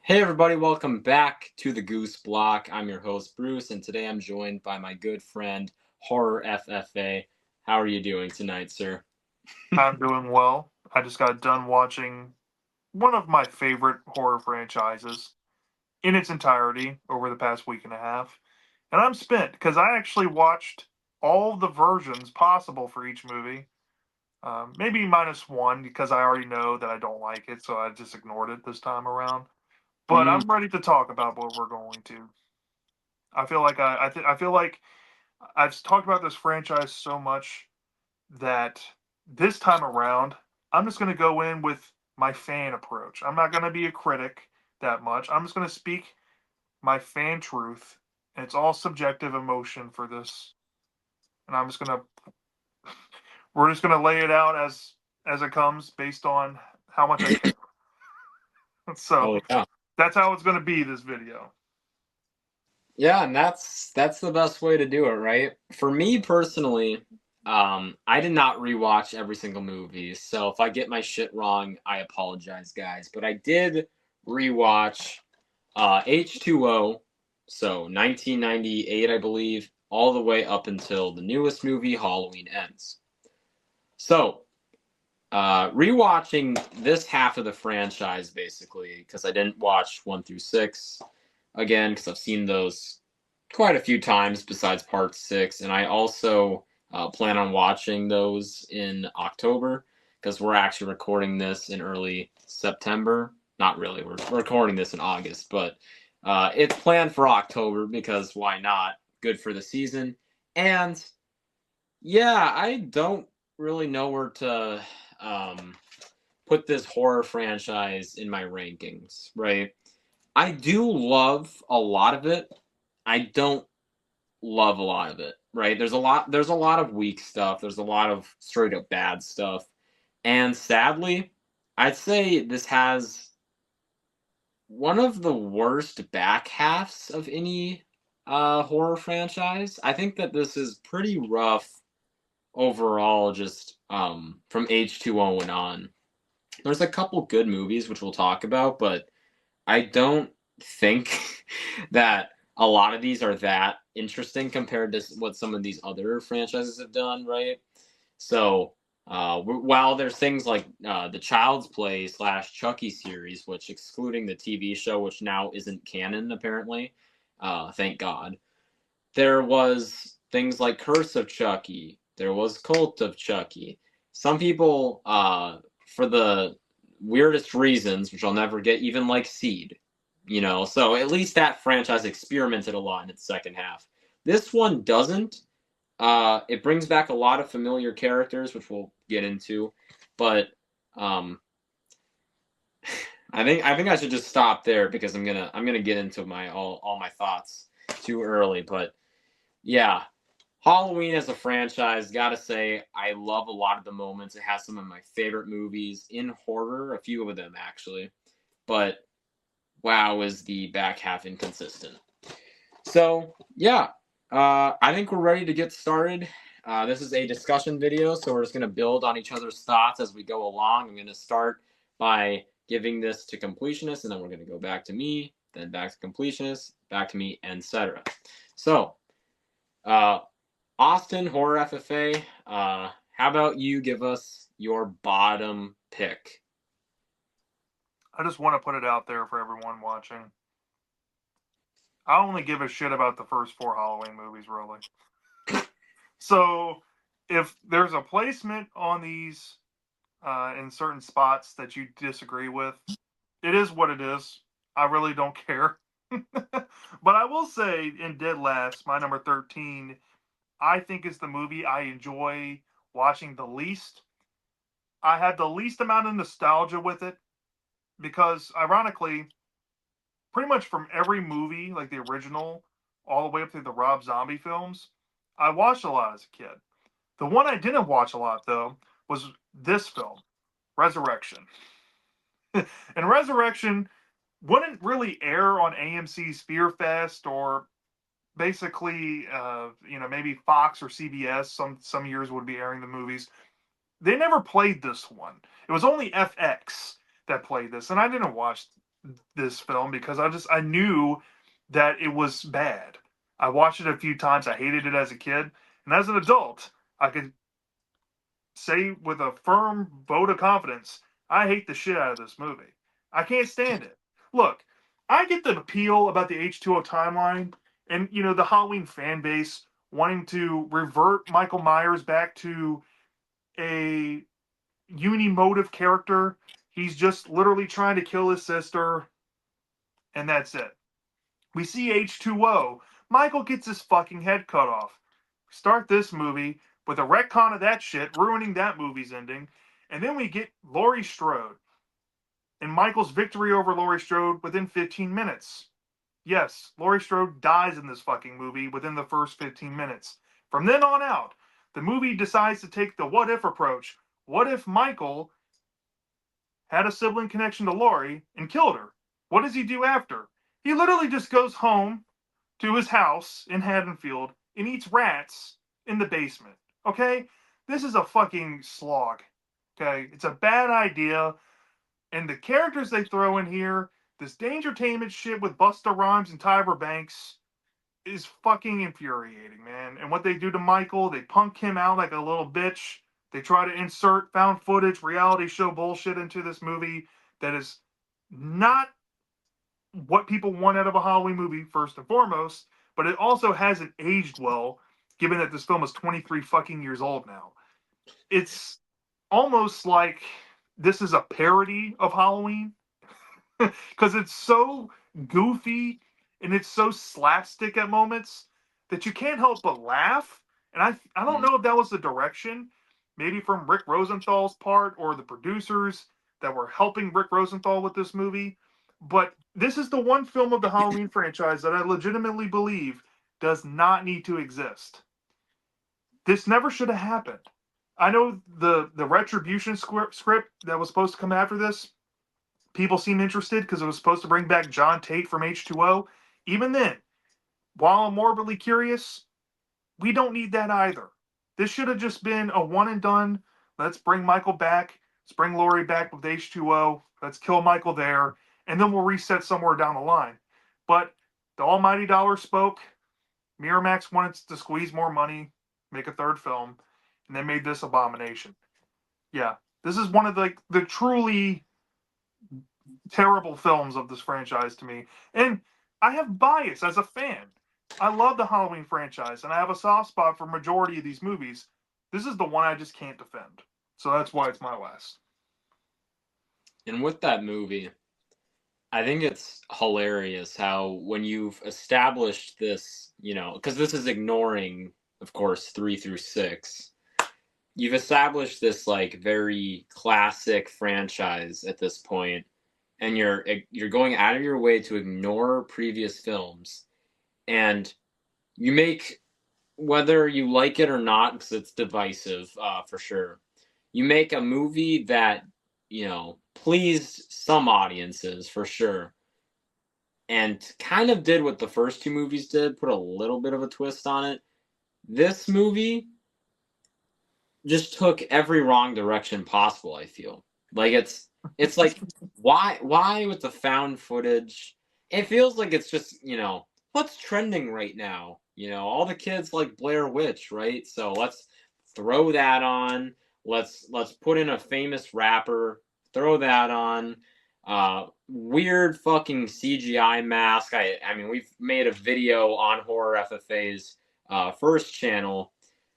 Hey everybody, welcome back to the Goose Block. I'm your host Bruce, and today I'm joined by my good friend Horror FFA. How are you doing tonight, sir? I'm doing well. I just got done watching one of my favorite horror franchises in its entirety over the past week and a half. And I'm spent because I actually watched all the versions possible for each movie. Maybe minus one because I already know that I don't like it, so I just ignored it this time around. But Mm, I'm ready to talk about what we're going to. I feel like I feel like I've talked about this franchise so much that this time around, I'm just going to go in with my fan approach. I'm not going to be a critic that much. I'm just going to speak my fan truth. And it's all subjective emotion for this. And we're just going to lay it out as it comes based on how much I care. So oh yeah, that's how it's going to be this video. yeah, and that's the best way to do it, right? For me personally, I did not rewatch every single movie, so if I get my shit wrong, I apologize, guys. But I did rewatch H2O, so 1998, I believe, all the way up until the newest movie, Halloween Ends. So, rewatching this half of the franchise, basically, because I didn't watch 1 through 6 again, because I've seen those quite a few times besides part 6, and I also plan on watching those in October, because we're actually recording this in early September. Not really, we're recording this in August, but it's planned for October because why not? Good for the season. And yeah, I don't really know where to um, put this horror franchise in my rankings, right? I do love a lot of it. I don't love a lot of it, right? There's a lot of weak stuff. There's a lot of straight up bad stuff. And sadly, I'd say this has one of the worst back halves of any horror franchise. I think that this is pretty rough overall, just from H2O and on. There's a couple good movies which we'll talk about, but I don't think that a lot of these are that interesting compared to what some of these other franchises have done, right? So, while there's things like the Child's Play slash Chucky series, which excluding the TV show, which now isn't canon apparently, thank God, there was things like Curse of Chucky. There was Cult of Chucky. Some people, for the weirdest reasons, which I'll never get, even like Seed. So at least that franchise experimented a lot in its second half. This one doesn't. It brings back a lot of familiar characters, which we'll get into, but um, I think I should just stop there because I'm gonna get into my all my thoughts too early. But yeah, Halloween as a franchise, gotta say, I love a lot of the moments. It has some of my favorite movies in horror, a few of them actually. But wow, is the back half inconsistent. So, yeah, I think we're ready to get started. This is a discussion video, so we're just going to build on each other's thoughts as we go along. I'm going to start by giving this to completionists, and then we're going to go back to me, then back to completionists, back to me, etc. So, uh, Austin, Horror FFA, how about you give us your bottom pick? I just want to put it out there for everyone watching. I only give a shit about the first four Halloween movies, really. So if there's a placement on these in certain spots that you disagree with, it is what it is. I really don't care. But I will say, in Dead Last, my number 13, I think is the movie I enjoy watching the least. I had the least amount of nostalgia with it because, ironically, pretty much from every movie, like the original, all the way up through the Rob Zombie films, I watched a lot as a kid. The one I didn't watch a lot, though, was this film, Resurrection. And Resurrection wouldn't really air on AMC's Fear Fest or basically, maybe Fox or CBS. Some years would be airing the movies. They never played this one. It was only FX that played this, and I didn't watch this film because I knew that it was bad. I watched it a few times. I hated it as a kid, and as an adult, I could say with a firm vote of confidence, I hate the shit out of this movie. I can't stand it. Look, I get the appeal about the H2O timeline and the Halloween fan base wanting to revert Michael Myers back to a unimotive character. He's just literally trying to kill his sister, and that's it. We see H2O. Michael gets his fucking head cut off. Start this movie with a retcon of that shit, ruining that movie's ending. And then we get Laurie Strode and Michael's victory over Laurie Strode within 15 minutes. Yes, Laurie Strode dies in this fucking movie within the first 15 minutes. From then on out, the movie decides to take the what if approach. What if Michael had a sibling connection to Laurie and killed her? What does he do after? He literally just goes home to his house in Haddonfield and eats rats in the basement. Okay? This is a fucking slog. Okay? It's a bad idea. And the characters they throw in here, this Dangertainment shit with Busta Rhymes and Tyra Banks, is fucking infuriating, man. And what they do to Michael, they punk him out like a little bitch. They try to insert found footage, reality show bullshit into this movie that is not what people want out of a Halloween movie, first and foremost, but it also hasn't aged well, given that this film is 23 fucking years old now. It's almost like this is a parody of Halloween because it's so goofy and it's so slapstick at moments that you can't help but laugh. And I don't know if that was the direction, maybe from Rick Rosenthal's part or the producers that were helping Rick Rosenthal with this movie. But this is the one film of the Halloween franchise that I legitimately believe does not need to exist. This never should have happened. I know the Retribution script that was supposed to come after this, people seem interested because it was supposed to bring back John Tate from H2O. Even then, while I'm morbidly curious, we don't need that either. This should have just been a one and done. Let's bring Michael back. Let's bring Laurie back with H2O. Let's kill Michael there. And then we'll reset somewhere down the line. But the almighty dollar spoke. Miramax wanted to squeeze more money, make a third film, and they made this abomination. Yeah, this is one of the truly terrible films of this franchise to me. And I have bias as a fan. I love the Halloween franchise, and I have a soft spot for majority of these movies. This is the one I just can't defend. So that's why it's my last. And with that movie, I think it's hilarious how when you've established this, because this is ignoring, of course, 3 through 6. You've established this like very classic franchise at this point, and you're going out of your way to ignore previous films, and you make, whether you like it or not, because it's divisive, for sure. You make a movie that pleased some audiences for sure, and kind of did what the first two movies did, put a little bit of a twist on it. This movie just took every wrong direction possible. I feel like it's like why with the found footage? It feels like it's just what's trending right now. All the kids like Blair Witch, right? So let's throw that on. Let's put in a famous rapper. Throw that on. Weird fucking CGI mask. I mean, we've made a video on Horror FFA's first channel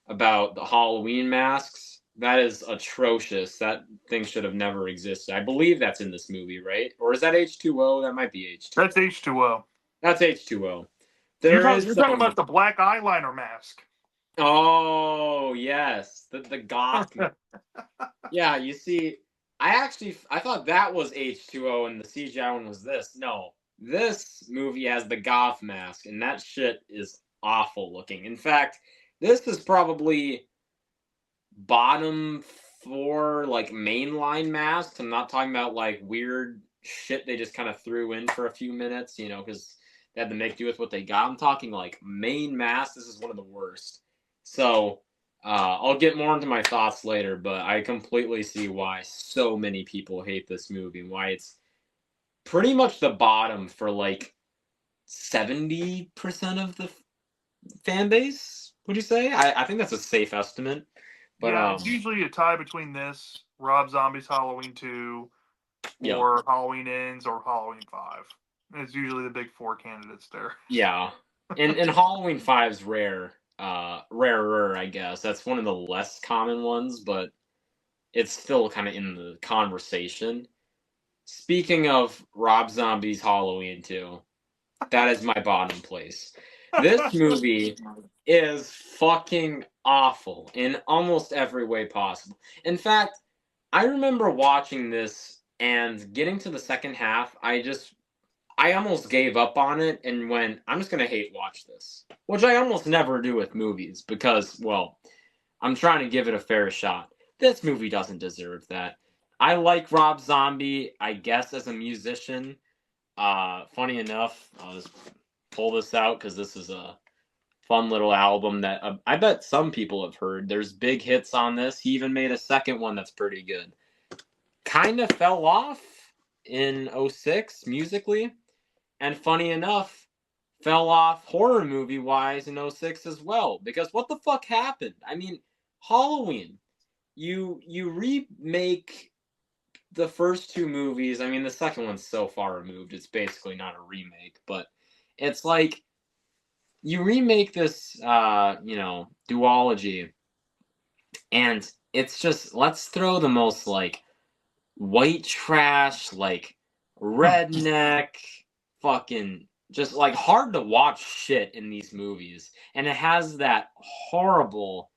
about the Halloween masks. That is atrocious. That thing should have never existed. I believe that's in this movie, right? Or is that H2O? That might be H2O. That's H2O. That's H2O. You're talking about the black eyeliner mask. Oh, yes. The goth. Yeah, you see, I thought that was H2O and the CGI one was this. No, this movie has the goth mask, and that shit is awful looking. In fact, this is probably bottom 4 like mainline masks. I'm not talking about like weird shit they just kind of threw in for a few minutes, because they had to make do with what they got. I'm talking like main mask. This is one of the worst. So I'll get more into my thoughts later, but I completely see why so many people hate this movie and why it's pretty much the bottom for like 70% of the fan base. Would you say? I think that's a safe estimate. But Yeah, it's usually a tie between this, Rob Zombie's Halloween 2, yeah, or Halloween Ends, or Halloween 5. It's usually the big four candidates there. yeah. And Halloween 5's rare, rarer, I guess. That's one of the less common ones, but it's still kind of in the conversation. Speaking of Rob Zombie's Halloween 2, that is my bottom place. This movie is fucking awful in almost every way possible. In fact, I remember watching this and getting to the second half, I almost gave up on it and went, I'm just gonna hate watch this. Which I almost never do with movies because, well, I'm trying to give it a fair shot. This movie doesn't deserve that. I like Rob Zombie, I guess, as a musician. Funny enough, I'll just pull this out because this is a fun little album that I bet some people have heard. There's big hits on this. He even made a second one that's pretty good. Kind of fell off in '06 musically, and funny enough, fell off horror movie wise in '06 as well. Because what the fuck happened? I mean, Halloween. You remake the first two movies. I mean, the second one's so far removed, it's basically not a remake, but it's like you remake this duology, and it's just let's throw the most like white trash, like redneck, fucking just like hard to watch shit in these movies. And it has that horrible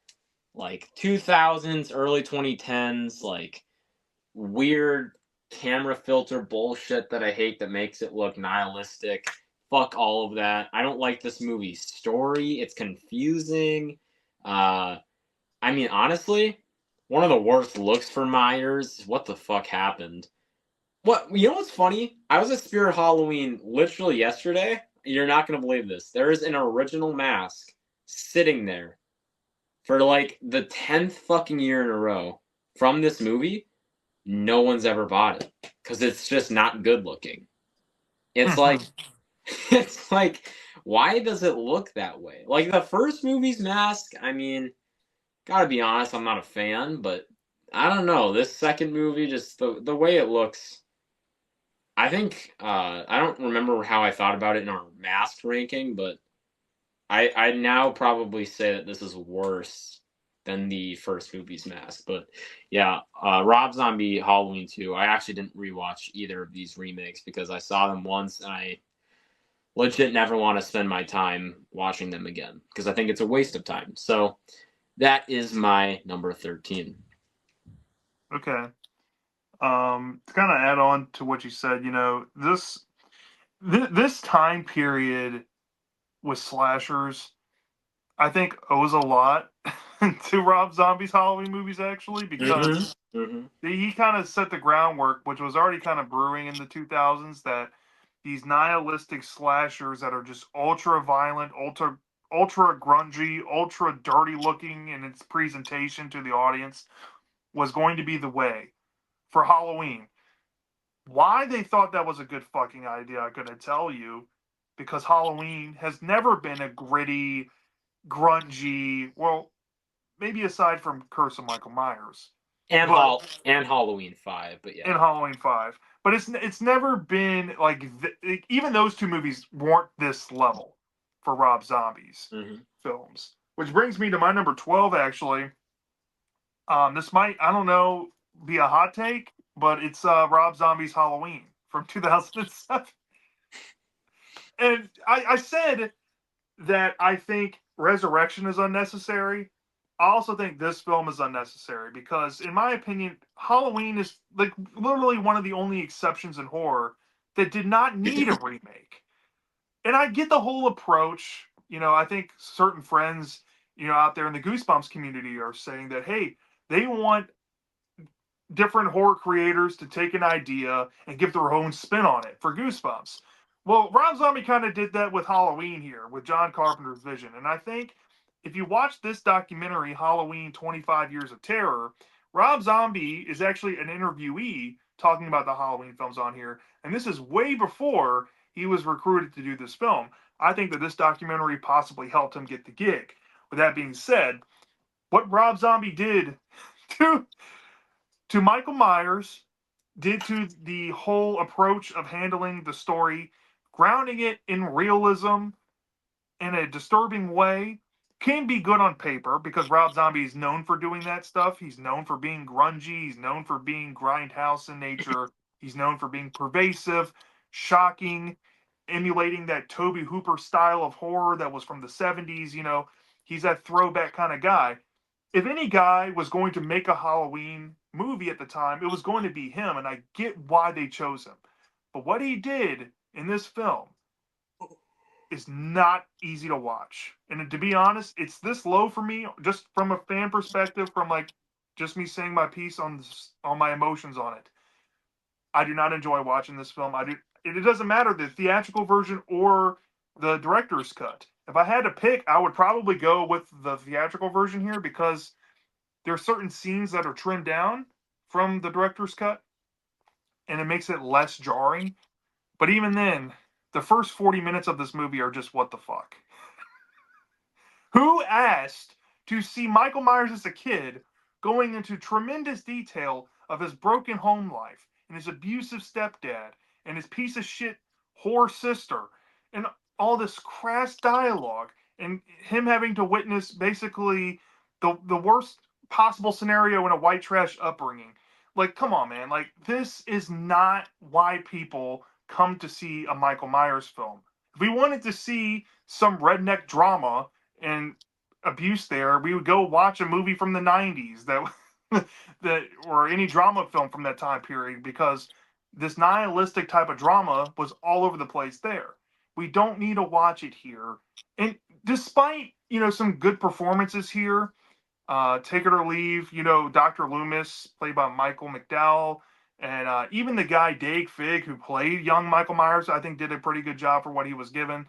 like 2000s, early 2010s, like weird camera filter bullshit that I hate that makes it look nihilistic. Fuck all of that. I don't like this movie's story. It's confusing. Uh, I mean, honestly, one of the worst looks for Myers. What the fuck happened? What you know what's funny? I was at Spirit Halloween literally yesterday. You're not gonna believe this. There is an original mask sitting there for like the 10th fucking year in a row from this movie. No one's ever bought it because it's just not good looking. It's like it's like why does it look that way? Like the first movie's mask, I mean, gotta be honest, I'm not a fan, but I don't know. This second movie, just the way it looks, I think I don't remember how I thought about it in our mask ranking, but I now probably say that this is worse than the first movie's mask. But yeah, Rob Zombie Halloween 2. I actually didn't rewatch either of these remakes because I saw them once and I legit never want to spend my time watching them again because I think it's a waste of time. So that is my number 13. Okay. To kind of add on to what you said, this time period with slashers, I think owes a lot to Rob Zombie's Halloween movies actually, because he kind of set the groundwork, which was already kind of brewing in the 2000s, that these nihilistic slashers that are just ultra violent, ultra grungy, ultra dirty looking in its presentation to the audience was going to be the way for Halloween. Why they thought that was a good fucking idea, I couldn't tell you, because Halloween has never been a gritty, grungy, well, maybe aside from Curse of Michael Myers, And but and Halloween 5, but in yeah. Halloween 5. But it's never been like even those two movies weren't this level for Rob Zombie's films. Which brings me to my number 12 actually. This might, I don't know, be a hot take, but it's Rob Zombie's Halloween from 2007. And I said that I think Resurrection is unnecessary. I also think this film is unnecessary because, in my opinion, Halloween is like literally one of the only exceptions in horror that did not need a remake. And I get the whole approach. I think certain friends, out there in the Goosebumps community are saying that, hey, they want different horror creators to take an idea and give their own spin on it for Goosebumps. Well, Rob Zombie kind of did that with Halloween here, with John Carpenter's vision. And I think if you watch this documentary, Halloween 25 Years of Terror, Rob Zombie is actually an interviewee talking about the Halloween films on here, and this is way before he was recruited to do this film. I think that this documentary possibly helped him get the gig. With that being said, what Rob Zombie did to Michael Myers, did to the whole approach of handling the story, grounding it in realism in a disturbing way, can be good on paper because Rob Zombie is known for doing that stuff. He's known for being grungy. He's known for being grindhouse in nature. He's known for being pervasive, shocking, emulating that Toby Hooper style of horror that was from the 70s. You know, he's that throwback kind of guy. If any guy was going to make a Halloween movie at the time, it was going to be him, and I get why they chose him. But what he did in this film is not easy to watch. And to be honest, it's this low for me, just from a fan perspective, from like just me saying my piece on my emotions on it. I do not enjoy watching this film. It doesn't matter the theatrical version or the director's cut. If I had to pick, I would probably go with the theatrical version here because there are certain scenes that are trimmed down from the director's cut, and it makes it less jarring. But even then, the first 40 minutes of this movie are just what the fuck. Who asked to see Michael Myers as a kid going into tremendous detail of his broken home life and his abusive stepdad and his piece of shit whore sister and all this crass dialogue and him having to witness basically the worst possible scenario in a white trash upbringing? Like, come on, man. Like, this is not why people come to see a Michael Myers film. If we wanted to see some redneck drama and abuse there, we would go watch a movie from the 90s that or any drama film from that time period because this nihilistic type of drama was all over the place there. We don't need to watch it here. And despite, some good performances here, Take It or Leave, Dr. Loomis, played by Michael McDowell, and even the guy Dave Fig, who played young Michael Myers, I think did a pretty good job for what he was given.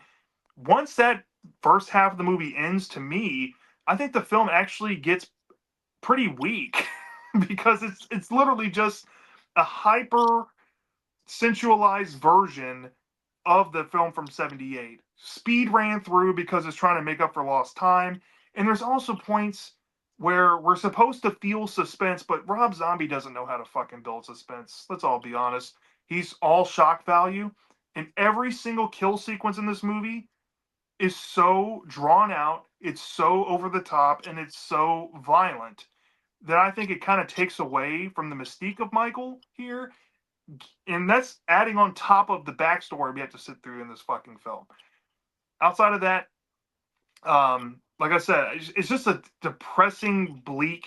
Once that first half of the movie ends, to me, I think the film actually gets pretty weak because it's literally just a hyper sensualized version of the film from 78. Speed ran through because it's trying to make up for lost time. And there's also points where we're supposed to feel suspense, but Rob Zombie doesn't know how to fucking build suspense. Let's all be honest. He's all shock value. And every single kill sequence in this movie is so drawn out, it's so over the top, and it's so violent that I think it kind of takes away from the mystique of Michael here. And that's adding on top of the backstory we have to sit through in this fucking film. Outside of that, like I said, it's just a depressing, bleak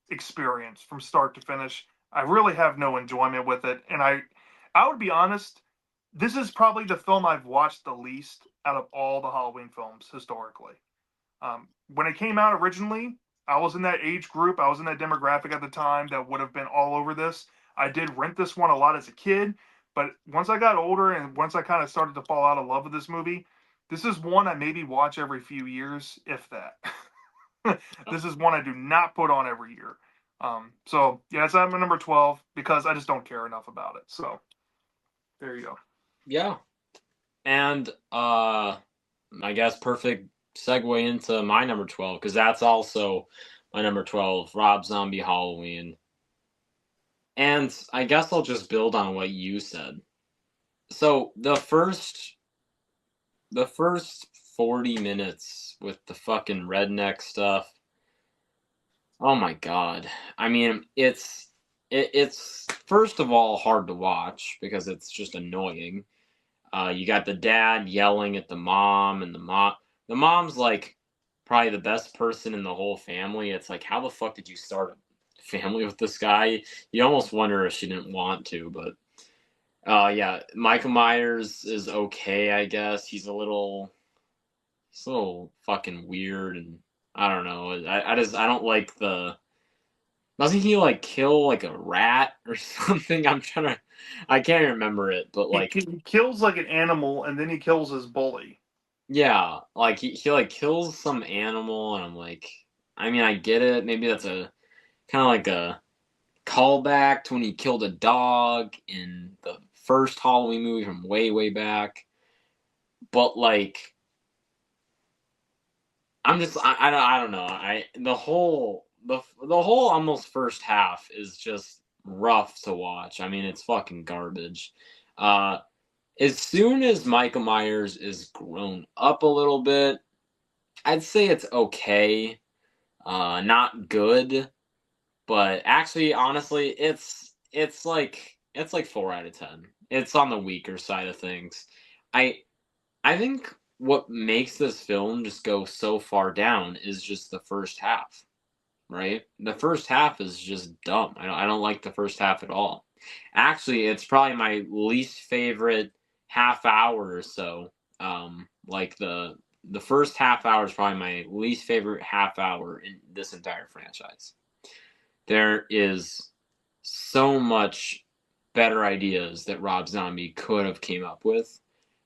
experience from start to finish. I really have no enjoyment with it, and I would be honest. This is probably the film I've watched the least out of all the Halloween films historically. When it came out originally, I was in that age group. I was in that demographic at the time that would have been all over this. I did rent this one a lot as a kid, but once I got older and once I kind of started to fall out of love with this movie, this is one I maybe watch every few years, if that. This is one I do not put on every year. So yeah, it's at my number 12 because I just don't care enough about it. So there you go. Yeah. And I guess perfect segue into my number 12 because that's also my number 12, Rob Zombie Halloween. And I guess I'll just build on what you said. So the first 40 minutes with the fucking redneck stuff. Oh my god. I mean, it's first of all hard to watch because it's just annoying. You got the dad yelling at the mom, and the mom's like probably the best person in the whole family. It's like, how the fuck did you start a family with this guy? You almost wonder if she didn't want to, but yeah, Michael Myers is okay, I guess. He's a little fucking weird, and I don't know. I don't like the. Doesn't he like kill like a rat or something? I can't remember it, but like he kills like an animal and then he kills his bully. yeah, like he like kills some animal, and I'm like, I mean, I get it. Maybe that's a kind of like a callback to when he killed a dog in the first Halloween movie from way, way back. But like, I don't know. The whole almost first half is just rough to watch. I mean, it's fucking garbage. Uh, as soon as Michael Myers is grown up a little bit, I'd say it's okay. Not good, but actually, honestly, it's like 4 out of 10. It's on the weaker side of things. I I think what makes this film just go so far down is just the first half, right? The first half is just dumb. I don't like the first half at all. Actually, it's probably my least favorite half hour or so. Like the first half hour is probably my least favorite half hour in this entire franchise. There is so much better ideas that Rob Zombie could have came up with,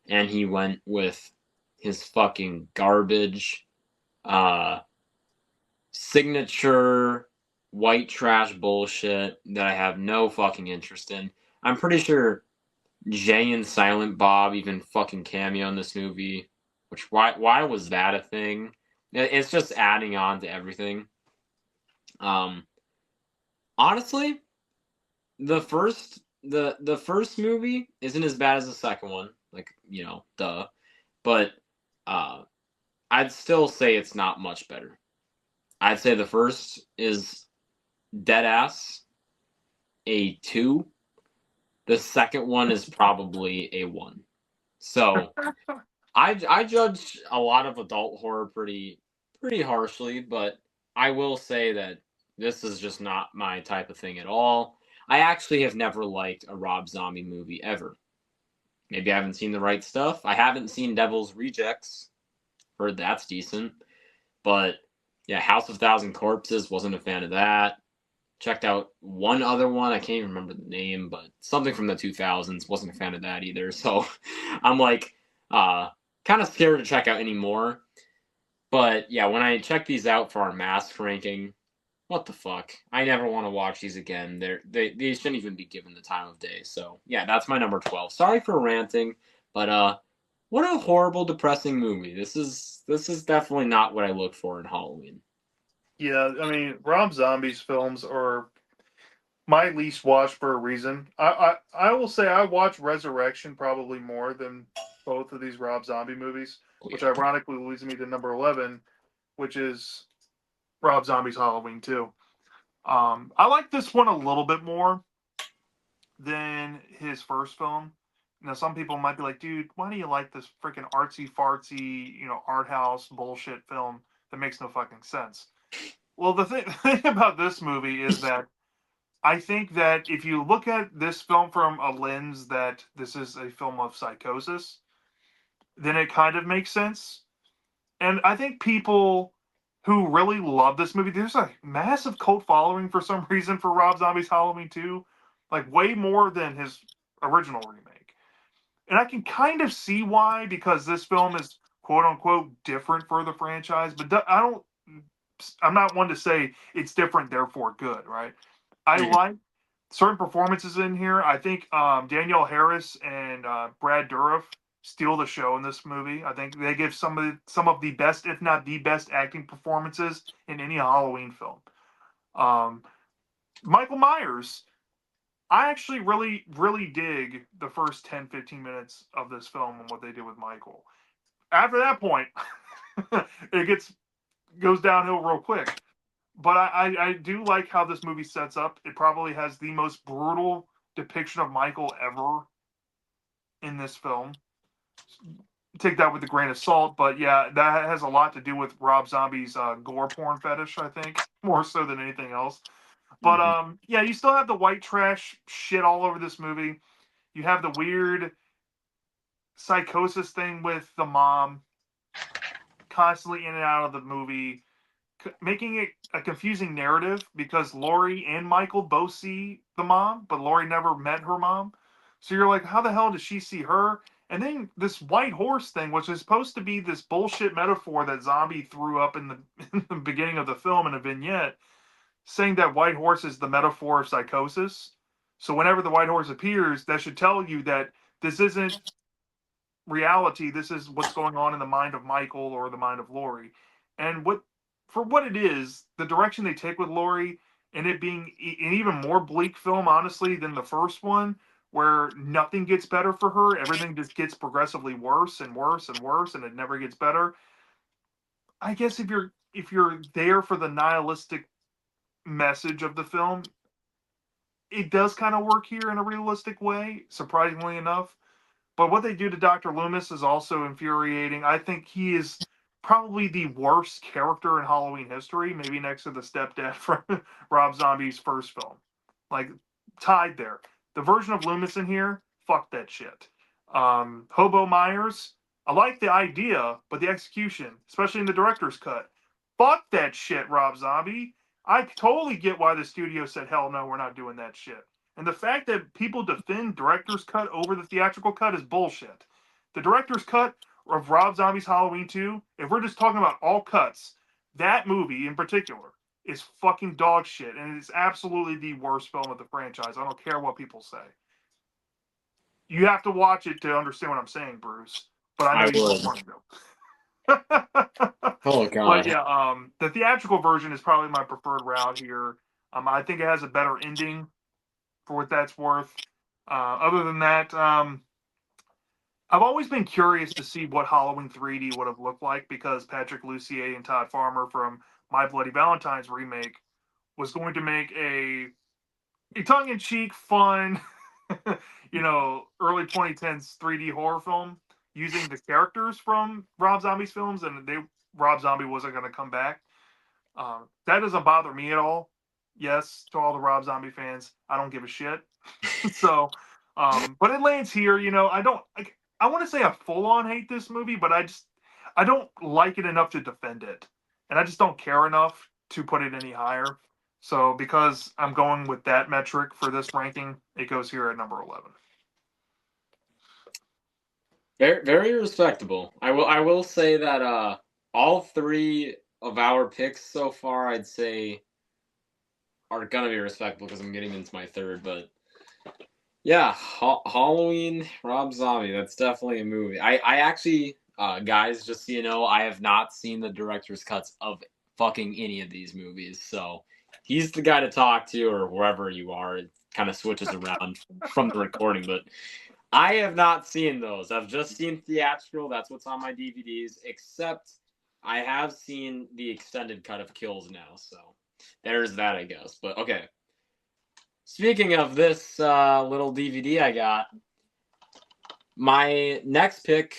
and he went with his fucking garbage uh signature white trash bullshit that I have no fucking interest in. I'm pretty sure Jay and Silent Bob even fucking cameo in this movie. Which why was that a thing? It's just adding on to everything. Um Honestly, the first movie isn't as bad as the second one. Like, duh. But uh I'd still say it's not much better. I'd say the first is dead ass a 2. The second one is probably a 1. So I judge a lot of adult horror pretty harshly, but I will say that this is just not my type of thing at all. I actually have never liked a Rob Zombie movie ever. Maybe I haven't seen the right stuff. I haven't seen Devil's Rejects. Heard that's decent. But yeah, House of Thousand Corpses, wasn't a fan of that. Checked out one other one, I can't even remember the name, but something from the 2000s, wasn't a fan of that either. So I'm like, kind of scared to check out any more. But yeah, when I check these out for our mask ranking, what the fuck? I never want to watch these again. They shouldn't even be given the time of day. So yeah, that's my number 12. Sorry for ranting, but what a horrible, depressing movie. This is definitely not what I look for in Halloween. Yeah, I mean, Rob Zombie's films are my least watched for a reason. I will say I watch Resurrection probably more than both of these Rob Zombie movies, Oh, which yeah. ironically leads me to number 11, which is Rob Zombie's Halloween 2. I like this one a little bit more than his first film. Now, some people might be like, dude, why do you like this freaking artsy fartsy, art house bullshit film that makes no fucking sense? Well, the thing about this movie is that I think that if you look at this film from a lens that this is a film of psychosis, then it kind of makes sense. And I think people who really love this movie, there's a massive cult following for some reason for Rob Zombie's Halloween 2, like way more than his original remake. And I can kind of see why, because this film is quote unquote different for the franchise, but I'm not one to say it's different, therefore good, right? I Mhm. like certain performances in here. I think Danielle Harris and Brad Dourif steal the show in this movie. I think they give some of the best, if not the best, acting performances in any Halloween film. Um, Michael Myers, I actually really, really dig the first 10, 15 minutes of this film and what they did with Michael. After that point, it goes downhill real quick. But I do like how this movie sets up. It probably has the most brutal depiction of Michael ever in this film. Take that with a grain of salt, but yeah, that has a lot to do with Rob Zombie's gore porn fetish, I think, more so than anything else. But Mhm. yeah, you still have the white trash shit all over this movie. You have the weird psychosis thing with the mom constantly in and out of the movie, making it a confusing narrative because Laurie and Michael both see the mom, but Laurie never met her mom. So you're like, how the hell does she see her? And then this white horse thing, which is supposed to be this bullshit metaphor that Zombie threw up in the, in the beginning of the film in a vignette, saying that white horse is the metaphor of psychosis. So whenever the white horse appears, that should tell you that this isn't reality. This is what's going on in the mind of Michael or the mind of Laurie. And what for what it is, the direction they take with Laurie and it being an even more bleak film, honestly, than the first one, where nothing gets better for her. Everything just gets progressively worse and worse and worse, and it never gets better. I guess if you're there for the nihilistic message of the film, it does kind of work here in a realistic way, surprisingly enough. But what they do to Dr. Loomis is also infuriating. I think he is probably the worst character in Halloween history, maybe next to the stepdad from Rob Zombie's first film. Like, tied there. The version of Loomis in here, fuck that shit. Hobo Myers, I like the idea, but the execution, especially in the director's cut, fuck that shit, Rob Zombie. I totally get why the studio said, hell no, we're not doing that shit. And the fact that people defend director's cut over the theatrical cut is bullshit. The director's cut of Rob Zombie's Halloween 2, if we're just talking about all cuts, that movie in particular is fucking dog shit, and it is absolutely the worst film of the franchise. I don't care what people say. You have to watch it to understand what I'm saying, Bruce. But I know I you don't would. want to. Oh But God. yeah, the theatrical version is probably my preferred route here. I think it has a better ending for what that's worth. Other than that, I've always been curious to see what Halloween 3D would have looked like because Patrick Lussier and Todd Farmer from My Bloody Valentine's remake was going to make a tongue-in-cheek, fun, early 2010s 3D horror film using the characters from Rob Zombie's films, and Rob Zombie wasn't going to come back. That doesn't bother me at all. Yes, to all the Rob Zombie fans, I don't give a shit. So, but it lands here. I don't. I want to say I full on hate this movie, but I don't like it enough to defend it, and I just don't care enough to put it any higher. So, because I'm going with that metric for this ranking, it goes here at number 11. Very, very respectable. I will say that all three of our picks so far, I'd say, are gonna be respectable because I'm getting into my third. But yeah, Halloween, Rob Zombie. That's definitely a movie. I actually, guys, just so you know, I have not seen the director's cuts of fucking any of these movies. So he's the guy to talk to, or wherever you are. It kind of switches around from the recording, but I have not seen those. I've just seen theatrical. That's what's on my DVDs. Except I have seen the extended cut of Kills now. So there's that, I guess. But okay. Speaking of this little DVD I got, my next pick,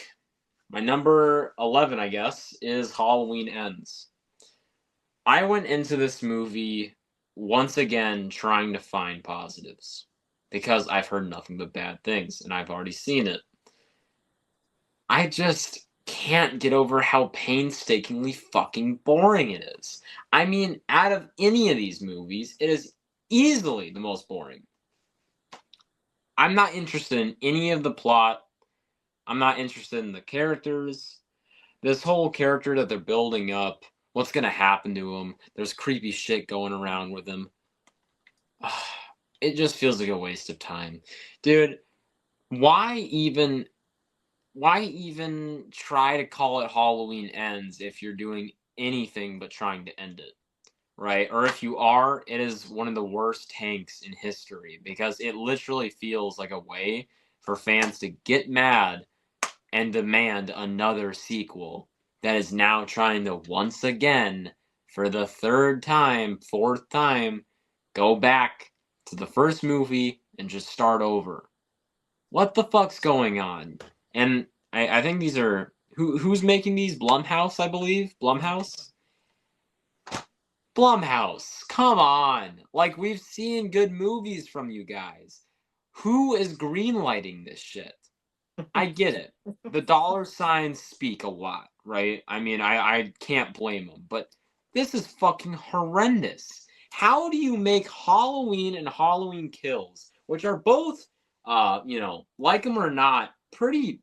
my number 11, I guess, is Halloween Ends. I went into this movie once again trying to find positives because I've heard nothing but bad things and I've already seen it. I just can't get over how painstakingly fucking boring it is. I mean, out of any of these movies, it is easily the most boring. I'm not interested in any of the plot. I'm not interested in the characters. This whole character that they're building up, what's going to happen to him? There's creepy shit going around with him. It just feels like a waste of time. Dude, why even try to call it Halloween Ends if you're doing anything but trying to end it? Right? Or if you are, it is one of the worst tanks in history because it literally feels like a way for fans to get mad and demand another sequel that is now trying to once again, for the third time, fourth time, go back to the first movie and just start over. What the fuck's going on? And I think these are who's making these? Blumhouse, I believe. Blumhouse. Blumhouse, come on! Like, we've seen good movies from you guys. Who is greenlighting this shit? I get it. The dollar signs speak a lot, right? I mean, I can't blame them, but this is fucking horrendous. How do you make Halloween and Halloween Kills, which are both, like them or not, pretty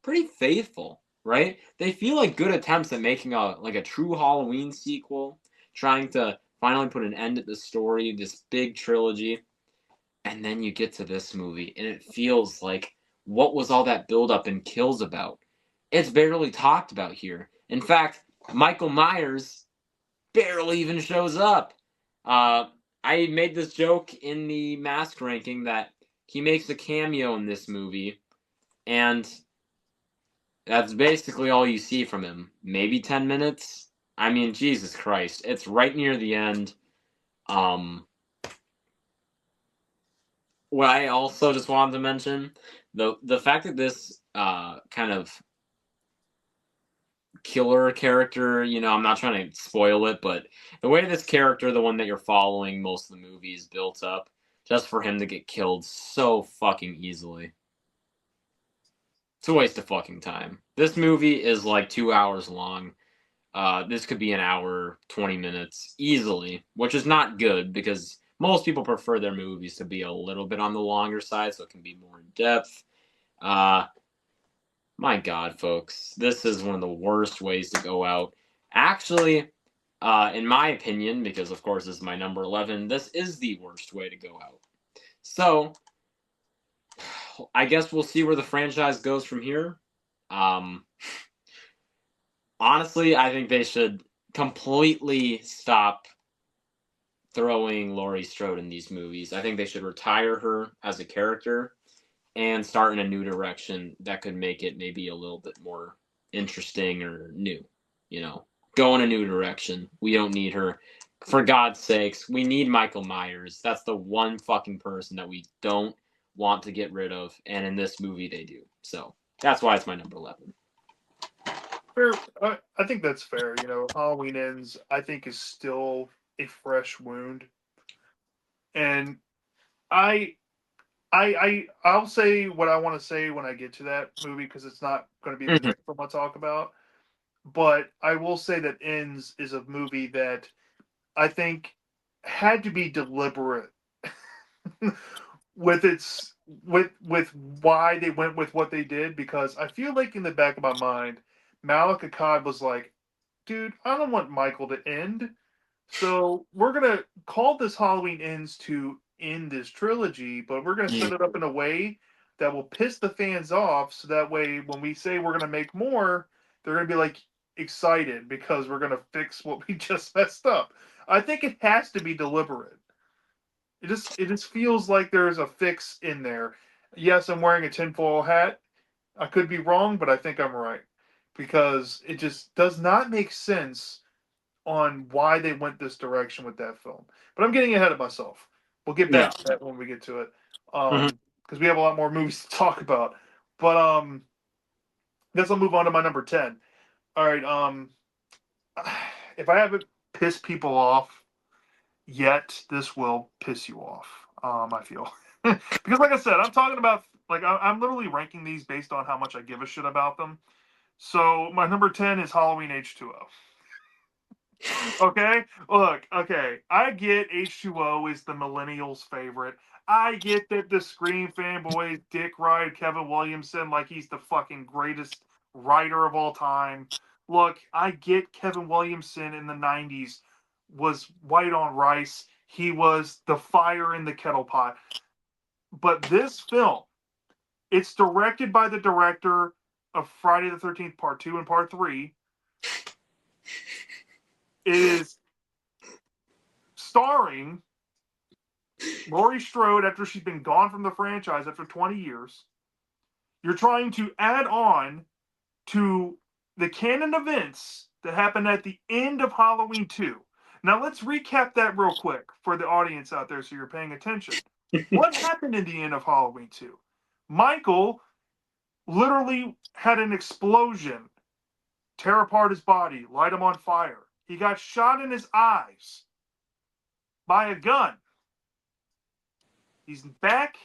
faithful, right? They feel like good attempts at making a true Halloween sequel, trying to finally put an end to the story, this big trilogy, and then you get to this movie, and it feels like, what was all that buildup in Kills about? It's barely talked about here. In fact, Michael Myers barely even shows up. I made this joke in the Mask ranking that he makes a cameo in this movie, and that's basically all you see from him. Maybe 10 minutes. I mean, Jesus Christ. It's right near the end. What I also just wanted to mention, the fact that this kind of killer character, I'm not trying to spoil it, but the way this character, the one that you're following most of the movie, is built up, just for him to get killed so fucking easily. It's a waste of fucking time. This movie is like 2 hours long. This could be an hour, 20 minutes easily, which is not good because most people prefer their movies to be a little bit on the longer side so it can be more in depth. My God, folks, this is one of the worst ways to go out. Actually, in my opinion, because of course this is my number 11, this is the worst way to go out. So, I guess we'll see where the franchise goes from here. Honestly, I think they should completely stop throwing Laurie Strode in these movies. I think they should retire her as a character and start in a new direction that could make it maybe a little bit more interesting or new. Go in a new direction. We don't need her. For God's sakes, we need Michael Myers. That's the one fucking person that we don't want to get rid of, and in this movie they do. So that's why it's my number 11. Fair. I think that's fair. Halloween Ends, I think, is still a fresh wound, and I'll say what I want to say when I get to that movie because it's not going to be the Mhm. next film I'll talk about. But I will say that Ends is a movie that I think had to be deliberate with its with why they went with what they did because I feel like in the back of my mind, Malek Akkad was like, dude, I don't want Michael to end. So we're gonna call this Halloween Ends to end this trilogy, but we're gonna set it up in a way that will piss the fans off. So that way, when we say we're gonna make more, they're gonna be like excited because we're gonna fix what we just messed up. I think it has to be deliberate. It just feels like there's a fix in there. Yes, I'm wearing a tinfoil hat. I could be wrong, but I think I'm right because it just does not make sense on why they went this direction with that film. But I'm getting ahead of myself. We'll get Yeah. back to that when we get to it, Mhm. because we have a lot more movies to talk about. But I guess I'll move on to my number 10. All right. If I haven't pissed people off yet, this will piss you off. I feel because, like I said, I'm talking about like I'm literally ranking these based on how much I give a shit about them. So my number 10 is Halloween H2O. Okay, look, okay. I get H2O is the millennials' favorite. I get that the Scream fanboys dick ride Kevin Williamson like he's the fucking greatest writer of all time. Look, I get Kevin Williamson in the 90s was white on rice. He was the fire in the kettle pot. But this film, it's directed by the director of Friday the 13th Part 2 and Part 3. It is starring Laurie Strode after she's been gone from the franchise after 20 years. You're trying to add on to the canon events that happened at the end of Halloween 2. Now, let's recap that real quick for the audience out there so you're paying attention. What happened in the end of Halloween 2? Michael literally had an explosion, tear apart his body, light him on fire. He got shot in his eyes by a gun. He's back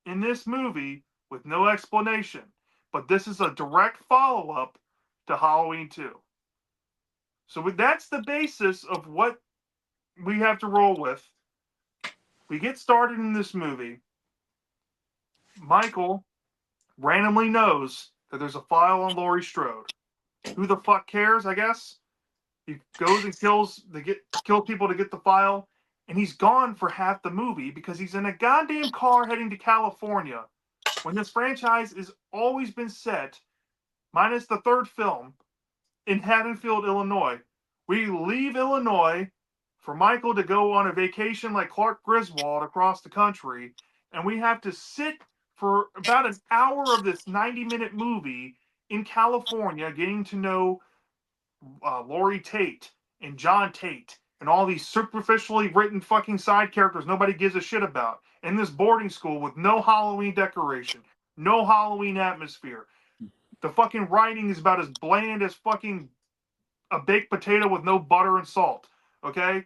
in this movie with no explanation, but this is a direct follow up to Halloween 2. So that's the basis of what we have to roll with. We get started in this movie. Michael randomly knows that there's a file on Laurie Strode. Who the fuck cares, I guess? He goes and kills people to get the file, and he's gone for half the movie because he's in a goddamn car heading to California. When this franchise has always been set, minus the third film, in Haddonfield, Illinois. We leave Illinois for Michael to go on a vacation like Clark Griswold across the country, and we have to sit for about an hour of this 90-minute movie in California getting to know Lori Tate and John Tate and all these superficially written fucking side characters nobody gives a shit about in this boarding school with no Halloween decoration, no Halloween atmosphere. The fucking writing is about as bland as fucking a baked potato with no butter and salt. Okay?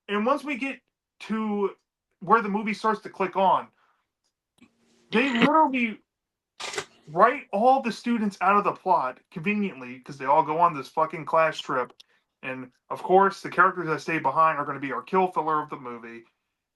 And once we get to where the movie starts to click on, they literally write all the students out of the plot conveniently because they all go on this fucking class trip. And of course, the characters that stay behind are going to be our kill filler of the movie.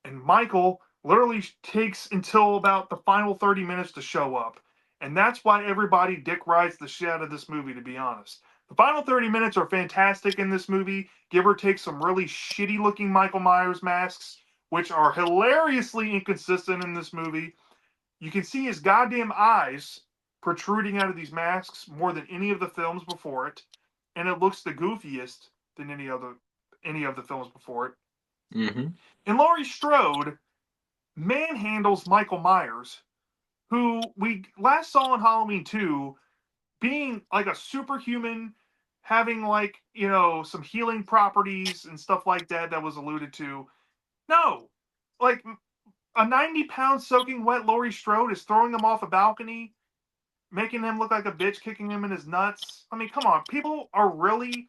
And Michael literally takes until about the final 30 minutes to show up. And that's why everybody dick rides the shit out of this movie, to be honest. The final 30 minutes are fantastic in this movie. Give or take some really shitty looking Michael Myers masks, which are hilariously inconsistent in this movie. You can see his goddamn eyes protruding out of these masks more than any of the films before it. And it looks the goofiest than any of the films before it. Mm-hmm. And Laurie Strode manhandles Michael Myers, who we last saw in Halloween 2 being like a superhuman, having like, some healing properties and stuff like that was alluded to. No. Like a 90-pound soaking wet Laurie Strode is throwing him off a balcony, making him look like a bitch, kicking him in his nuts. I mean, come on. People are really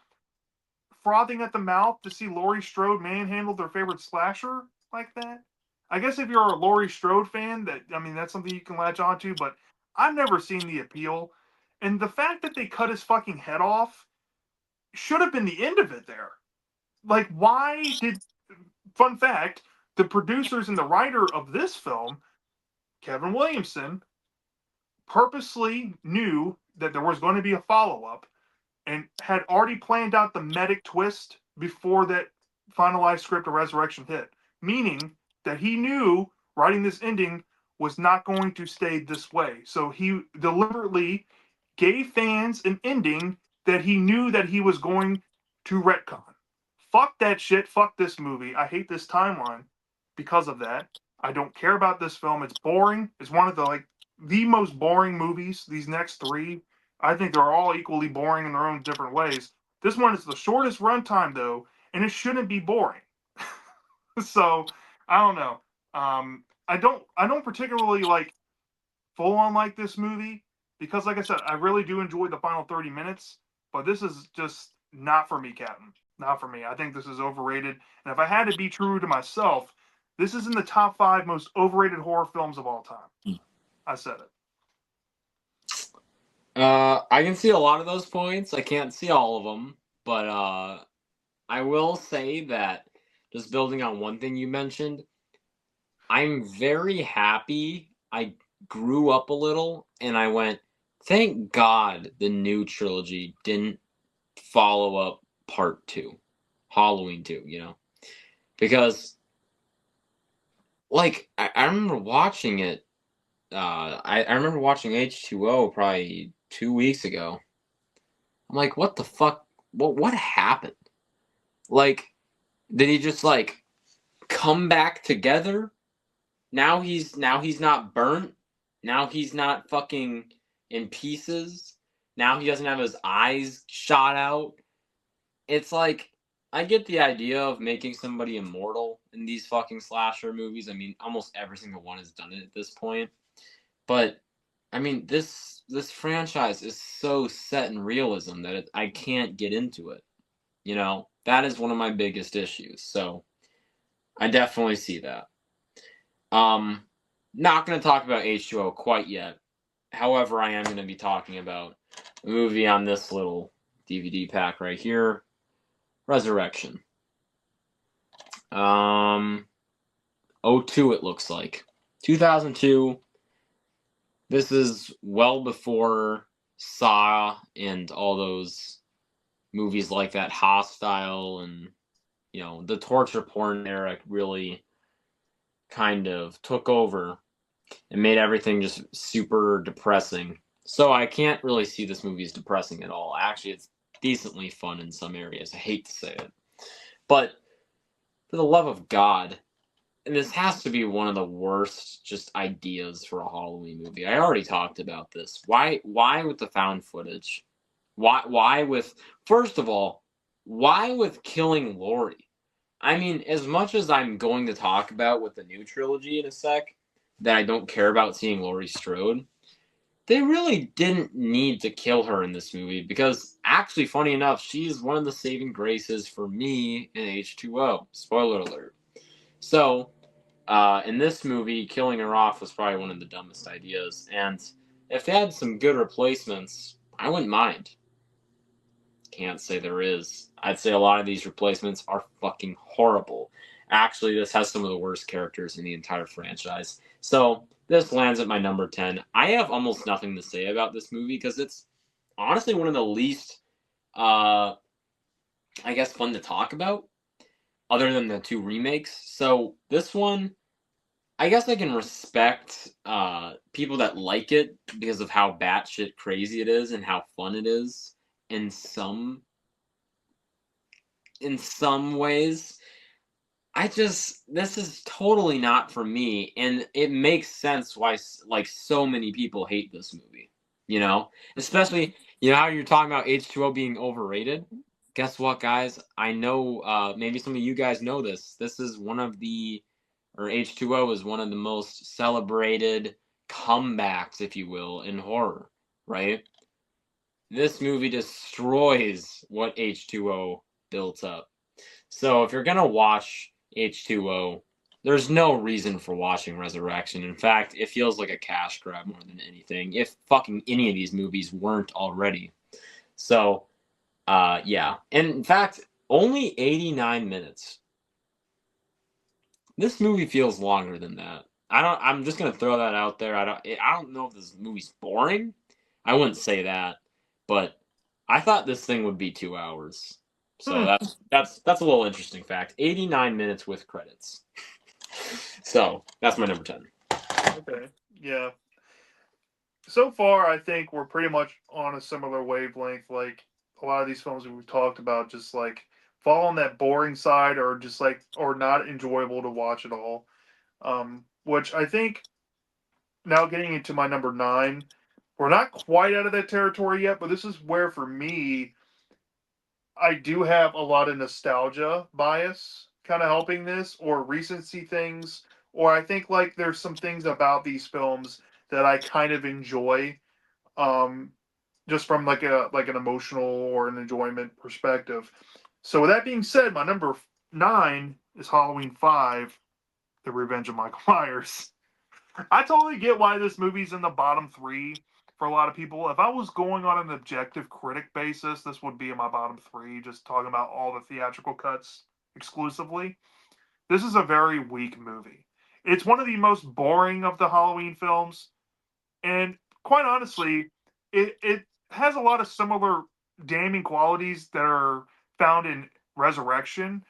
frothing at the mouth to see Laurie Strode manhandle their favorite slasher like that. I guess if you're a Laurie Strode fan, that's something you can latch onto, but I've never seen the appeal. And the fact that they cut his fucking head off should have been the end of it there. Like, fun fact, the producers and the writer of this film, Kevin Williamson, purposely knew that there was going to be a follow-up and had already planned out the medic twist before that finalized script of Resurrection hit. Meaning that he knew writing this ending was not going to stay this way. So he deliberately gave fans an ending that he knew that he was going to retcon. Fuck that shit. Fuck this movie. I hate this timeline because of that. I don't care about this film. It's boring. It's one of the most boring movies. These next three, I think they're all equally boring in their own different ways. This one is the shortest runtime though, and it shouldn't be boring. So I don't know. I don't particularly full on like this movie because, like I said, I really do enjoy the final 30 minutes. But this is just not for me, Captain. Not for me. I think this is overrated. And if I had to be true to myself, this is in the top 5 most overrated horror films of all time. I said it. I can see a lot of those points. I can't see all of them, but I will say that just building on one thing you mentioned, I'm very happy I grew up a little and I went, thank God the new trilogy didn't follow up part 2, Halloween 2, because I remember watching it. I remember watching H2O probably 2 weeks ago. I'm like, what the fuck? What happened? Did he just come back together? Now he's not burnt. Now he's not fucking in pieces. Now he doesn't have his eyes shot out. It's I get the idea of making somebody immortal in these fucking slasher movies. I mean, almost every single one has done it at this point. But I mean, this franchise is so set in realism that I can't get into it. That is one of my biggest issues. So I definitely see that. Not going to talk about H2O quite yet. However, I am going to be talking about a movie on this little DVD pack right here, Resurrection. 2002 it looks like. 2002. This is well before Saw and all those movies like that, Hostile, and the torture porn era really kind of took over and made everything just super depressing. So I can't really see this movie as depressing at all. Actually, it's decently fun in some areas. I hate to say it. But for the love of God, and this has to be one of the worst just ideas for a Halloween movie. I already talked about this. Why with the found footage? Why with first of all, why with killing Laurie? I mean, as much as I'm going to talk about with the new trilogy in a sec, that I don't care about seeing Laurie Strode, they really didn't need to kill her in this movie because, actually, funny enough, she's one of the saving graces for me in H2O. Spoiler alert. So, in this movie, killing her off was probably one of the dumbest ideas, and if they had some good replacements, I wouldn't mind. Can't say there is. I'd say a lot of these replacements are fucking horrible. Actually, this has some of the worst characters in the entire franchise. So, this lands at my number 10. I have almost nothing to say about this movie because it's honestly one of the least, I guess, fun to talk about, other than the two remakes. So, this one, I guess I can respect people that like it because of how batshit crazy it is and how fun it is in some ways. This is totally not for me, and it makes sense why like so many people hate this movie. Especially how you're talking about H2O being overrated. Guess what, guys? I know maybe some of you guys know this. This is one of the or H2O is one of the most celebrated comebacks, if you will, in horror, right? This movie destroys what H2O built up. So if you're going to watch H2O, there's no reason for watching Resurrection. In fact, it feels like a cash grab more than anything, if fucking any of these movies weren't already. So, yeah. And in fact, only 89 minutes. This movie feels longer than that. I'm just gonna throw that out there. I don't know if this movie's boring. I wouldn't say that, but I thought this thing would be 2 hours. So that's a little interesting fact. 89 minutes with credits. So that's my number 10. Okay. Yeah. So far, I think we're pretty much on a similar wavelength. Like a lot of these films that we've talked about, just like fall on that boring side, or just like or not enjoyable to watch at all. Which I think now getting into my number 9, we're not quite out of that territory yet, but this is where for me I do have a lot of nostalgia bias kind of helping this, or recency things, or I think like there's some things about these films that I kind of enjoy, um, just from like an emotional or an enjoyment perspective. So with that being said, my number 9 is Halloween 5: The Revenge of Michael Myers. I totally get why this movie's in the bottom 3 for a lot of people. If I was going on an objective critic basis, this would be in my bottom 3, just talking about all the theatrical cuts exclusively. This is a very weak movie. It's one of the most boring of the Halloween films, and quite honestly, it has a lot of similar damning qualities that are found in Resurrection,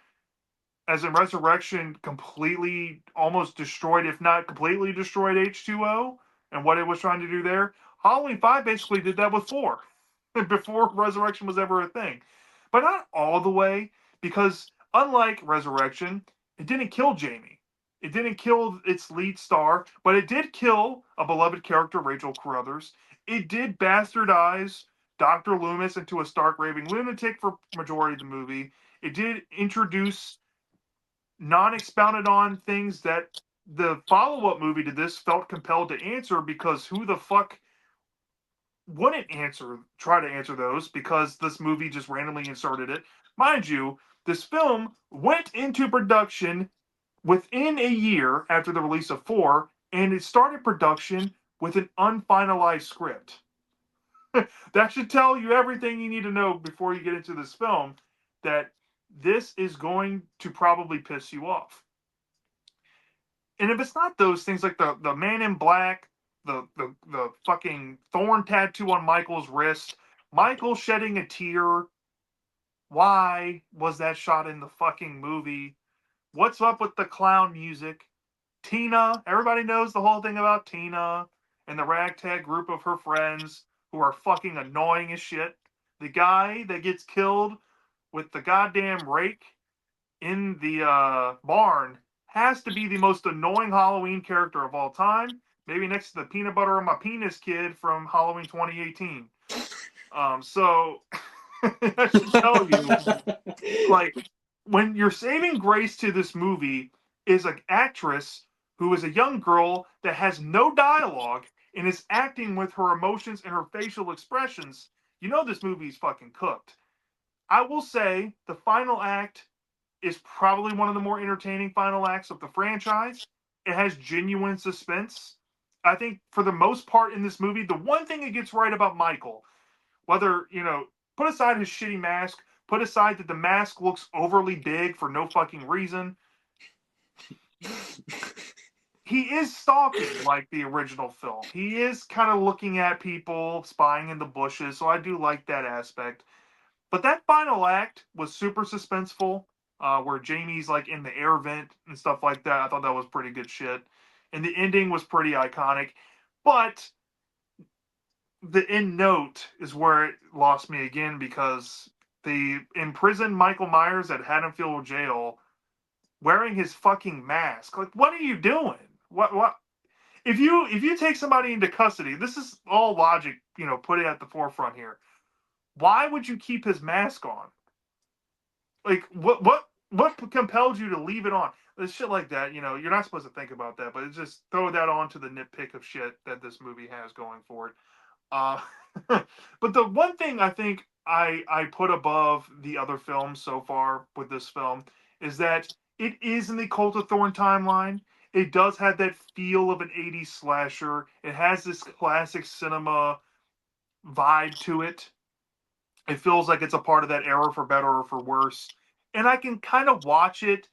as in Resurrection completely almost destroyed, if not completely destroyed, H2O and what it was trying to do there. Halloween 5 basically did that with 4 before Resurrection was ever a thing. But not all the way, because unlike Resurrection, it didn't kill Jamie. It didn't kill its lead star, but it did kill a beloved character, Rachel Carruthers. It did bastardize Dr. Loomis into a stark raving lunatic for majority of the movie. It did introduce non-expounded on things that the follow-up movie to this felt compelled to answer, because who the fuck wouldn't try to answer those, because this movie just randomly inserted it. Mind you, this film went into production within a year after the release of 4, and it started production with an unfinalized script. That should tell you everything you need to know before you get into this film, that this is going to probably piss you off. And if it's not those things, like the man in black, the fucking thorn tattoo on Michael's wrist, Michael shedding a tear Why was that shot in the fucking movie? What's up with the clown music? Tina, everybody knows the whole thing about Tina and the ragtag group of her friends who are fucking annoying as shit. The guy that gets killed with the goddamn rake in the barn has to be the most annoying Halloween character of all time. Maybe next to the peanut butter on my penis kid from Halloween 2018. So I should tell you, like, when your saving grace to this movie is an actress who is a young girl that has no dialogue and is acting with her emotions and her facial expressions, you know this movie's fucking cooked. I will say the final act is probably one of the more entertaining final acts of the franchise. It has genuine suspense. I think for the most part in this movie, the one thing it gets right about Michael, whether, put aside his shitty mask, put aside that the mask looks overly big for no fucking reason, he is stalking like the original film. He is kind of looking at people, spying in the bushes, so I do like that aspect. But that final act was super suspenseful, where Jamie's like in the air vent and stuff like that. I thought that was pretty good shit. And the ending was pretty iconic. But the end note is where it lost me again because they imprisoned Michael Myers at Haddonfield Jail wearing his fucking mask. Like, what are you doing? What? If you take somebody into custody, this is all logic, put it at the forefront here. Why would you keep his mask on? Like, what compelled you to leave it on? There's shit like that, you're not supposed to think about that, but it's just throw that on to the nitpick of shit that this movie has going for it. Uh, but the one thing I think I put above the other films so far with this film is that it is in the Cult of Thorn timeline. It does have that feel of an 80s slasher. It has this classic cinema vibe to it. It feels like it's a part of that era for better or for worse. And I can kind of watch it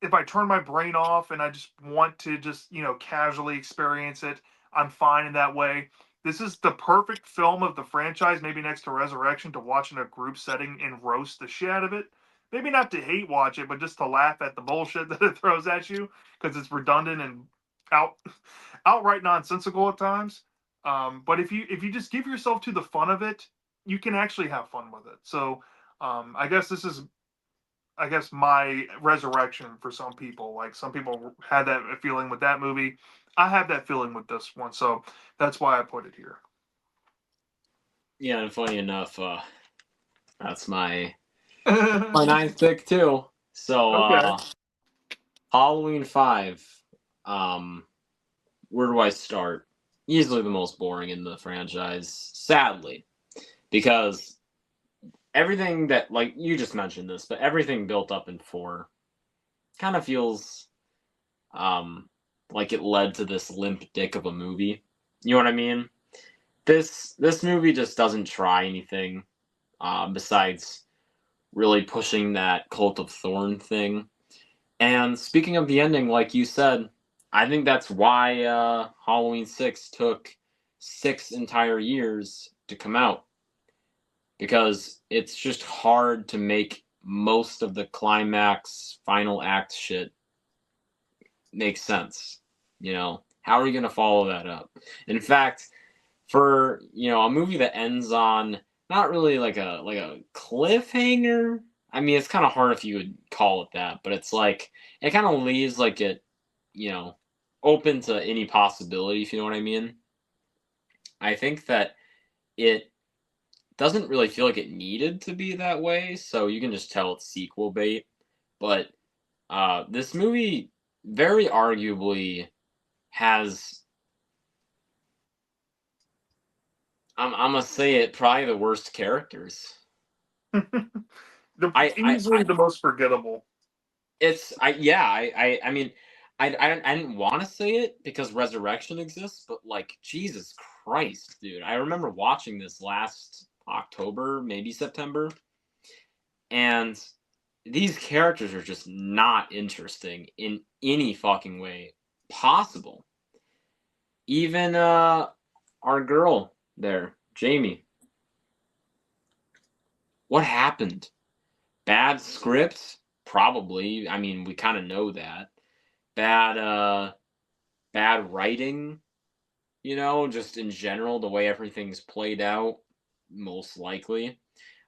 if I turn my brain off and I just want to just, casually experience it. I'm fine in that way. This is the perfect film of the franchise, maybe next to Resurrection, to watch in a group setting and roast the shit out of it. Maybe not to hate watch it, but just to laugh at the bullshit that it throws at you because it's redundant and out outright nonsensical at times. But if you just give yourself to the fun of it, you can actually have fun with it. So I guess this is my resurrection for some people. Like some people had that feeling with that movie. I have that feeling with this one, so that's why I put it here. Yeah, and funny enough, that's my ninth pick too. So Okay. Halloween 5. Where do I start? Easily the most boring in the franchise, sadly, because everything that, like, you just mentioned this, but everything built up in 4 kind of feels like it led to this limp dick of a movie. You know what I mean? This movie just doesn't try anything besides really pushing that Cult of Thorn thing. And speaking of the ending, like you said, I think that's why Halloween 6 took 6 entire years to come out. Because it's just hard to make most of the climax, final act shit make sense. How are you going to follow that up? In fact, for, a movie that ends on not really like a cliffhanger. I mean, it's kind of hard if you would call it that, but it's like it kind of leaves like it, you know, open to any possibility, if you know what I mean. I think that it doesn't really feel like it needed to be that way, so you can just tell it's sequel bait. But this movie very arguably has, I'm gonna say it, probably the worst characters. Easily the most forgettable. I mean, I didn't want to say it because Resurrection exists, but like Jesus Christ, dude, I remember watching this last October, maybe September, and these characters are just not interesting in any fucking way possible. Even our girl there, Jamie. What happened? Bad script? Probably. I mean, we kind of know that. Bad bad writing, just in general the way everything's played out, most likely.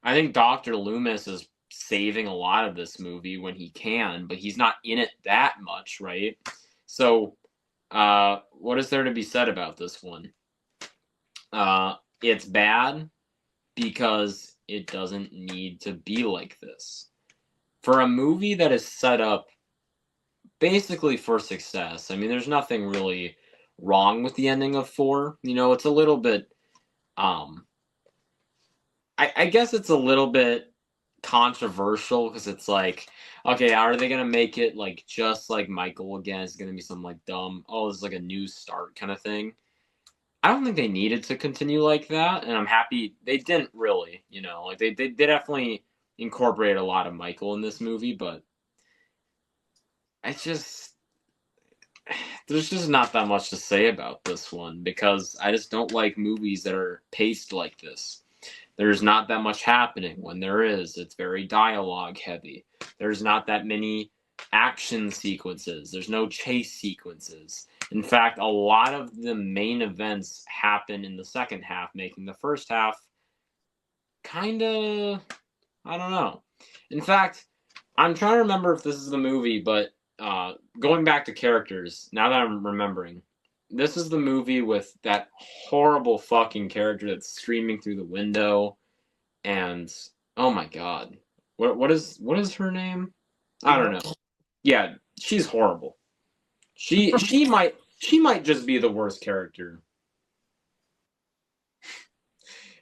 I think Dr. Loomis is saving a lot of this movie when he can, but he's not in it that much, right? So, what is there to be said about this one? It's bad because it doesn't need to be like this. For a movie that is set up basically for success, I mean, there's nothing really wrong with the ending of 4. It's a little bit, um, I guess it's a little bit controversial because it's like, okay, are they gonna make it like just like Michael again? It's gonna be some like dumb, oh, this is like a new start kind of thing. I don't think they needed to continue like that, and I'm happy they didn't really. Like they definitely incorporate a lot of Michael in this movie, but I just there's just not that much to say about this one because I just don't like movies that are paced like this. There's not that much happening. When there is, it's very dialogue heavy. There's not that many action sequences. There's no chase sequences. In fact, a lot of the main events happen in the second half, making the first half kind of, I don't know. In fact, I'm trying to remember if this is the movie, but going back to characters, now that I'm remembering, this is the movie with that horrible fucking character that's streaming through the window, and oh my god, what is her name? I don't know. Yeah, she's horrible. She might just be the worst character.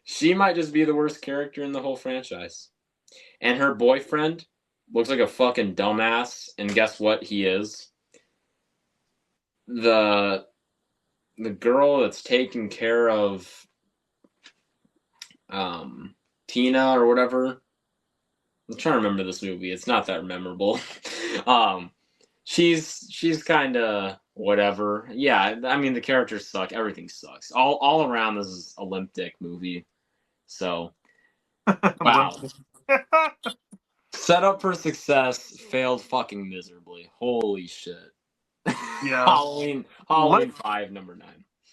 She might just be the worst character in the whole franchise. And her boyfriend looks like a fucking dumbass, and guess what he is? The the girl that's taking care of Tina or whatever. I'm trying to remember this movie. It's not that memorable. um she's kind of whatever. Yeah, I mean the characters suck. Everything sucks. All around this is a limp dick movie. So, wow. Set up for success, failed fucking miserably. Holy shit. Yeah. Halloween 5, number 9.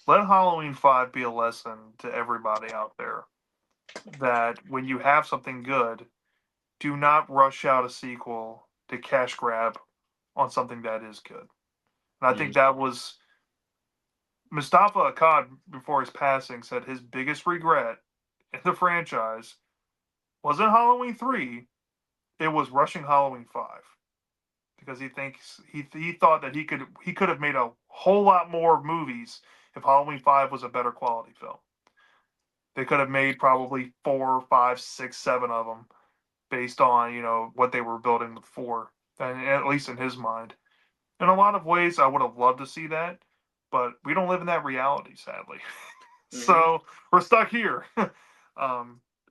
Let Halloween 5 be a lesson to everybody out there that when you have something good, do not rush out a sequel to cash grab on something that is good. And I think that was Mustafa Akkad before his passing said his biggest regret in the franchise wasn't Halloween 3, it was rushing Halloween 5 because he thought that he could have made a whole lot more movies if Halloween 5 was a better quality film. They could have made probably 4, 5, 6, 7 of them based on what they were building with 4, and at least in his mind. In a lot of ways, I would have loved to see that, but we don't live in that reality, sadly. So we're stuck here.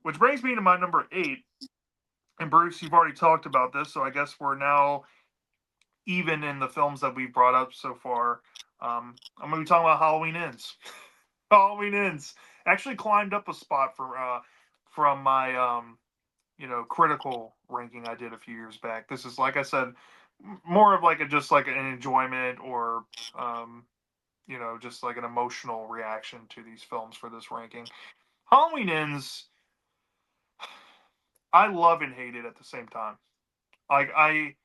Which brings me to my number 8. And Bruce, you've already talked about this, so I guess we're now even in the films that we've brought up so far. I'm going to be talking about Halloween Ends. Halloween Ends actually climbed up a spot from my critical ranking I did a few years back. This is, like I said, more of like just like an enjoyment or just like an emotional reaction to these films for this ranking. Halloween Ends, I love and hate it at the same time. Like I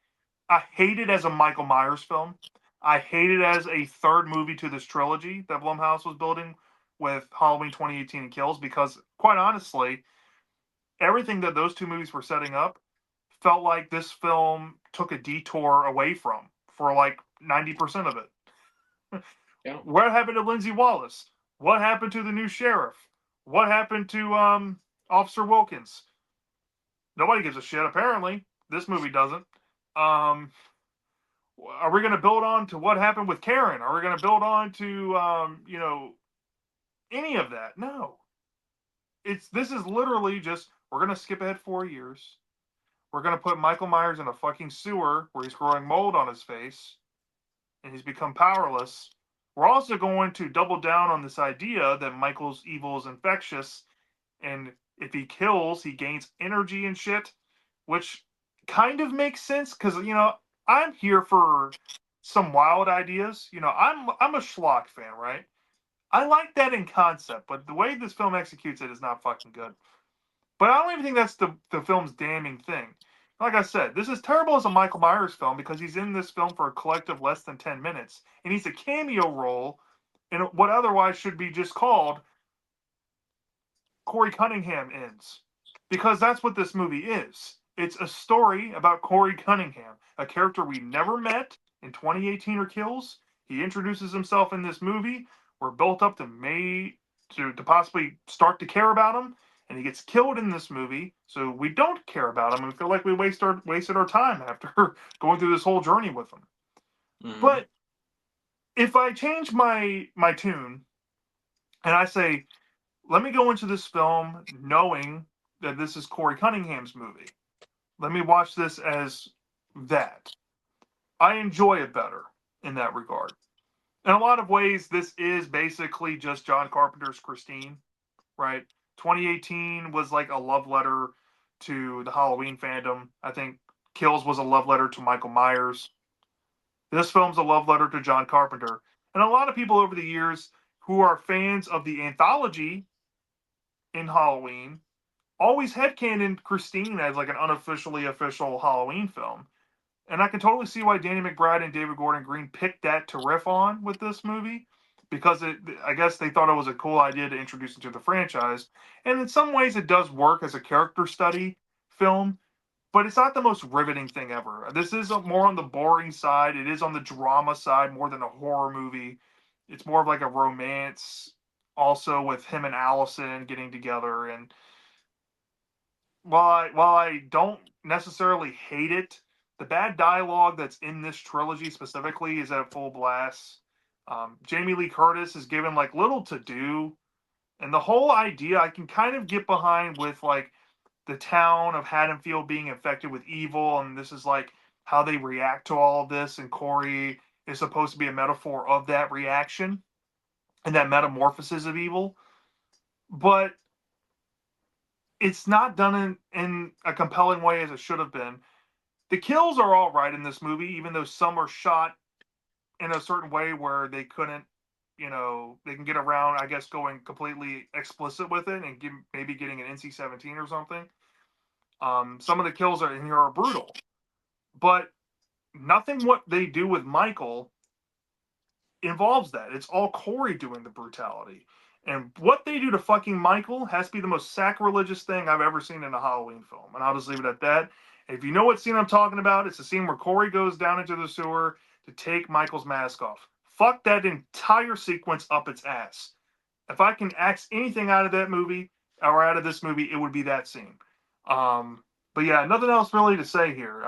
hate it as a Michael Myers film. I hate it as a third movie to this trilogy that Blumhouse was building with Halloween 2018 and Kills because, quite honestly, everything that those two movies were setting up felt like this film took a detour away from for like 90% of it. Yeah. What happened to Lindsay Wallace? What happened to the new sheriff? What happened to Officer Wilkins? Nobody gives a shit, apparently. This movie doesn't. Are we going to build on to what happened with Karen? Are we going to build on to any of that? No. This is literally just we're going to skip ahead 4 years. We're going to put Michael Myers in a fucking sewer where he's growing mold on his face and he's become powerless. We're also going to double down on this idea that Michael's evil is infectious and if he kills, he gains energy and shit, which kind of makes sense because I'm here for some wild ideas. I'm a schlock fan, right? I like that in concept, but the way this film executes it is not fucking good. But I don't even think that's the film's damning thing. Like I said, this is terrible as a Michael Myers film because he's in this film for a collective less than 10 minutes, and he's a cameo role in what otherwise should be just called Corey Cunningham Ends. Because that's what this movie is. It's a story about Corey Cunningham, a character we never met in 2018 or Kills. He introduces himself in this movie. We're built up to possibly start to care about him, and he gets killed in this movie. So we don't care about him and feel like we wasted our time after going through this whole journey with him. Mm-hmm. But if I change my tune and I say, let me go into this film knowing that this is Corey Cunningham's movie. Let me watch this as that. I enjoy it better in that regard. In a lot of ways, this is basically just John Carpenter's Christine, right? 2018 was like a love letter to the Halloween fandom. I think Kills was a love letter to Michael Myers. This film's a love letter to John Carpenter. And a lot of people over the years who are fans of the anthology in Halloween always headcanoned Christine as like an unofficially official Halloween film. And I can totally see why Danny McBride and David Gordon Green picked that to riff on with this movie because I guess they thought it was a cool idea to introduce into the franchise. And in some ways, it does work as a character study film, but it's not the most riveting thing ever. This is more on the boring side. It is on the drama side more than a horror movie. It's more of like a romance, also with him and Allison getting together. And while I don't necessarily hate it, the bad dialogue that's in this trilogy specifically is at full blast. Jamie Lee Curtis is given like little to do, and the whole idea I can kind of get behind with like the town of Haddonfield being infected with evil, and this is like how they react to all of this, and Corey is supposed to be a metaphor of that reaction and that metamorphosis of evil. But it's not done in a compelling way as it should have been. The kills are all right in this movie, even though some are shot in a certain way where they couldn't, they can get around, I guess, going completely explicit with it and maybe getting an NC-17 or something. Some of the kills in here are brutal, but nothing what they do with Michael involves that. It's all Corey doing the brutality. And what they do to fucking Michael has to be the most sacrilegious thing I've ever seen in a Halloween film. And I'll just leave it at that. If you know what scene I'm talking about, it's the scene where Corey goes down into the sewer to take Michael's mask off. Fuck that entire sequence up its ass. If I can axe anything out of that movie or out of this movie, it would be that scene. But yeah, nothing else really to say here.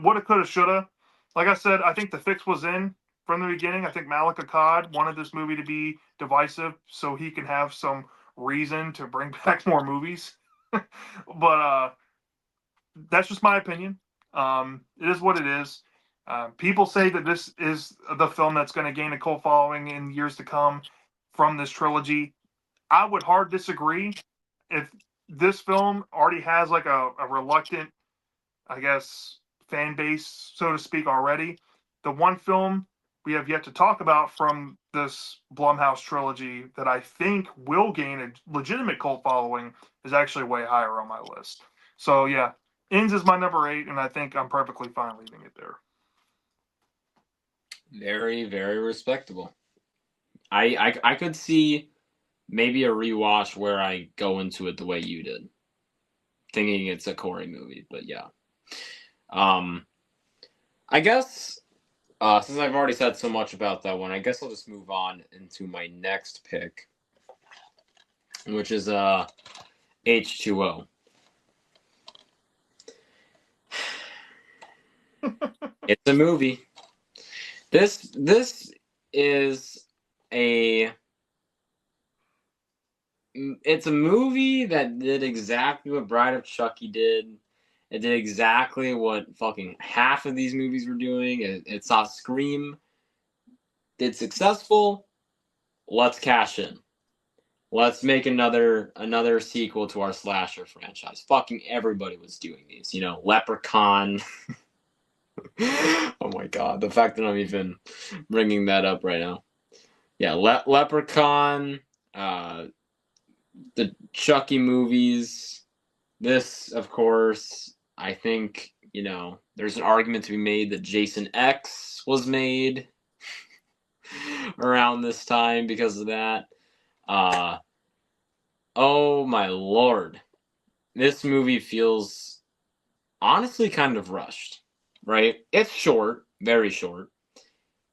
Woulda, coulda, shoulda. Like I said, I think the fix was in from the beginning. I think Malek Akkad wanted this movie to be divisive so he can have some reason to bring back more movies. But that's just my opinion. It is what it is. People say that this is the film that's going to gain a cult following in years to come from this trilogy. I would hard disagree. If this film already has like a reluctant, I guess, fan base, so to speak, already, the one film we have yet to talk about from this Blumhouse trilogy that I think will gain a legitimate cult following is actually way higher on my list. So yeah, Ends is my number 8, and I think I'm perfectly fine leaving it there. Very, very respectable. I could see maybe a rewatch where I go into it the way you did, thinking it's a Corey movie. But yeah, I guess since I've already said so much about that one, I guess I'll just move on into my next pick, which is H2O. It's a movie. This is it's a movie that did exactly what Bride of Chucky did. It did exactly what fucking half of these movies were doing. It saw Scream. Did successful. Let's cash in. let's make another sequel to our slasher franchise. Fucking everybody was doing these, you know, Leprechaun. Oh my god, the fact that I'm even bringing that up right now. Yeah, Leprechaun, uh, the Chucky movies. This, of course, I think, you know, there's an argument to be made that Jason X was made around this time because of that. Uh, oh my lord. This movie feels honestly kind of rushed, right? It's short, very short.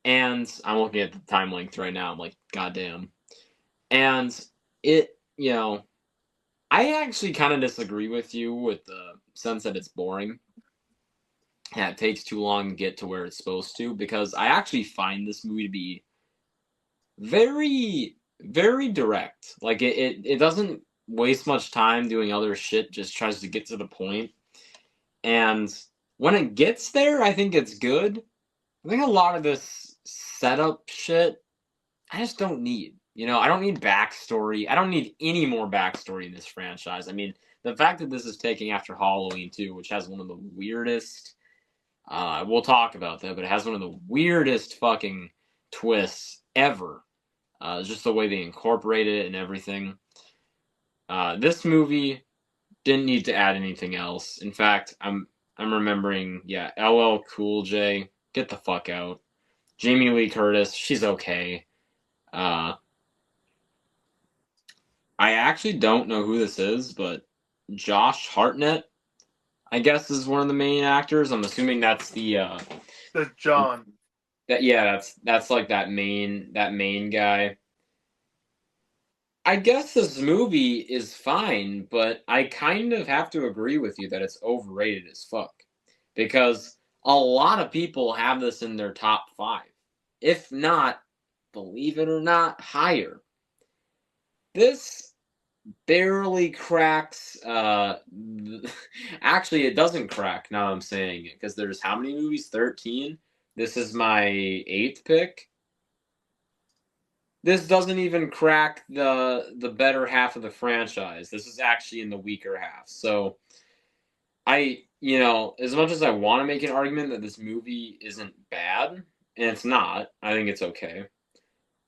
And I'm looking at the time length right now. I'm like, goddamn. And it, you know, I actually kind of disagree with you with the sense that it's boring. Yeah, it takes too long to get to where it's supposed to because I actually find this movie to be very, very direct. Like it doesn't waste much time doing other shit, just tries to get to the point. And when it gets there, I think it's good. I think a lot of this setup shit I just don't need. You know, I don't need backstory. I don't need any more backstory in this franchise. I mean, the fact that this is taking after Halloween 2, which has one of the weirdest we'll talk about that, but it has one of the weirdest fucking twists ever. Just the way they incorporated it and everything. This movie didn't need to add anything else. In fact, I'm remembering, yeah, LL Cool J, get the fuck out. Jamie Lee Curtis, she's okay. Uh, I actually don't know who this is, but Josh Hartnett, I guess, is one of the main actors. I'm assuming that's the That's John. that yeah, that's like that main guy. I guess this movie is fine, but I kind of have to agree with you that it's overrated as fuck. Because a lot of people have this in their top 5. If not, believe it or not, higher. This barely cracks actually it doesn't crack now I'm saying it because there's how many movies? 13. This is my 8th pick. This doesn't even crack the better half of the franchise. This is actually in the weaker half. So you know, as much as I want to make an argument that this movie isn't bad, and it's not, I think it's okay.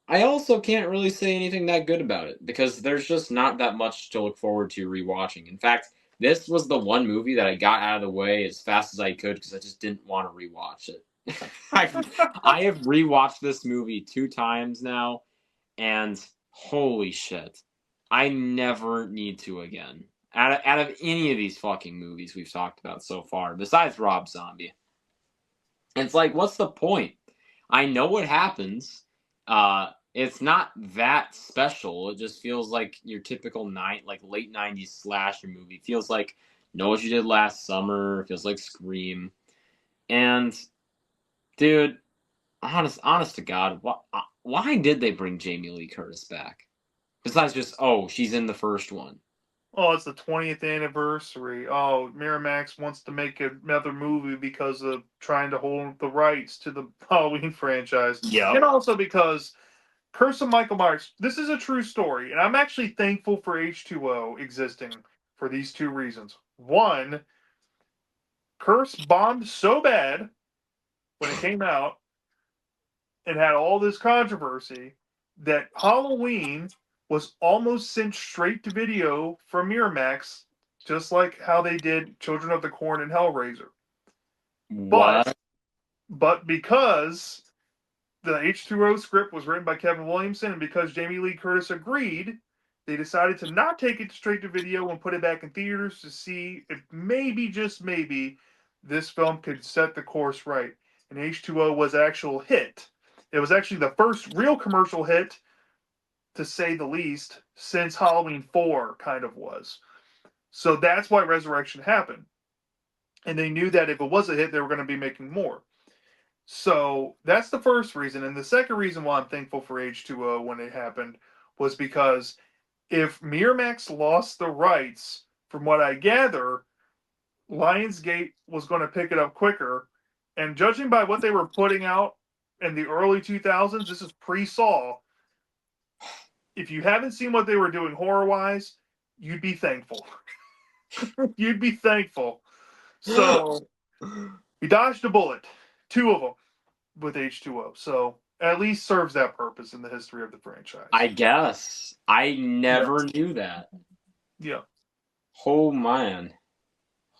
I also can't really say anything that good about it because there's just not that much to look forward to rewatching. In fact, this was the one movie that I got out of the way as fast as I could because I just didn't want to rewatch it. I have rewatched this movie 2 times now, and holy shit, I never need to again. Out of any of these fucking movies we've talked about so far, besides Rob Zombie, it's like, what's the point? I know what happens. It's not that special. It just feels like your typical like late '90s slasher movie. It feels like Know What You Did Last Summer. It feels like Scream. And dude, honest to God, why did they bring Jamie Lee Curtis back? Besides just, oh, she's in the first one. Oh, it's the 20th anniversary. Oh, Miramax wants to make another movie because of trying to hold the rights to the Halloween franchise. Yep. And also because Curse of Michael Myers, this is a true story. And I'm actually thankful for H2O existing for these 2 reasons. One, Curse bombed so bad when it came out and had all this controversy that Halloween was almost sent straight to video from Miramax, just like how they did Children of the Corn and Hellraiser. What? But because the H2O script was written by Kevin Williamson and because Jamie Lee Curtis agreed, they decided to not take it straight to video and put it back in theaters to see if maybe, just maybe, this film could set the course right. And H2O was an actual hit. It was actually the first real commercial hit, to say the least, since Halloween 4 kind of was. So that's why Resurrection happened. And they knew that if it was a hit, they were going to be making more. So that's the first reason. And the second reason why I'm thankful for H2O when it happened was because if Miramax lost the rights, from what I gather, Lionsgate was going to pick it up quicker. And judging by what they were putting out in the early 2000s, this is pre-Saw. if you haven't seen what they were doing horror wise, you'd be thankful. You'd be thankful. So he dodged a bullet, two of them with H2O. So at least serves that purpose in the history of the franchise. I guess. I never knew that. Yeah. Oh man.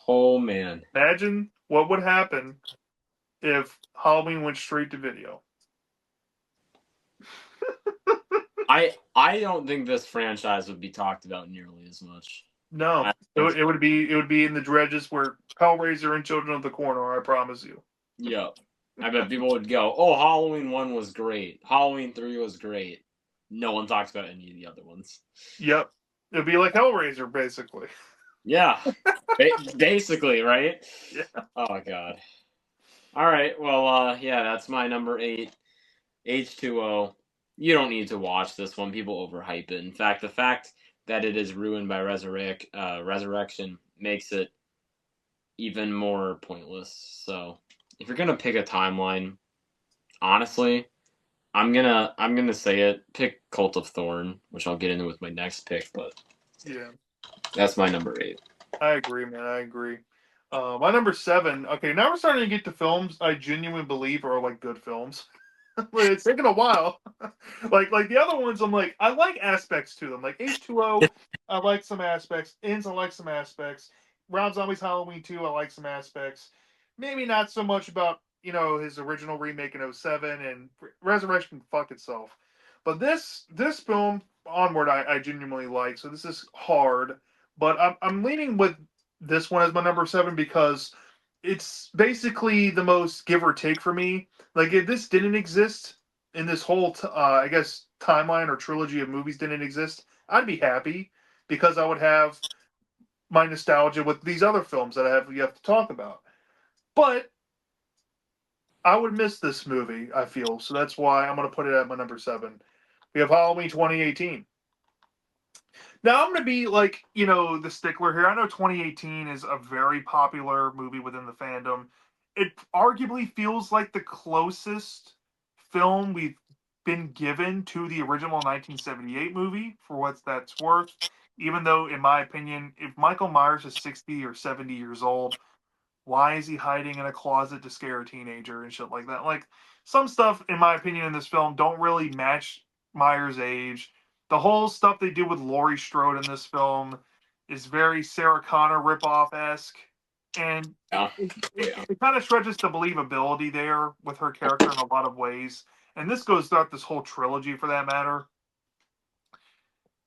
Oh man. Imagine what would happen if Halloween went straight to video. I don't think this franchise would be talked about nearly as much. No, it would be in the dredges where Hellraiser and Children of the Corn are. I promise you. Yep. I bet people would go, "Oh, Halloween 1 was great. Halloween 3 was great." No one talks about any of the other ones. Yep, it'd be like Hellraiser, basically. Yeah, basically, right? Yeah. Oh god. All right. Well, yeah, that's my number 8, H2O. You don't need to watch this one. People overhype it. In fact, the fact that it is ruined by Resurrection makes it even more pointless. So, if you're gonna pick a timeline, honestly, I'm gonna say it. Pick Cult of Thorn, which I'll get into with my next pick. But Yeah, that's my number 8. I agree, man. I agree. My number 7. Okay, now we're starting to get to films I genuinely believe are like good films. Like, it's taken a while. like the other ones, I'm like, I like aspects to them. Like H2O, I like some aspects. Ins, I like some aspects. Round Zombies Halloween 2, I like some aspects. Maybe not so much about, his original remake in '07 and Resurrection fuck itself. But this film, Onward, I genuinely like. So this is hard. But I'm leaning with this one as my number 7 because it's basically the most give or take for me. Like if this didn't exist in this whole, I guess, timeline or trilogy of movies didn't exist, I'd be happy because I would have my nostalgia with these other films that you have to talk about. But I would miss this movie, I feel. So that's why I'm going to put it at my number 7. We have Halloween 2018. Now I'm going to be like, the stickler here. I know 2018 is a very popular movie within the fandom. It arguably feels like the closest film we've been given to the original 1978 movie, for what that's worth. Even though, in my opinion, if Michael Myers is 60 or 70 years old, why is he hiding in a closet to scare a teenager and shit like that? Like, some stuff, in my opinion, in this film don't really match Myers' age. The whole stuff they do with Laurie Strode in this film is very Sarah Connor ripoff esque, and Yeah. it kind of stretches the believability there with her character in a lot of ways. And this goes throughout this whole trilogy, for that matter.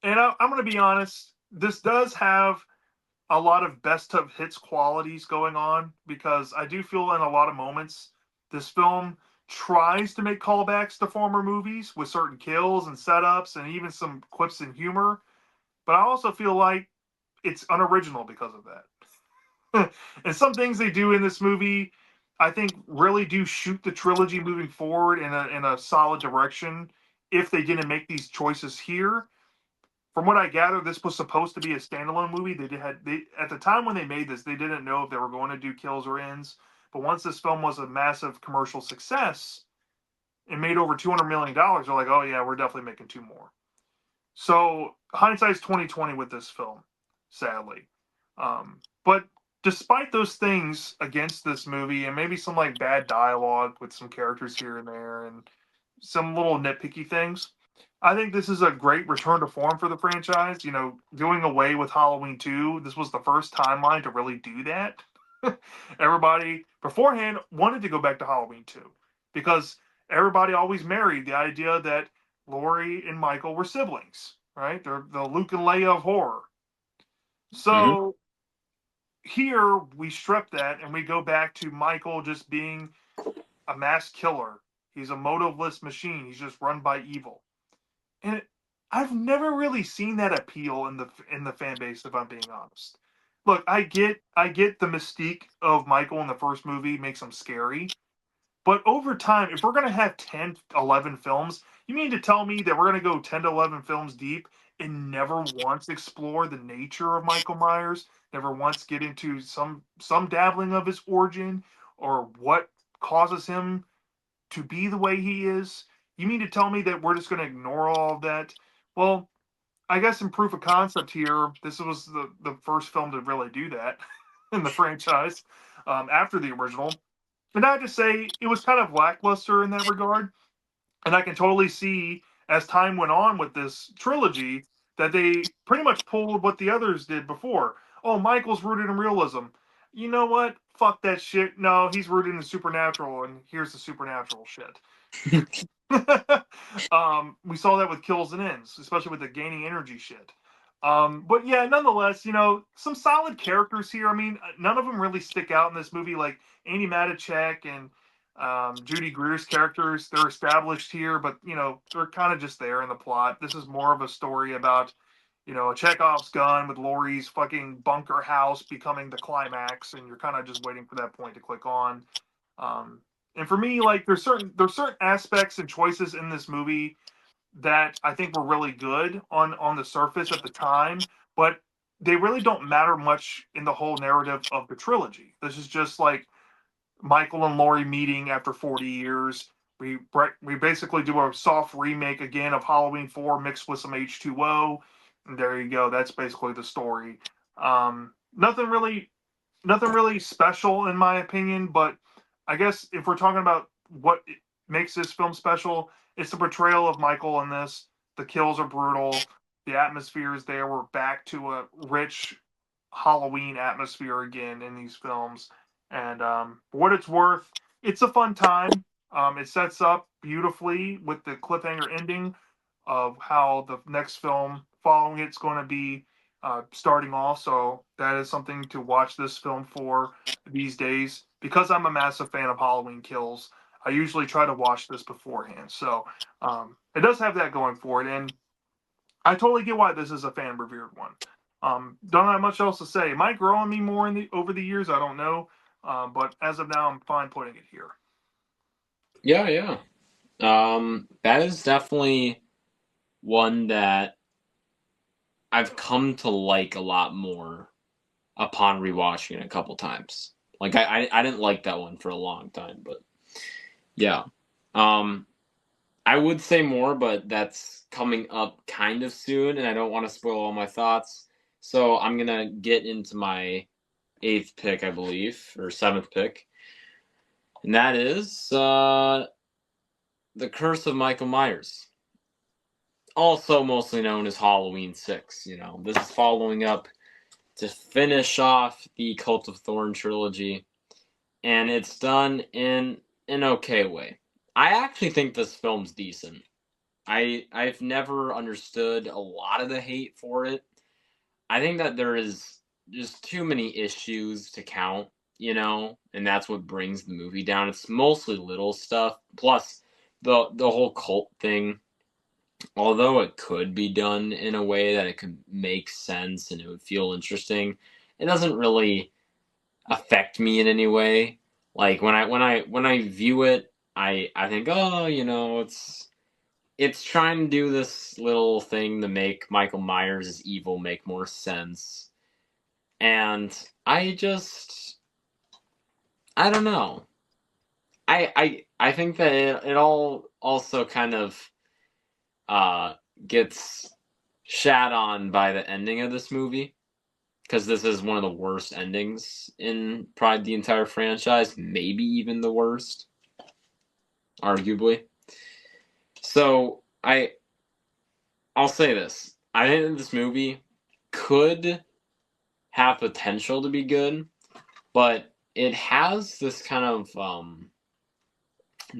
And I'm going to be honest, this does have a lot of best of hits qualities going on because I do feel in a lot of moments this film tries to make callbacks to former movies with certain kills and setups and even some quips and humor. But I also feel like it's unoriginal because of that. And some things they do in this movie, I think, really do shoot the trilogy moving forward in a solid direction. If they didn't make these choices here, from what I gather, this was supposed to be a standalone movie. They at the time when they made this, they didn't know if they were going to do kills or ends. But once this film was a massive commercial success and made over $200 million, they're like, oh yeah, we're definitely making 2 more. So hindsight's 2020 with this film, sadly. But despite those things against this movie and maybe some like bad dialogue with some characters here and there and some little nitpicky things, I think this is a great return to form for the franchise. Doing away with Halloween 2, this was the first timeline to really do that. Everybody beforehand wanted to go back to Halloween 2 because everybody always married the idea that Laurie and Michael were siblings, right? They're the Luke and Leia of horror. So here we strip that and we go back to Michael just being a mass killer. He's a motiveless machine. He's just run by evil. And I've never really seen that appeal in the fan base, if I'm being honest. Look, I get the mystique of Michael in the first movie makes him scary. But over time, if we're going to have 10, 11 films, you mean to tell me that we're going to go 10 to 11 films deep and never once explore the nature of Michael Myers, never once get into some dabbling of his origin or what causes him to be the way he is? You mean to tell me that we're just going to ignore all of that Well, I guess in proof of concept here, this was the first film to really do that in the franchise after the original. And I have to say, it was kind of lackluster in that regard. And I can totally see as time went on with this trilogy that they pretty much pulled what the others did before. Oh, Michael's rooted in realism. You know what? Fuck that shit. No, he's rooted in supernatural, and here's the supernatural shit. We saw that with Kills and Ends, especially with the gaining energy shit. But yeah, nonetheless, some solid characters here. I mean, none of them really stick out in this movie. Like Andy Matichak and Judy Greer's characters, they're established here, but they're kind of just there in the plot. This is more of a story about a Chekhov's gun with Laurie's fucking bunker house becoming the climax, and you're kind of just waiting for that point to click on. And for me, like there's certain aspects and choices in this movie that I think were really good on the surface at the time, but they really don't matter much in the whole narrative of the trilogy. This is just like Michael and Laurie meeting after 40 years. We basically do a soft remake again of Halloween 4 mixed with some H2O, and there you go. That's basically the story. Nothing really special in my opinion, but I guess if we're talking about what makes this film special, it's the portrayal of Michael in this. The kills are brutal. The atmosphere is there. We're back to a rich Halloween atmosphere again in these films. And for what it's worth, it's a fun time. It sets up beautifully with the cliffhanger ending of how the next film following it's going to be starting off. So that is something to watch this film for these days. Because I'm a massive fan of Halloween Kills, I usually try to watch this beforehand. So it does have that going for it. And I totally get why this is a fan revered one. Don't have much else to say. It might grow on me more over the years. I don't know. But as of now, I'm fine putting it here. Yeah, yeah. That is definitely one that I've come to like a lot more upon rewatching it a couple times. Like I didn't like that one for a long time, but yeah. Um, I would say more, but that's coming up kind of soon, and I don't want to spoil all my thoughts. So I'm gonna get into my eighth pick, I believe, or seventh pick, and that is The Curse of Michael Myers, also mostly known as Halloween 6. This is following up to finish off the Cult of Thorn trilogy, and it's done in an okay way. I actually think this film's decent. I've never understood a lot of the hate for it. I think that there is just too many issues to count, and that's what brings the movie down. It's mostly little stuff. Plus the whole cult thing, although it could be done in a way that it could make sense and it would feel interesting, it doesn't really affect me in any way. Like when I view it, I think, oh, it's trying to do this little thing to make Michael Myers' evil make more sense. And I don't know. I think that it all also kind of gets shat on by the ending of this movie, because this is one of the worst endings in probably the entire franchise, maybe even the worst, arguably. So I'll say this: I think that this movie could have potential to be good, but it has this kind of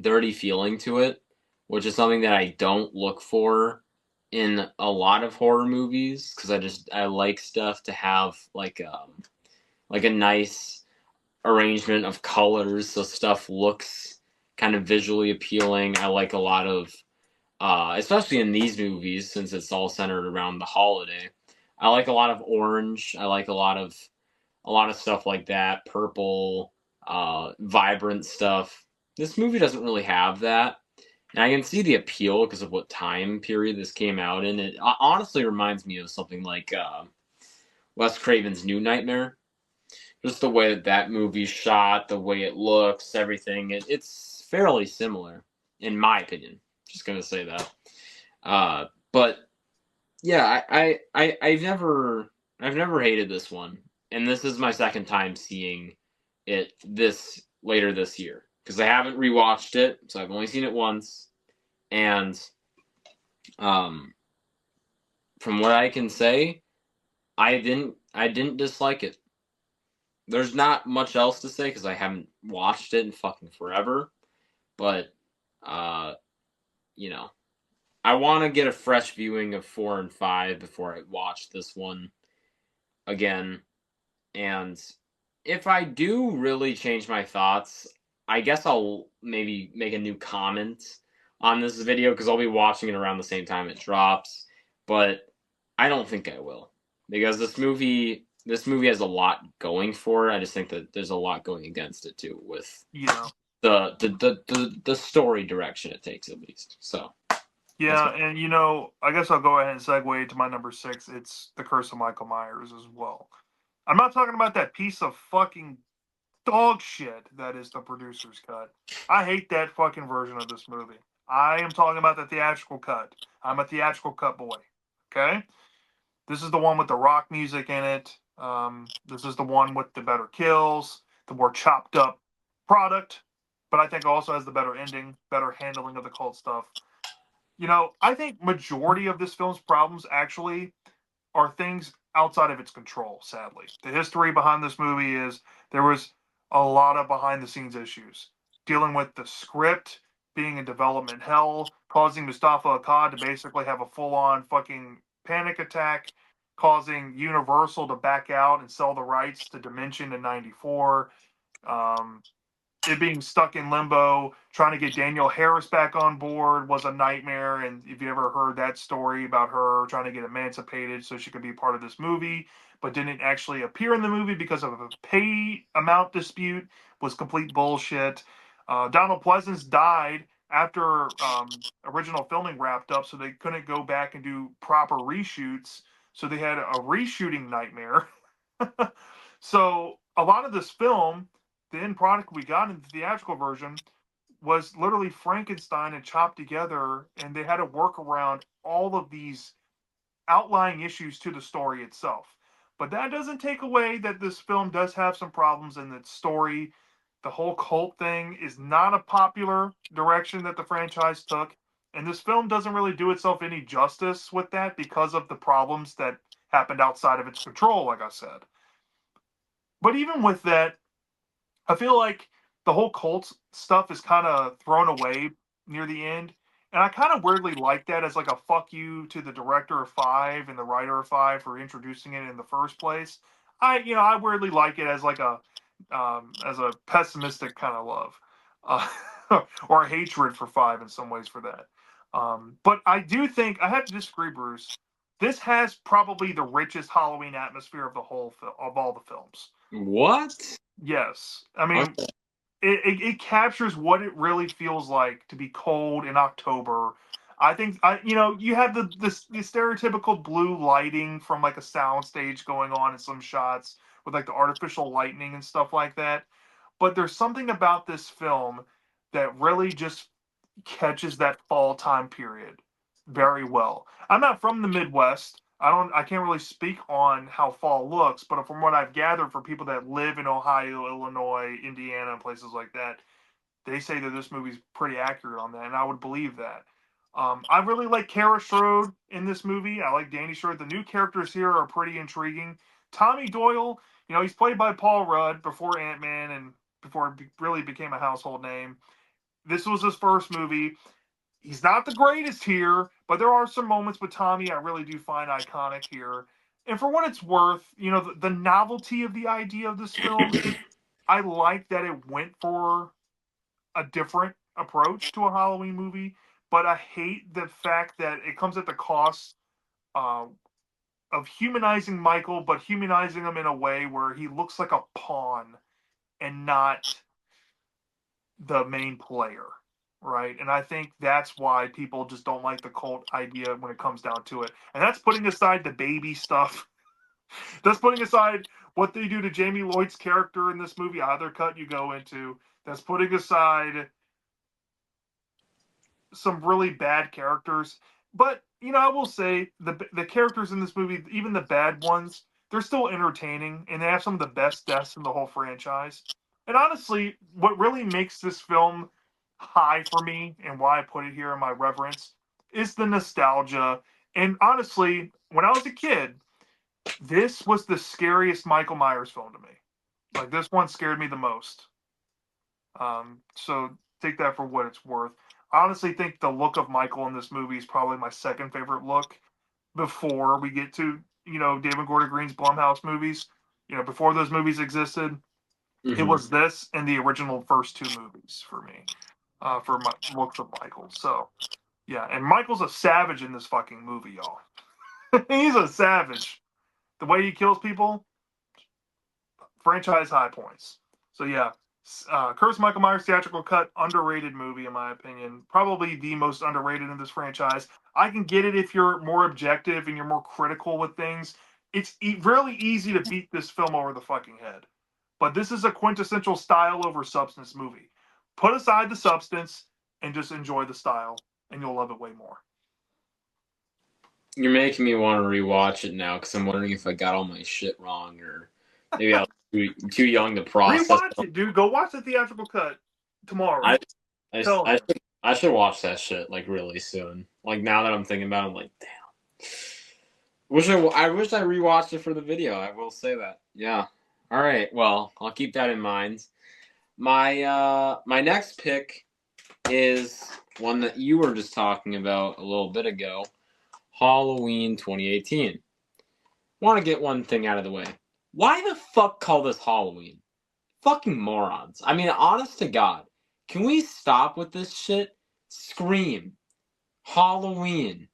dirty feeling to it, which is something that I don't look for in a lot of horror movies, because I like stuff to have like a nice arrangement of colors, so stuff looks kind of visually appealing. I like a lot of especially in these movies, since it's all centered around the holiday. I like a lot of orange. I like a lot of stuff like that, purple, vibrant stuff. This movie doesn't really have that, and I can see the appeal because of what time period this came out in. It honestly reminds me of something like Wes Craven's New Nightmare. Just the way that movie's shot, the way it looks, everything. It's fairly similar, in my opinion. Just gonna say that. But Yeah, I've never hated this one, and this is my second time seeing it this later this year because I haven't rewatched it, so I've only seen it once, and um, from what I can say, I didn't dislike it. There's not much else to say because I haven't watched it in fucking forever, but uh, you know, I want to get a fresh viewing of 4 and 5 before I watch this one again. And if I do really change my thoughts, I guess I'll maybe make a new comment on this video because I'll be watching it around the same time it drops. But I don't think I will because this movie has a lot going for it. I just think that there's a lot going against it too with Yeah. the story direction it takes at least. So that's Yeah, and I guess I'll go ahead and segue to my number 6. It's The Curse of Michael Myers as well. I'm not talking about that piece of fucking dog shit that is the producer's cut. I hate that fucking version of this movie. I am talking about the theatrical cut. I'm a theatrical cut boy. Okay? This is the one with the rock music in it. This is the one with the better kills, the more chopped up product, but I think also has the better ending, better handling of the cult stuff. I think majority of this film's problems actually are things outside of its control, sadly. The history behind this movie is there was a lot of behind the scenes issues dealing with the script being in development hell, causing Mustafa Akkad to basically have a full on fucking panic attack, causing Universal to back out and sell the rights to Dimension in '94. Um, it being stuck in limbo, trying to get Danielle Harris back on board was a nightmare. And if you ever heard that story about her trying to get emancipated so she could be part of this movie, but didn't actually appear in the movie because of a pay amount dispute, was complete bullshit. Donald Pleasance died after original filming wrapped up, so they couldn't go back and do proper reshoots. So they had a reshooting nightmare. So a lot of this film, the end product we got in the theatrical version, was literally Frankenstein and chopped together, and they had to work around all of these outlying issues to the story itself. But that doesn't take away that this film does have some problems in its story. The whole cult thing is not a popular direction that the franchise took, and this film doesn't really do itself any justice with that because of the problems that happened outside of its control, like I said. But even with that, I feel like the whole cult stuff is kind of thrown away near the end. And I kind of weirdly like that as like a fuck you to the director of Five and the writer of Five for introducing it in the first place. I weirdly like it as like as a pessimistic kind of love, or a hatred for Five in some ways for that. But I do think I have to disagree, Bruce. This has probably the richest Halloween atmosphere of of all the films. what? Yes, I mean Okay. it captures what it really feels like to be cold in October. I think you have the stereotypical blue lighting from like a sound stage going on in some shots with like the artificial lightning and stuff like that. But there's something about this film that really just catches that fall time period very well. I'm not from the Midwest. I can't really speak on how fall looks, but from what I've gathered from people that live in Ohio, Illinois, Indiana, and places like that, they say that this movie's pretty accurate on that, and I would believe that. I really like Kara Strode in this movie. I like Danny Strode. The new characters here are pretty intriguing. Tommy Doyle, he's played by Paul Rudd before Ant-Man and before it really became a household name. This was his first movie. He's not the greatest here, but there are some moments with Tommy I really do find iconic here. And for what it's worth, the novelty of the idea of this film, I like that it went for a different approach to a Halloween movie, but I hate the fact that it comes at the cost uh, of humanizing Michael, but humanizing him in a way where he looks like a pawn and not the main player, right? And I think that's why people just don't like the cult idea when it comes down to it. And that's putting aside the baby stuff. That's putting aside what they do to Jamie Lloyd's character in this movie, either cut you go into. That's putting aside some really bad characters. But I will say the characters in this movie, even the bad ones, they're still entertaining, and they have some of the best deaths in the whole franchise. And honestly, what really makes this film high for me, and why I put it here in my reverence, is the nostalgia. And honestly, when I was a kid, this was the scariest Michael Myers film to me. Like, this one scared me the most. So take that for what it's worth. I honestly think the look of Michael in this movie is probably my second favorite look before we get to, David Gordon Green's Blumhouse movies. Before those movies existed, it Hmm. was this and the original first two movies for me, for my looks of Michael. So, yeah, and Michael's a savage in this fucking movie, y'all. He's a savage. The way he kills people, franchise high points. So yeah, Curse Michael Myers theatrical cut, underrated movie in my opinion. Probably the most underrated in this franchise. I can get it if you're more objective and you're more critical with things. It's really easy to beat this film over the fucking head. But this is a quintessential style over substance movie. Put aside the substance and just enjoy the style, and you'll love it way more. You're making me want to rewatch it now because I'm wondering if I got all my shit wrong or maybe I was too young to process Rewatch it. it, dude. Go watch the theatrical cut tomorrow. I, I, Telling you. I should watch that shit like really soon. Like now that I'm thinking about it, I'm like, damn. I wish I rewatched it for the video. I will say that. Yeah. All right. Well, I'll keep that in mind. My next pick is one that you were just talking about a little bit ago. Halloween 2018. Want to get one thing out of the way. Why the fuck call this Halloween? Fucking morons. I mean, honest to God, can we stop with this shit? Scream. Halloween.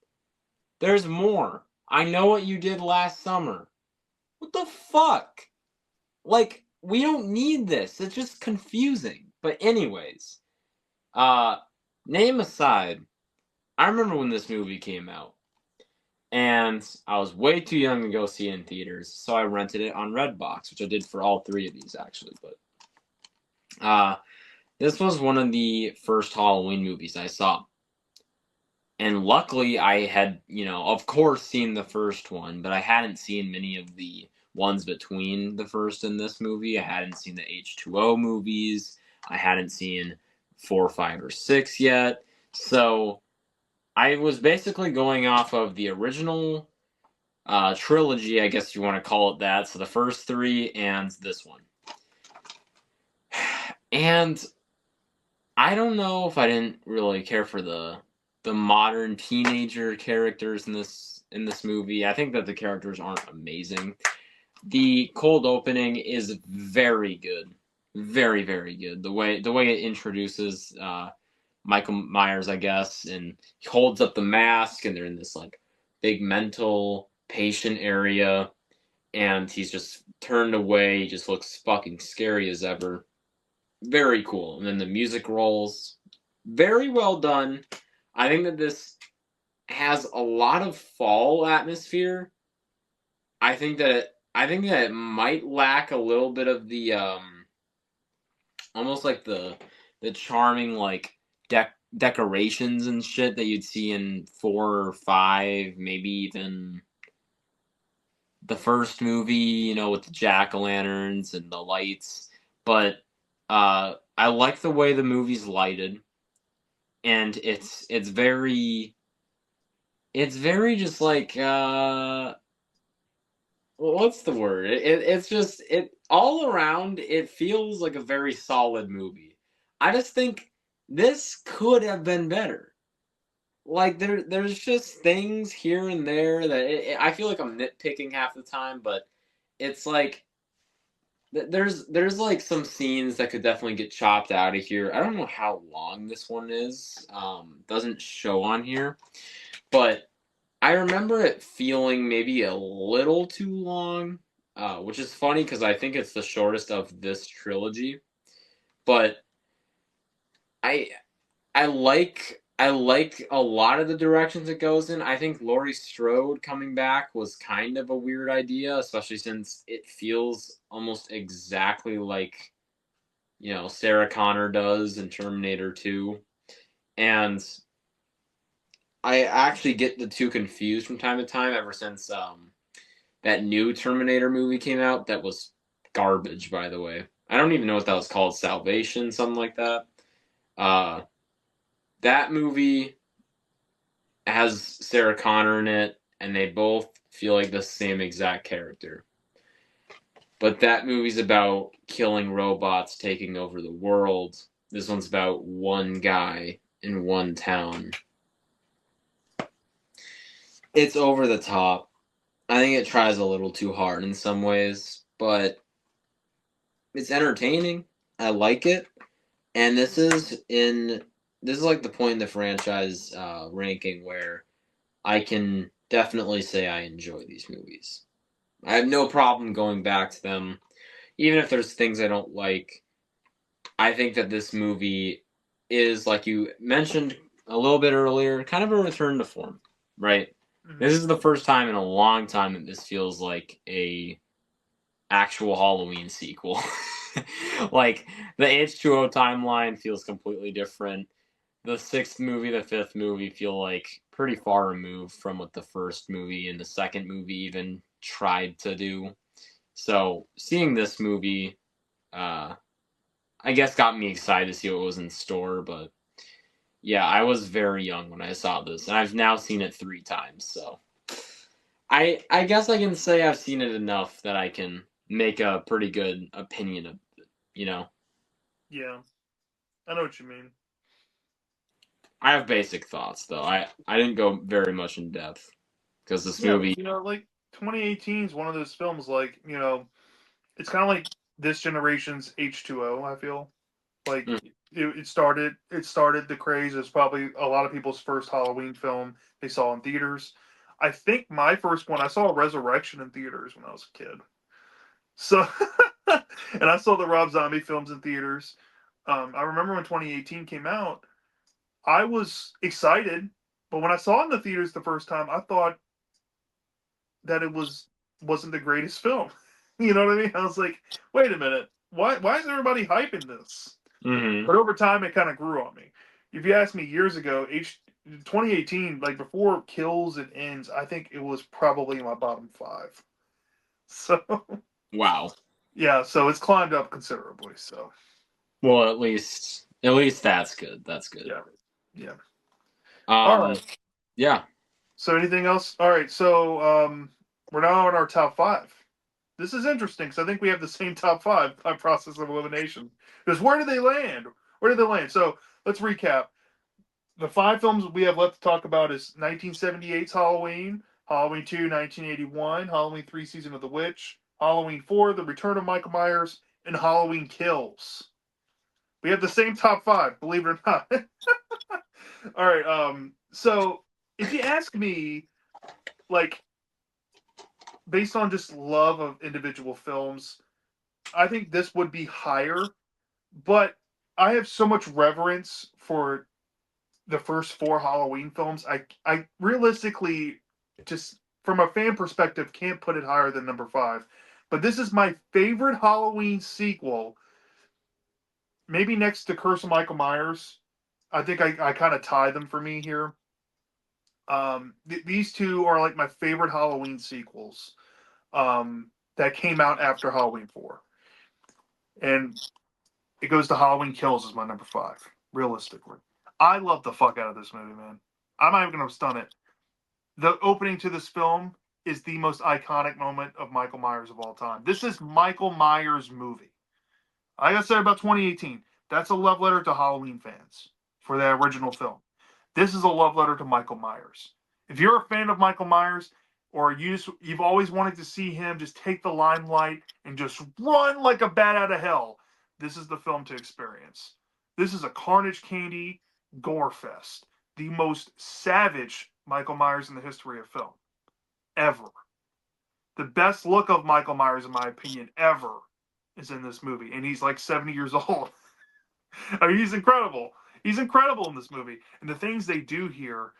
There's more. I know what you did last summer. What the fuck? Like, we don't need this. It's just confusing. But anyways, uh, name aside, I remember when this movie came out. And I was way too young to go see it in theaters, so I rented it on Redbox, which I did for all three of these actually. But this was one of the first Halloween movies I saw, and luckily I had, of course, seen the first one, but I hadn't seen many of the ones between the first and this movie. I hadn't seen the H2O movies. I hadn't seen 4, 5, or 6 yet, so I was basically going off of the original trilogy, I guess you want to call it that. So the first three and this one. And I don't know if I didn't really care for the modern teenager characters in this movie. I think that the characters aren't amazing. The cold opening is very good. Very, very good. The way it introduces Michael Myers, I guess, and he holds up the mask and they're in this like big mental patient area and he's just turned away. He just looks fucking scary as ever. Very cool. And then the music rolls. Very well done. I think that this has a lot of fall atmosphere. I think that it might lack a little bit of the almost like the charming like decorations and shit that you'd see in 4 or 5, maybe even the first movie, with the jack-o'-lanterns and the lights. But I like the way the movie's lighted, and it's very just like what's the word? It's just it all around. It feels like a very solid movie. I just think this could have been better. Like there's just things here and there that I feel like I'm nitpicking half the time, but it's like there's like some scenes that could definitely get chopped out of here. I don't know how long this one is. Doesn't show on here, but I remember it feeling maybe a little too long, which is funny because I think it's the shortest of this trilogy. But I I like a lot of the directions it goes in. I think Laurie Strode coming back was kind of a weird idea, especially since it feels almost exactly like Sarah Connor does in Terminator 2. And I actually get the two confused from time to time ever since that new Terminator movie came out that was garbage, by the way. I don't even know what that was called, Salvation, something like that. Uh, that movie has Sarah Connor in it, and they both feel like the same exact character. But that movie's about killing robots taking over the world. This one's about one guy in one town. It's over the top. I think it tries a little too hard in some ways, but it's entertaining. I like it. And this is like the point in the franchise ranking where I can definitely say I enjoy these movies. I have no problem going back to them, even if there's things I don't like. I think that this movie is, like you mentioned a little bit earlier, kind of a return to form, right? This Mhm. is the first time in a long time that this feels like a actual Halloween sequel. Like the H2O timeline feels completely different. The sixth movie, the fifth movie feel like pretty far removed from what the first movie and the second movie even tried to do. So seeing this movie, I guess got me excited to see what was in store. But yeah, I was very young when I saw this, and I've now seen it 3 times. So I guess I can say I've seen it enough that I can make a pretty good opinion of it. You know, Yeah, I know what you mean. I have basic thoughts though. I didn't go very much in depth because this Yeah, movie. like 2018 is one of those films. Like it's kind of like this generation's H2O. I feel like Mm, it started the craze. It's probably a lot of people's first Halloween film they saw in theaters. I think my first one I saw Resurrection in theaters when I was a kid. So, and I saw the Rob Zombie films in theaters. I remember when 2018 came out, I was excited, but when I saw it in the theaters the first time, I thought that wasn't the greatest film. You know what I mean? I was like, wait a minute, why is everybody hyping this? mm-hmm. But over time, it kind of grew on me. If you asked me years ago, 2018, like before Kills and Ends, I think it was probably my bottom five. So Wow. yeah, so it's climbed up considerably. So Well, at least that's good. That's good. yeah, yeah. All Um, right. yeah. So anything else? All right. So we're now in our top five. This is interesting because I think we have the same top five by process of elimination. Because where do they land? Where do they land? So let's recap. The five films we have left to talk about is 1978's Halloween, Halloween 2, 1981, Halloween 3, Season of the Witch, Halloween 4, The Return of Michael Myers, and Halloween Kills. We have the same top five, believe it or not. All right. So if you ask me, like, based on just love of individual films, I think this would be higher. But I have so much reverence for the first four Halloween films. I realistically, just from a fan perspective, can't put it higher than number five. But this is my favorite Halloween sequel. Maybe next to Curse of Michael Myers. I think I kind of tie them for me here. These two are like my favorite Halloween sequels that came out after Halloween 4. And it goes to Halloween Kills as my number five, realistically. I love the fuck out of this movie, man. I'm not even going to stun it. The opening to this film is the most iconic moment of Michael Myers of all time. This is Michael Myers' movie. I gotta say about 2018. That's a love letter to Halloween fans for that original film. This is a love letter to Michael Myers. If you're a fan of Michael Myers, or you've always wanted to see him just take the limelight and just run like a bat out of hell, this is the film to experience. This is a carnage candy gore fest, the most savage Michael Myers in the history of film ever. The best look of Michael Myers, in my opinion, ever is in this movie, and he's like 70 years old. I mean, he's incredible. He's incredible in this movie, and the things they do here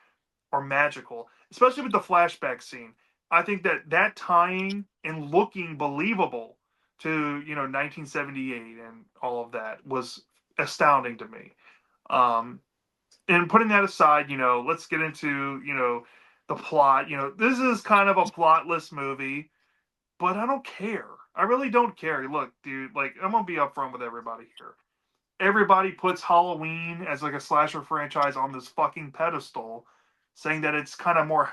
are magical, especially with the flashback scene. I think that tying and looking believable to 1978 and all of that was astounding to me. Um, and putting that aside, let's get into, the plot. This is kind of a plotless movie, but I don't care. I really don't care. Look, dude, like, I'm gonna be upfront with everybody here. Everybody puts Halloween as like a slasher franchise on this fucking pedestal, saying that it's kind of more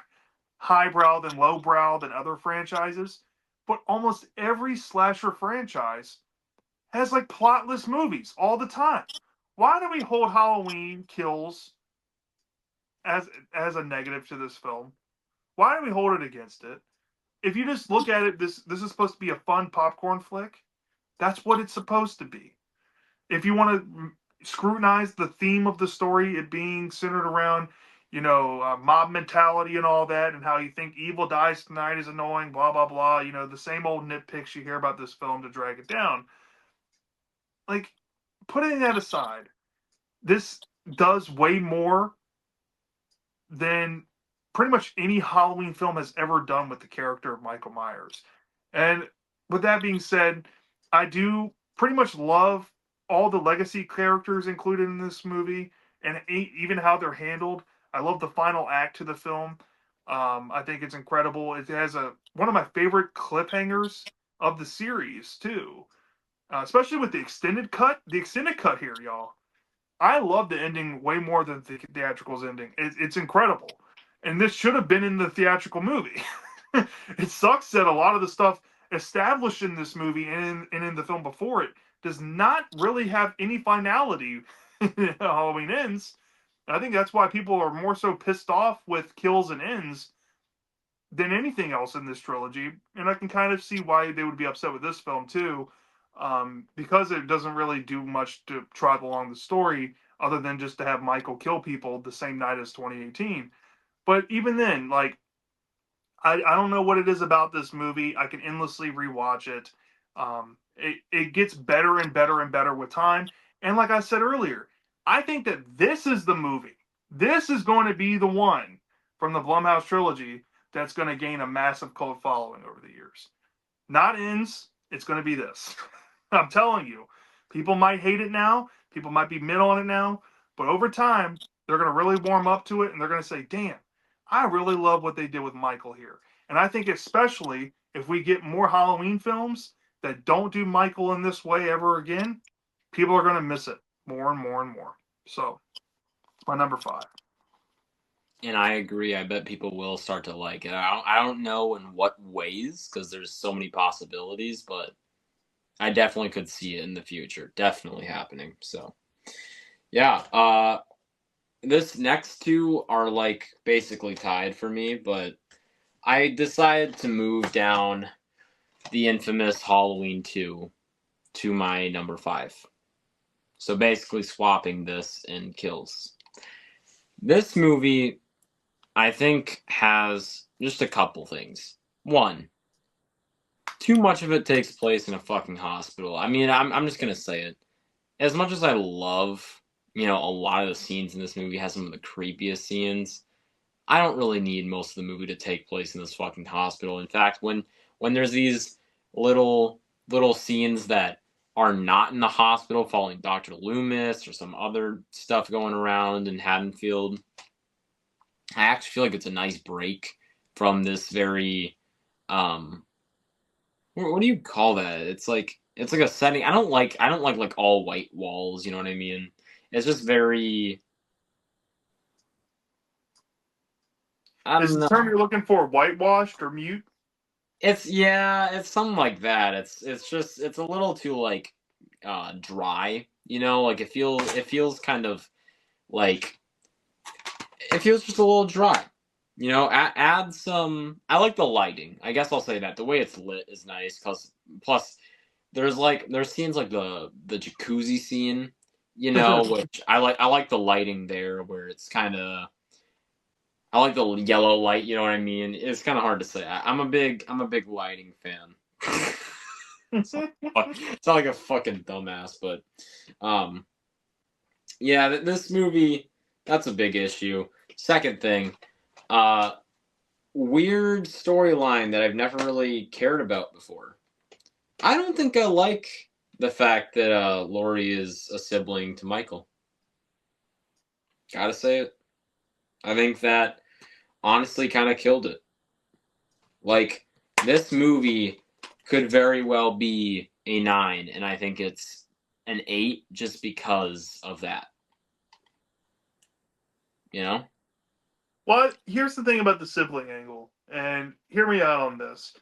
highbrow than lowbrow than other franchises. But almost every slasher franchise has like plotless movies all the time. Why do we hold Halloween Kills as a negative to this film? Why do we hold it against it? If you just look at it, this is supposed to be a fun popcorn flick. That's what it's supposed to be. If you want to scrutinize the theme of the story, it being centered around, mob mentality and all that, and how you think evil dies tonight is annoying, blah blah blah. The same old nitpicks you hear about this film to drag it down. Like, putting that aside, this does way more than pretty much any Halloween film has ever done with the character of Michael Myers. And with that being said, I do pretty much love all the legacy characters included in this movie and even how they're handled. I love the final act to the film. I think it's incredible. It has one of my favorite cliffhangers of the series too, especially with the extended cut. The extended cut here, y'all. I love the ending way more than the theatrical's ending. It's incredible, and this should have been in the theatrical movie. It sucks that a lot of the stuff established in this movie and in the film before it does not really have any finality. Halloween Ends. And I think that's why people are more so pissed off with Kills and Ends than anything else in this trilogy. And I can kind of see why they would be upset with this film too, because it doesn't really do much to travel along the story other than just to have Michael kill people the same night as 2018. But even then, like, I don't know what it is about this movie. I can endlessly rewatch it. It gets better and better and better with time. And like I said earlier, I think that this is the movie. This is going to be the one from the Blumhouse trilogy that's going to gain a massive cult following over the years. Not Ends. It's going to be this. I'm telling you, people might hate it now. People might be mid on it now. But over time, they're going to really warm up to it and they're going to say, damn, I really love what they did with Michael here. And I think especially if we get more Halloween films that don't do Michael in this way ever again, people are going to miss it more and more and more. So, it's my number 5. And I agree. I bet people will start to like it. I don't know in what ways because there's so many possibilities, but I definitely could see it in the future. Definitely happening. So, yeah. This next two are like basically tied for me, but I decided to move down the infamous Halloween 2 to my number 5. So basically swapping this and Kills. This movie, I think, has just a couple things. One, too much of it takes place in a fucking hospital. I mean, I'm just gonna say it. As much as I love, a lot of the scenes in this movie has some of the creepiest scenes. I don't really need most of the movie to take place in this fucking hospital. In fact, when there's these little scenes that are not in the hospital, following Dr. Loomis or some other stuff going around in Haddonfield, I actually feel like it's a nice break from this very what do you call that? It's like a setting. I don't like all white walls, you know what I mean? It's just very I Is don't the term know. you're looking for whitewashed or mute? It's something like that. It's a little too like dry, like it feels kind of like it feels just a little dry. Add some. I like the lighting. I guess I'll say that the way it's lit is nice. Cause plus, there's scenes like the jacuzzi scene, which I like. I like the lighting there where it's kind of. I like the yellow light. You know what I mean? It's kind of hard to say. I'm a big lighting fan. It's not like a fucking dumbass, but yeah, this movie, that's a big issue. Second thing, uh, weird storyline that I've never really cared about before. I don't think I like the fact that Laurie is a sibling to Michael. Gotta say it. I think that honestly kind of killed it. Like, this movie could very well be a 9, and I think it's an 8 just because of that. You know? Well, here's the thing about the sibling angle, and hear me out on this.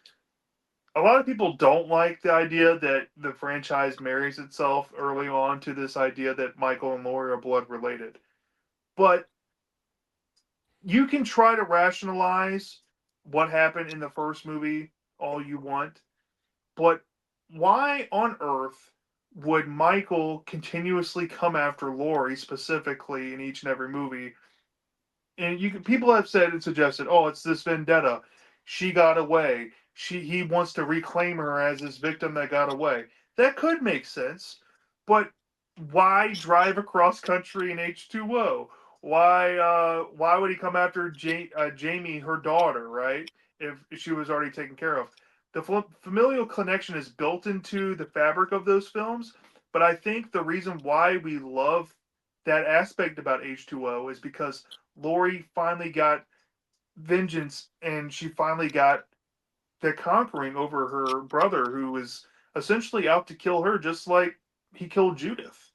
A lot of people don't like the idea that the franchise marries itself early on to this idea that Michael and Laurie are blood related. But you can try to rationalize what happened in the first movie all you want, but why on earth would Michael continuously come after Laurie specifically in each and every movie? And people have said and suggested, oh, it's this vendetta. She got away. He wants to reclaim her as his victim that got away. That could make sense, but why drive across country in H2O? Why would he come after Jamie, her daughter, right? If she was already taken care of. The familial connection is built into the fabric of those films, but I think the reason why we love that aspect about H2O is because Lori finally got vengeance and she finally got the conquering over her brother who was essentially out to kill her just like he killed Judith,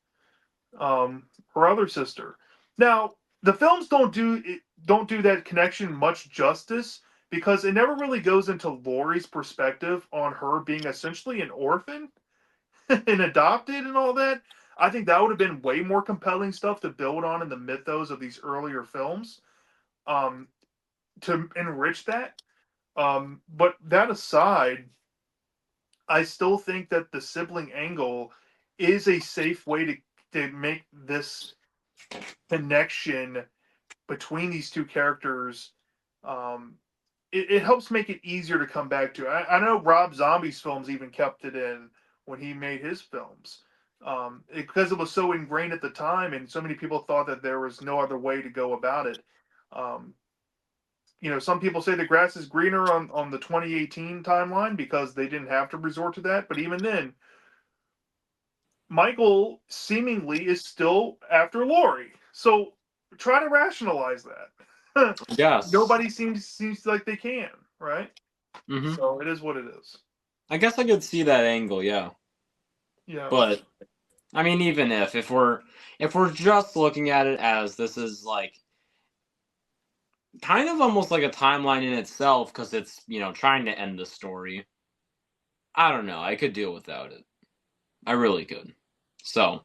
her other sister. Now, the films don't do that connection much justice because it never really goes into Lori's perspective on her being essentially an orphan and adopted and all that. I think that would have been way more compelling stuff to build on in the mythos of these earlier films, um, to enrich that. But that aside, I still think that the sibling angle is a safe way to make this connection between these two characters. Um, it helps make it easier to come back to. I know Rob Zombie's films even kept it in when he made his films, because it was so ingrained at the time, and so many people thought that there was no other way to go about it. Um, some people say the grass is greener on the 2018 timeline because they didn't have to resort to that. But even then, Michael seemingly is still after Lori. So try to rationalize that. Yes. Nobody seems like they can, right? Hmm. So it is what it is. I guess I could see that angle, yeah. Yeah. But I mean, even if we're just looking at it as this is like kind of almost like a timeline in itself because it's trying to end the story. I don't know. I could deal without it. I really could. So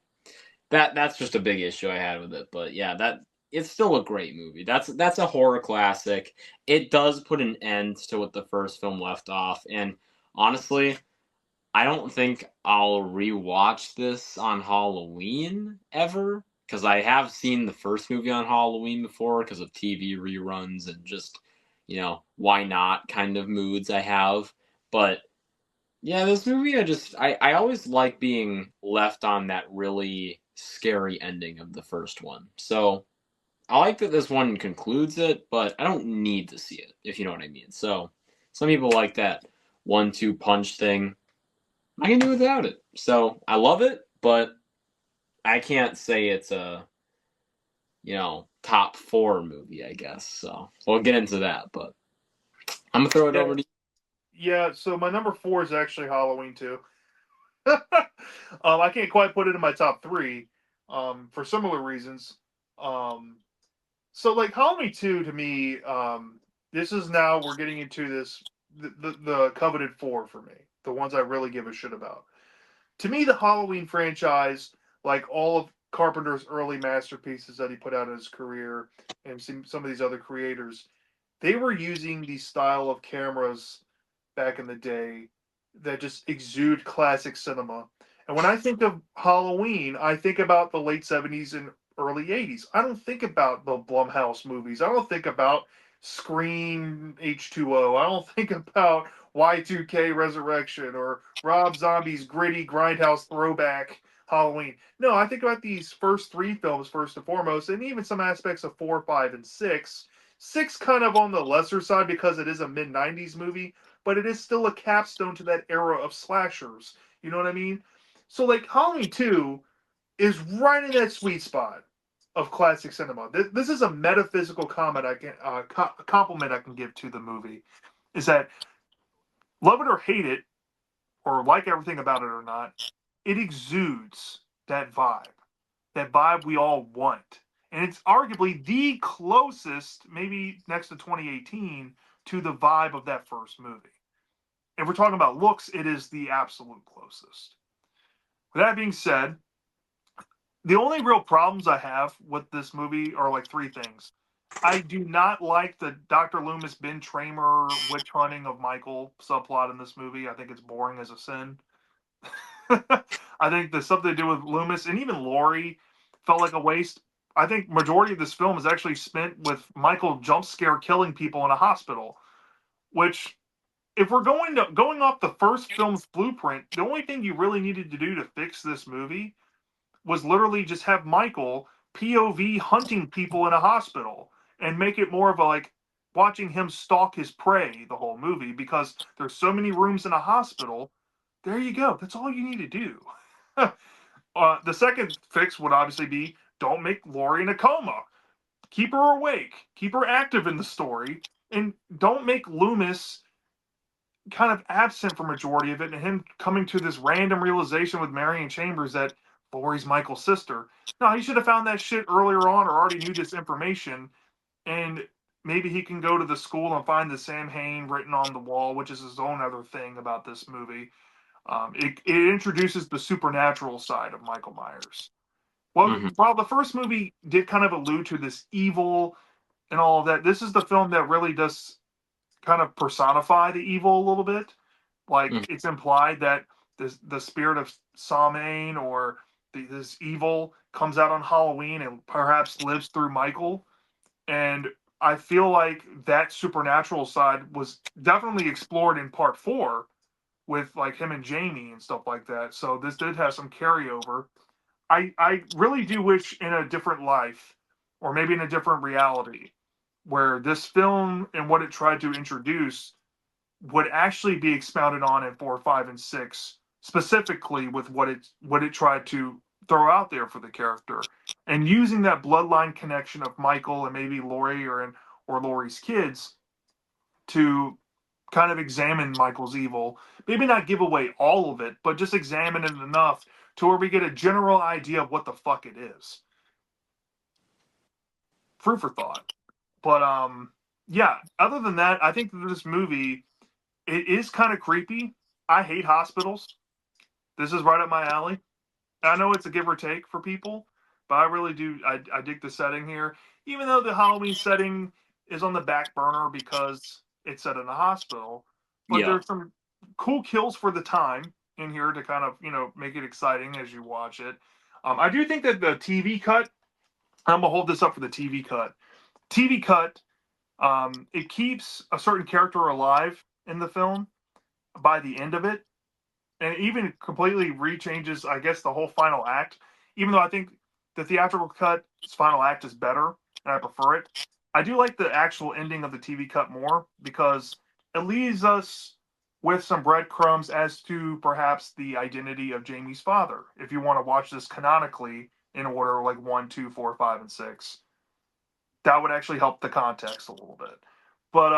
that's just a big issue I had with it. But yeah, that it's still a great movie. That's a horror classic. It does put an end to what the first film left off, and honestly, I don't think I'll rewatch this on Halloween ever because I have seen the first movie on Halloween before because of TV reruns and just why not kind of moods I have. But yeah, this movie I always like being left on that really scary ending of the first one. So I like that this one concludes it, but I don't need to see it, if you know what I mean. So some people like that 1-2 punch thing. I can do without it. So I love it, but I can't say it's a top 4 movie, I guess. So we'll get into that, but I'm gonna throw it Yeah. over to Yeah. So my number 4 is actually Halloween 2. I can't quite put it in my top 3, for similar reasons. Um, so like Halloween 2 to me, this is now we're getting into this the coveted 4 for me, the ones I really give a shit about. To me, the Halloween franchise, like all of Carpenter's early masterpieces that he put out in his career, and some of these other creators, they were using these style of cameras back in the day that just exude classic cinema. And when I think of Halloween, I think about the late 70s and early 80s. I don't think about the Blumhouse movies. I don't think about Scream H2O. I don't think about Y2K Resurrection or Rob Zombie's gritty grindhouse throwback Halloween. No, I think about these first 3 films first and foremost, and even some aspects of 4, 5, and 6. 6 kind of on the lesser side because it is a mid 90s movie, but it is still a capstone to that era of slashers. You know what I mean? So like Halloween 2 is right in that sweet spot. of classic cinema. This is a metaphysical comment I can compliment I can give to the movie, is that love it or hate it, or like everything about it or not, it exudes that vibe we all want, and it's arguably the closest, maybe next to 2018, to the vibe of that first movie. If we're talking about looks, it is the absolute closest. With that being said, the only real problems I have with this movie are like three things. I do not like the Dr. Loomis Ben Tramer witch hunting of Michael subplot in this movie. I think it's boring as a sin. I think the stuff they do with Loomis and even Laurie felt like a waste. I think majority of this film is actually spent with Michael jump scare killing people in a hospital, which if we're going off the first film's blueprint, the only thing you really needed to do to fix this movie was literally just have Michael POV hunting people in a hospital and make it more of a like watching him stalk his prey the whole movie because there's so many rooms in a hospital. There you go. That's all you need to do. The second fix would obviously be don't make Laurie in a coma. Keep her awake. Keep her active in the story. And don't make Loomis kind of absent for majority of it, and him coming to this random realization with Marion Chambers that Laurie's Michael's sister. No, he should have found that shit earlier on or already knew this information, and maybe he can go to the school and find the Sam Hain written on the wall, which is his own other thing about this movie. It introduces the supernatural side of Michael Myers. Well, Mm-hmm. while the first movie did kind of allude to this evil and all of that, this is the film that really does kind of personify the evil a little bit. Like Mm-hmm. it's implied that the spirit of Samhain or this evil comes out on Halloween and perhaps lives through Michael. And I feel like that supernatural side was definitely explored in part four with like him and Jamie and stuff like that. So this did have some carryover. I really do wish in a different life or maybe in a different reality where this film and what it tried to introduce would actually be expounded on in 4, 5, and 6, specifically with what it tried to throw out there for the character, and using that bloodline connection of Michael and maybe Laurie or Laurie's kids to kind of examine Michael's evil. Maybe not give away all of it, but just examine it enough to where we get a general idea of what the fuck it is. Food for thought. But yeah, other than that, I think that this movie it is kind of creepy. I hate hospitals. This is right up my alley. I know it's a give or take for people, but I really do. I dig the setting here, even though the Halloween setting is on the back burner because it's set in a hospital. But Yeah. there's some cool kills for the time in here to kind of make it exciting as you watch it. I do think that the TV cut. I'm gonna hold this up for the TV cut. TV cut. It keeps a certain character alive in the film by the end of it, and it even completely rechanges, I guess, the whole final act. Even though I think the theatrical cut's final act is better, and I prefer it, I do like the actual ending of the TV cut more because it leaves us with some breadcrumbs as to perhaps the identity of Jamie's father. If you want to watch this canonically in order, like 1, 2, 4, 5, and 6, that would actually help the context a little bit. But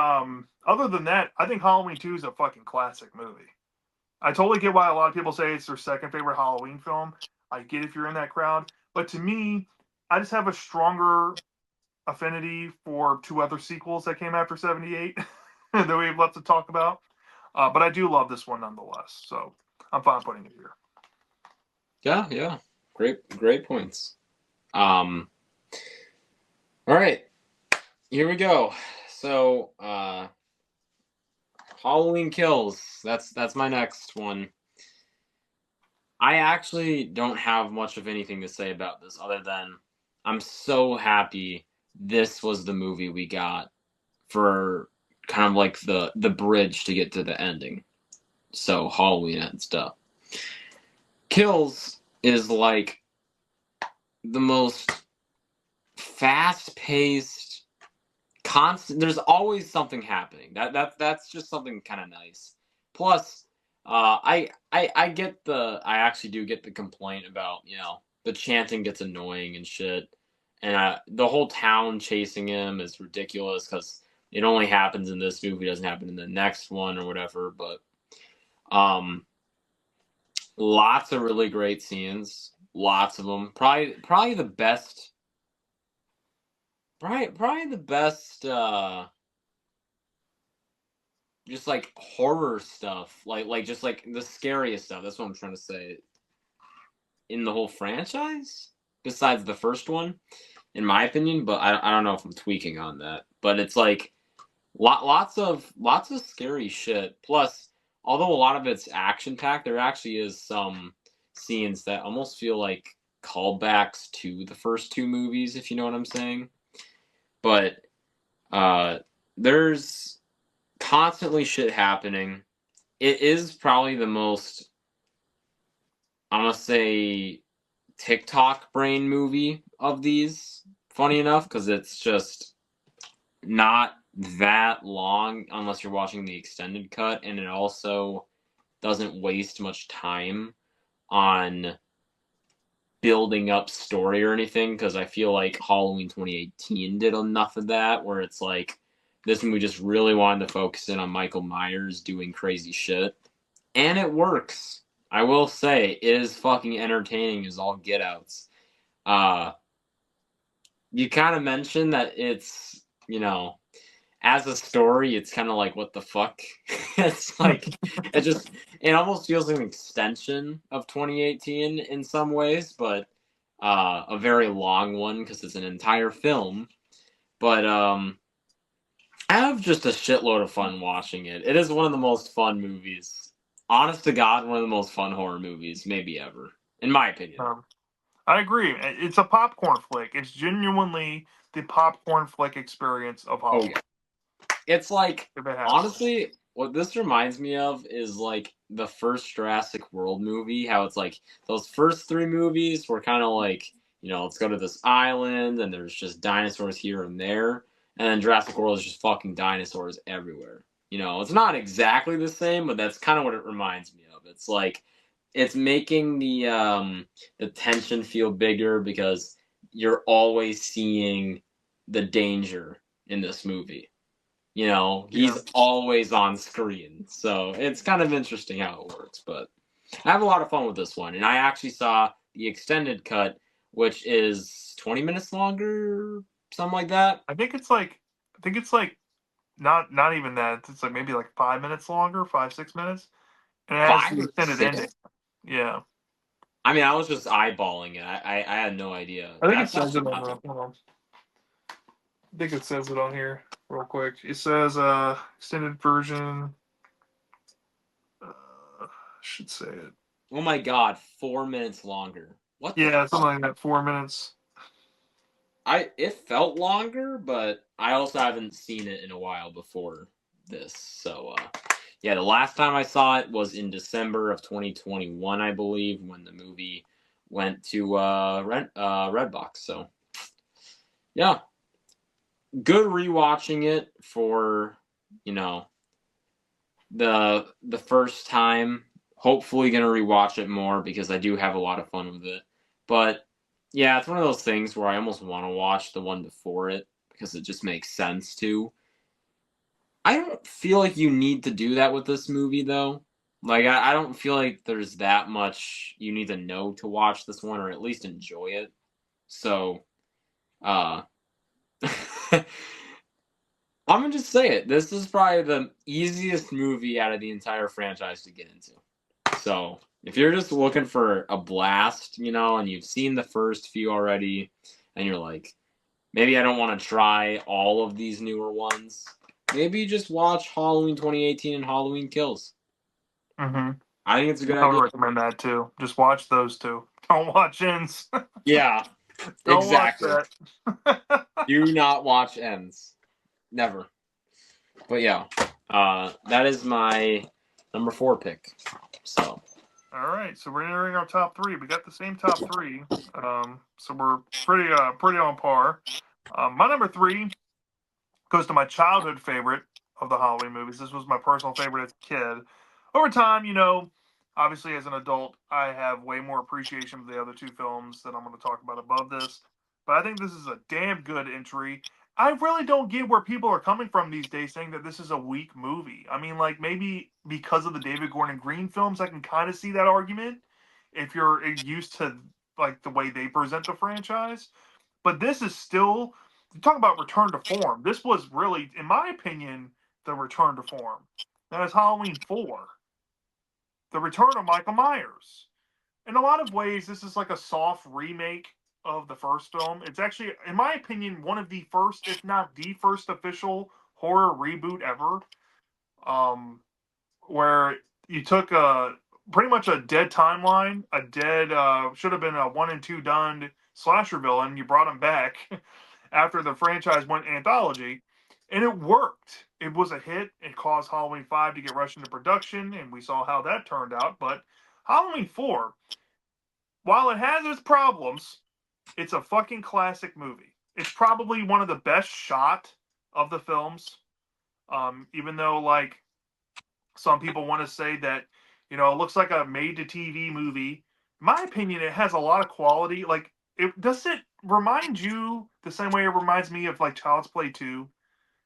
other than that, I think Halloween 2 is a fucking classic movie. I totally get why a lot of people say it's their second favorite Halloween film. I get if you're in that crowd. But to me, I just have a stronger affinity for two other sequels that came after 78 that we have left to talk about. But I do love this one nonetheless. So I'm fine putting it here. Yeah, yeah. Great points. All right, here we go. So, Halloween Kills. That's my next one. I actually don't have much of anything to say about this other than I'm so happy this was the movie we got for kind of like the bridge to get to the ending. So Halloween and stuff. Kills is like the most fast-paced, constant. There's always something happening. That's just something kind of nice. Plus, I get I actually do get the complaint about the chanting gets annoying and shit, and the whole town chasing him is ridiculous because it only happens in this movie, doesn't happen in the next one or whatever. But um, lots of really great scenes, lots of them. Probably the best. Probably the best. Just like horror stuff, like just like the scariest stuff. That's what I'm trying to say. In the whole franchise, besides the first one, in my opinion. But I don't know if I'm tweaking on that. But it's like lots of scary shit. Plus, although a lot of it's action packed, there actually is some scenes that almost feel like callbacks to the first two movies, if you know what I'm saying. But uh, there's constantly shit happening. It is probably the most, I'm gonna say, TikTok brain movie of these. Funny enough, because it's just not that long unless you're watching the extended cut, and it also doesn't waste much time on building up story or anything. Because I feel like Halloween 2018 did enough of that, where it's like this movie just really wanted to focus in on Michael Myers doing crazy shit, and it works. I will say it is fucking entertaining as all get outs. Uh, you kind of mentioned that it's, as a story, it's kind of like, what the fuck? It's like, it almost feels like an extension of 2018 in some ways, but a very long one because it's an entire film. But I have just a shitload of fun watching it. It is one of the most fun movies. Honest to God, one of the most fun horror movies maybe ever, in my opinion. I agree. It's a popcorn flick. It's genuinely the popcorn flick experience of Halloween. Oh yeah, it's like, If it has. honestly, what this reminds me of is like the first Jurassic World movie. How it's like those first three movies were kind of like, let's go to this island and there's just dinosaurs here and there, and then Jurassic World is just fucking dinosaurs everywhere. It's not exactly the same, but that's kind of what it reminds me of. It's like it's making the tension feel bigger because you're always seeing the danger in this movie. He's always on screen. So it's kind of interesting how it works. But I have a lot of fun with this one. And I actually saw the extended cut, which is 20 minutes longer, something like that. I think it's like not even that. It's like maybe like 5 minutes longer, 5-6 minutes. And it has the extended ending. Yeah. I mean, I was just eyeballing it. I had no idea. I think it says it on I think it says it on here real quick. It says extended version. Should say it. Oh my god, 4 minutes longer. What? Yeah, something like that. 4 minutes. It felt longer, but I also haven't seen it in a while before this. So yeah, the last time I saw it was in December of 2021, I believe, when the movie went to Redbox. So yeah, good rewatching it for the first time. Hopefully gonna rewatch it more because I do have a lot of fun with it. But yeah, it's one of those things where I almost want to watch the one before it because it just makes sense to. I don't feel like you need to do that with this movie though. Like I don't feel like there's that much you need to know to watch this one or at least enjoy it. So I'm gonna just say it. This is probably the easiest movie out of the entire franchise to get into. So if you're just looking for a blast, and you've seen the first few already, and you're like, maybe I don't want to try all of these newer ones, maybe just watch Halloween 2018 and Halloween Kills. Mm-hmm. I think it's a good idea. I would recommend that too. Just watch those two. Don't watch Ends. Yeah, Don't exactly. watch that. Do not watch Ends. Never. But yeah, that is my number 4 pick. So. All right, so we're entering our top 3. We got the same top 3, so we're pretty on par. My number 3 goes to my childhood favorite of the Halloween movies. This was my personal favorite as a kid. Over time, obviously as an adult, I have way more appreciation for the other two films that I'm going to talk about above this. but I think this is a damn good entry. I really don't get where people are coming from these days saying that this is a weak movie. I mean, like maybe because of the David Gordon Green films, I can kind of see that argument if you're used to like the way they present the franchise. But this is still talk about return to form. This was really, in my opinion, the return to form. That is Halloween 4, the return of Michael Myers. In a lot of ways, this is like a soft remake of the first film. It's actually, in my opinion, one of the first, if not the first, official horror reboot ever. Um, where you took a pretty much a dead timeline, a dead should have been a one and two done slasher villain. You brought him back after the franchise went anthology, and it worked. It was a hit. It caused Halloween 5 to get rushed into production, and we saw how that turned out. But Halloween 4, while it has its problems, it's a fucking classic movie. It's probably one of the best shot of the films. Even though like some people want to say that, it looks like a made to TV movie. In my opinion, it has a lot of quality. Like, it remind you the same way it reminds me of like Child's Play 2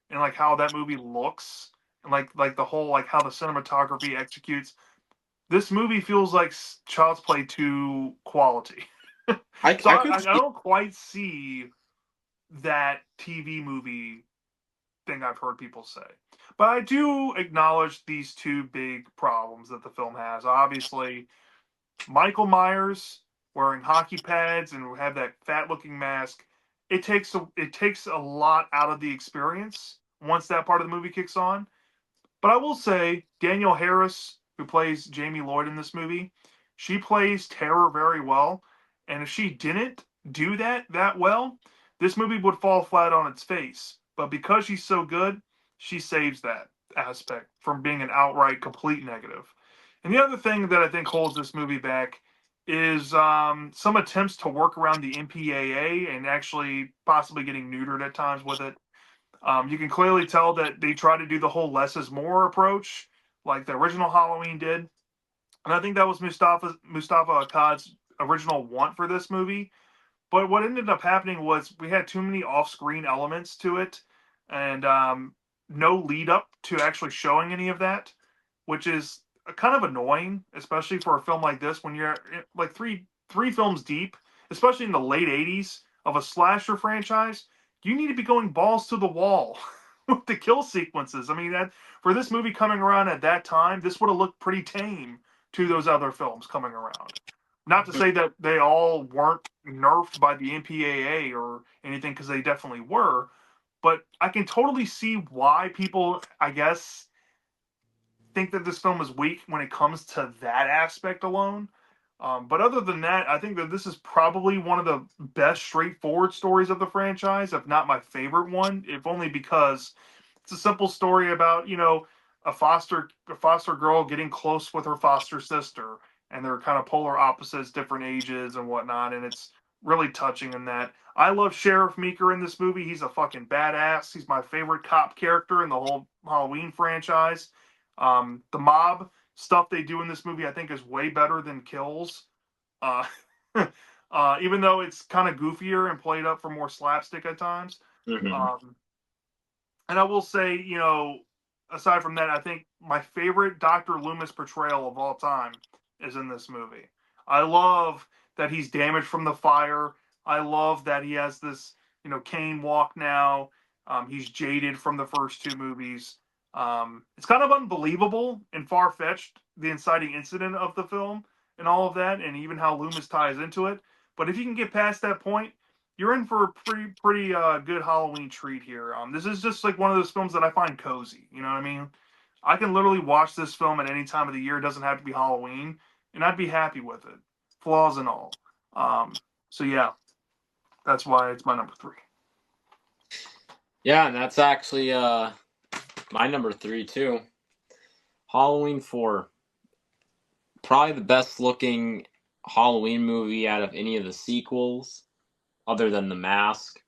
and like how that movie looks and like the whole like how the cinematography executes. This movie feels like Child's Play 2 quality. So I I, could I see. don't quite see that TV movie thing I've heard people say. But I do acknowledge these two big problems that the film has. Obviously, Michael Myers wearing hockey pads and have that fat looking mask. It takes a lot out of the experience once that part of the movie kicks on. But I will say Danielle Harris, who plays Jamie Lloyd in this movie, she plays terror very well. And if she didn't do that well, this movie would fall flat on its face. But because she's so good, she saves that aspect from being an outright complete negative. And the other thing that I think holds this movie back is some attempts to work around the MPAA and actually possibly getting neutered at times with it. You can clearly tell that they try to do the whole less is more approach, like the original Halloween did, and I think that was Mustafa Akkad's original want for this movie. But what ended up happening was we had too many off-screen elements to it, and no lead up to actually showing any of that, which is kind of annoying, especially for a film like this when you're like three films deep, especially in the late '80s of a slasher franchise. You need to be going balls to the wall with the kill sequences. I mean, that for this movie coming around at that time, this would have looked pretty tame to those other films coming around. Not to say that they all weren't nerfed by the MPAA or anything, because they definitely were. But I can totally see why people, I guess, think that this film is weak when it comes to that aspect alone. But other than that, I think that this is probably one of the best straightforward stories of the franchise, if not my favorite one, if only because it's a simple story about a foster girl getting close with her foster sister, and they're kind of polar opposites, different ages and whatnot, and it's really touching in that. I love Sheriff Meeker in this movie. He's a fucking badass. He's my favorite cop character in the whole Halloween franchise. The mob stuff they do in this movie, I think, is way better than Kills. Uh, even though it's kind of goofier and played up for more slapstick at times. Mhm. Um, and I will say, aside from that, I think my favorite Dr. Loomis portrayal of all time is in this movie. I love that he's damaged from the fire. I love that he has this, cane walk now. He's jaded from the first two movies. It's kind of unbelievable and far fetched, the inciting incident of the film and all of that, and even how Loomis ties into it. But if you can get past that point, you're in for a pretty good Halloween treat here. This is just like one of those films that I find cozy. You know what I mean? I can literally watch this film at any time of the year. It doesn't have to be Halloween, and I'd be happy with it, flaws and all. So yeah, that's why it's my number three. Yeah, and that's actually my number three too. Halloween 4, probably the best looking Halloween movie out of any of the sequels, other than The Mask.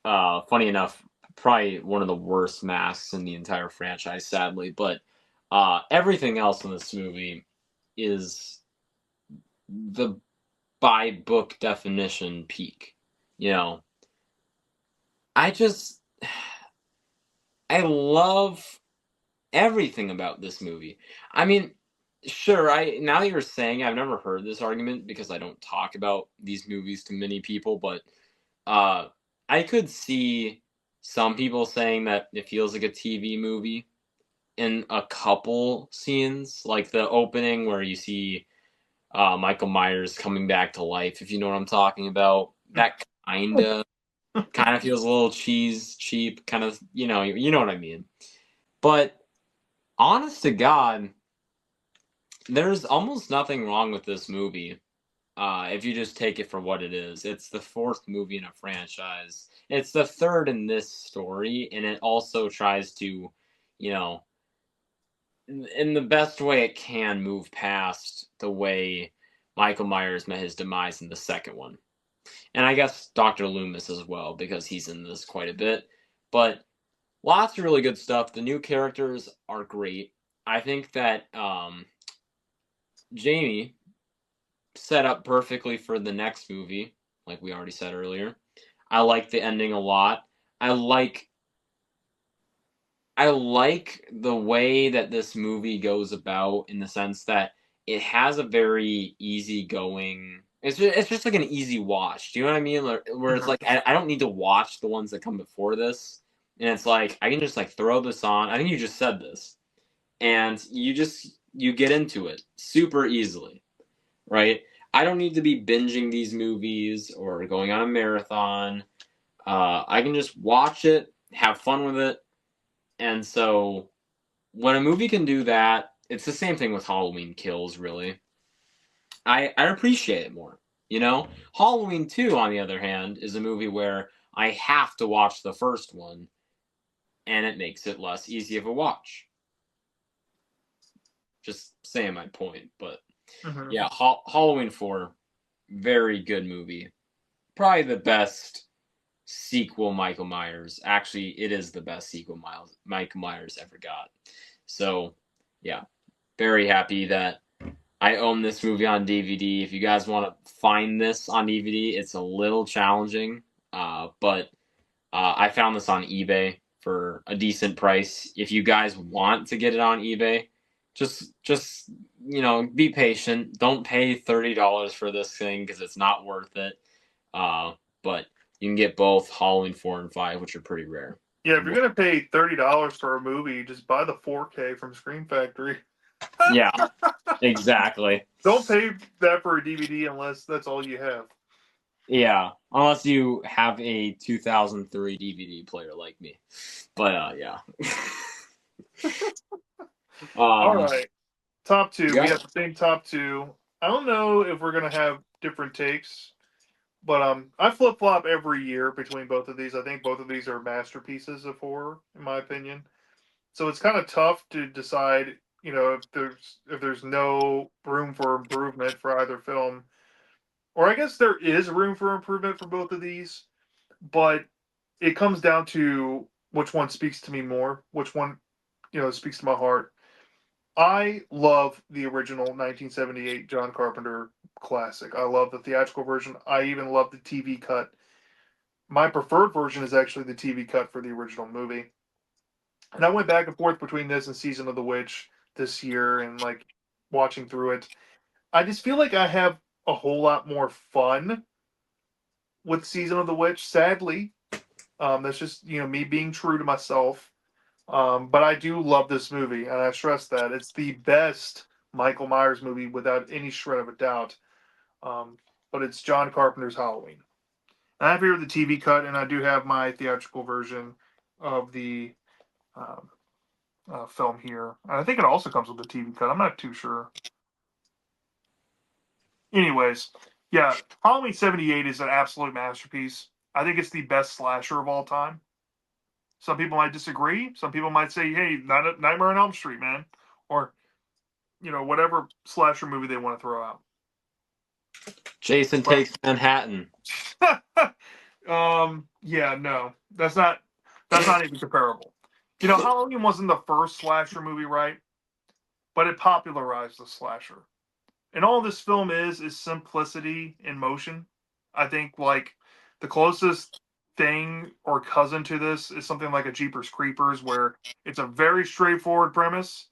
Funny enough, probably one of the worst masks in the entire franchise, sadly. But everything else in this movie is the by book definition peak. you know, I just I love everything about this movie. I mean, sure, I now that you're saying I've never heard this argument because I don't talk about these movies to many people, but uh I could see some people saying that it feels like a TV movie in a couple scenes, like the opening where you see Michael Myers coming back to life, if you know what I'm talking about. That kind of feels a little cheap, kind of, you know what I mean. But honest to God, there's almost nothing wrong with this movie. If you just take it for what it is, it's the fourth movie in a franchise. It's the third in this story, and it also tries to, you know, in the best way it can, move past the way Michael Myers met his demise in the second one. And I guess Dr. Loomis as well, because he's in this quite a bit. But lots of really good stuff. The new characters are great. I think that Jamie set up perfectly for the next movie, like we already said earlier. I like the ending a lot. I like I like the way that this movie goes about, in the sense that it has a very easygoing. It's just like an easy watch. Do you know what I mean? Where it's Mhm. like I don't need to watch the ones that come before this, and it's like I can just like throw this on. I think you just said this, and you get into it super easily, right? I don't need to be binging these movies or going on a marathon. I can just watch it, have fun with it, and so when a movie can do that, it's the same thing with Halloween Kills, really. I appreciate it more. Halloween 2, on the other hand, is a movie where I have to watch the first one, and it makes it less easy of a watch. Just saying my point. But Mhm. yeah, Halloween 4, very good movie. Probably the best sequel Michael Myers. Actually, it is the best sequel Michael Myers ever got. So, yeah, very happy that I own this movie on DVD. If you guys want to find this on DVD, it's a little challenging, but I found this on eBay for a decent price. If you guys want to get it on eBay, just be patient. Don't pay $30 for this thing because it's not worth it. Uh, but you can get both Halloween 4 and 5, which are pretty rare. Yeah, if you're gonna pay $30 for a movie, just buy the 4K from Scream Factory. Yeah, exactly. Don't pay that for a DVD unless that's all you have. Yeah, unless you have a 2003 DVD player like me. But yeah. All um right, top two. We yeah. have the same top two. I don't know if we're gonna have different takes, but I flip flop every year between both of these. I think both of these are masterpieces of horror, in my opinion. So it's kind of tough to decide, if there's no room for improvement for either film, or I guess there is room for improvement for both of these, but it comes down to which one speaks to me more, which one speaks to my heart. I love the original 1978 John Carpenter classic. I love the theatrical version. I even love the TV cut. My preferred version is actually the TV cut for the original movie. And I went back and forth between this and Season of the Witch this year and like watching through it. I just feel like I have a whole lot more fun with Season of the Witch, sadly. That's just, me being true to myself. But I do love this movie, and I stress that it's the best Michael Myers movie without any shred of a doubt. Um, but it's John Carpenter's Halloween. And I have here the TV cut, and I do have my theatrical version of the um, film here. And I think it also comes with the TV cut. I'm not too sure. Anyways, yeah, Halloween '78 is an absolute masterpiece. I think it's the best slasher of all time. Some people might disagree. Some people might say, "Hey, Nightmare on Elm Street, man," or whatever slasher movie they want to throw out. Jason But Takes Manhattan. yeah, no, that's not even comparable. Halloween wasn't the first slasher movie, right? But it popularized the slasher. And all this film is simplicity in motion. I think, like, The closest thing or cousin to this is something like a Jeepers Creepers, where it's a very straightforward premise.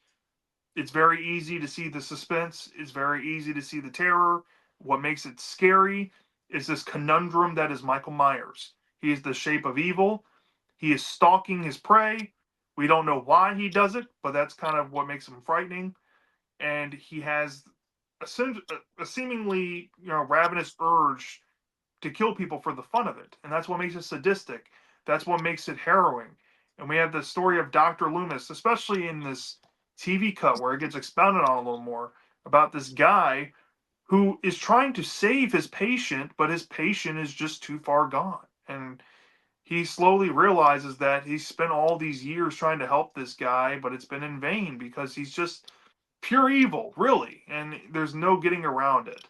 It's very easy to see the suspense. It's very easy to see the terror. What makes it scary is this conundrum that is Michael Myers. He is the shape of evil. He is stalking his prey. We don't know why he does it, but that's kind of what makes him frightening. And he has a seemingly ravenous urge to kill people for the fun of it, and that's what makes it sadistic. That's what makes it harrowing. And we have the story of Dr. Loomis, especially in this TV cut where it gets expounded on a little more about this guy who is trying to save his patient, but his patient is just too far gone. And he slowly realizes that he's spent all these years trying to help this guy, but it's been in vain because he's just pure evil, really, and there's no getting around it.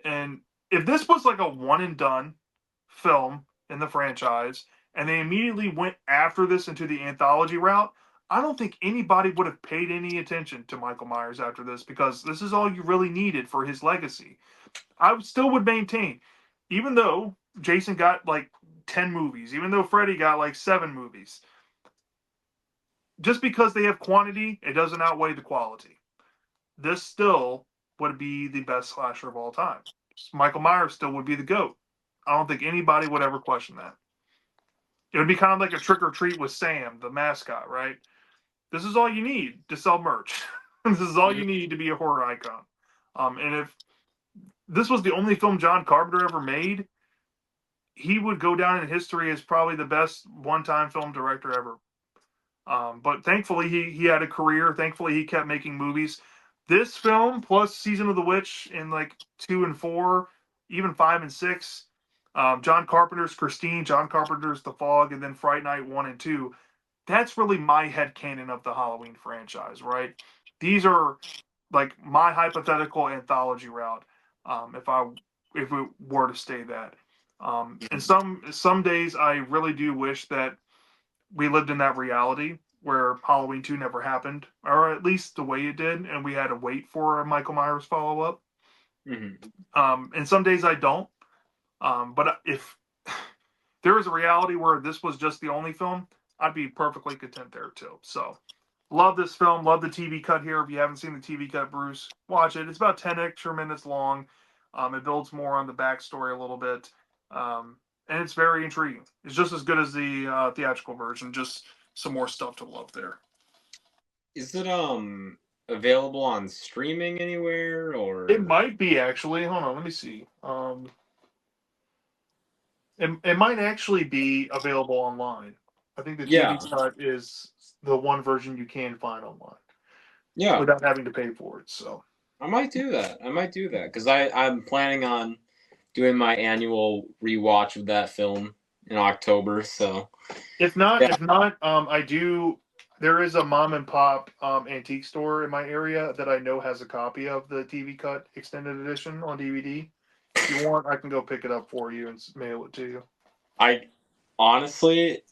And if this was like a one and done film in the franchise, and they immediately went after this into the anthology route, I don't think anybody would have paid any attention to Michael Myers after this, because this is all you really needed for his legacy. I still would maintain, even though Jason got like 10 movies, even though Freddy got like 7 movies, just because they have quantity, it doesn't outweigh the quality. This still would be the best slasher of all time. Michael Myers still would be the GOAT. I don't think anybody would ever question that. It would be kind of like a Trick or Treat with Sam, the mascot, right? This is all you need to sell merch. This is all you need to be a horror icon. And if this was the only film John Carpenter ever made, he would go down in history as probably the best one-time film director ever. But thankfully, he had a career. Thankfully, he kept making movies. This film plus Season of the Witch in like 2 and 4, even 5 and 6, John Carpenter's Christine, John Carpenter's The Fog, and then Fright Night 1 and 2. That's really my headcanon of the Halloween franchise, right? These are like my hypothetical anthology route. If it were to stay that. And some days I really do wish that we lived in that reality where Halloween 2 never happened, or at least the way it did, and we had to wait for a Michael Myers follow up. And some days I don't. But if there is a reality where this was just the only film, I'd be perfectly content there too. So, love this film. Love the TV cut here. If you haven't seen the TV cut, Bruce, watch it. It's about 10 extra minutes long. It builds more on the backstory a little bit. And it's very intriguing. It's just as good as the theatrical version. Just some more stuff to love there. Is it available on streaming anywhere, or It might be actually. Hold on, let me see. It might actually be available online. I think the yeah, TV cut is the one version you can find online yeah, without having to pay for it. So I might do that. I might do that because I'm planning on doing my annual rewatch of that film in October. So if not, yeah, I do. There is a mom and pop antique store in my area that I know has a copy of the TV cut extended edition on DVD. If you want, I can go pick it up for you and mail it to you. I honestly,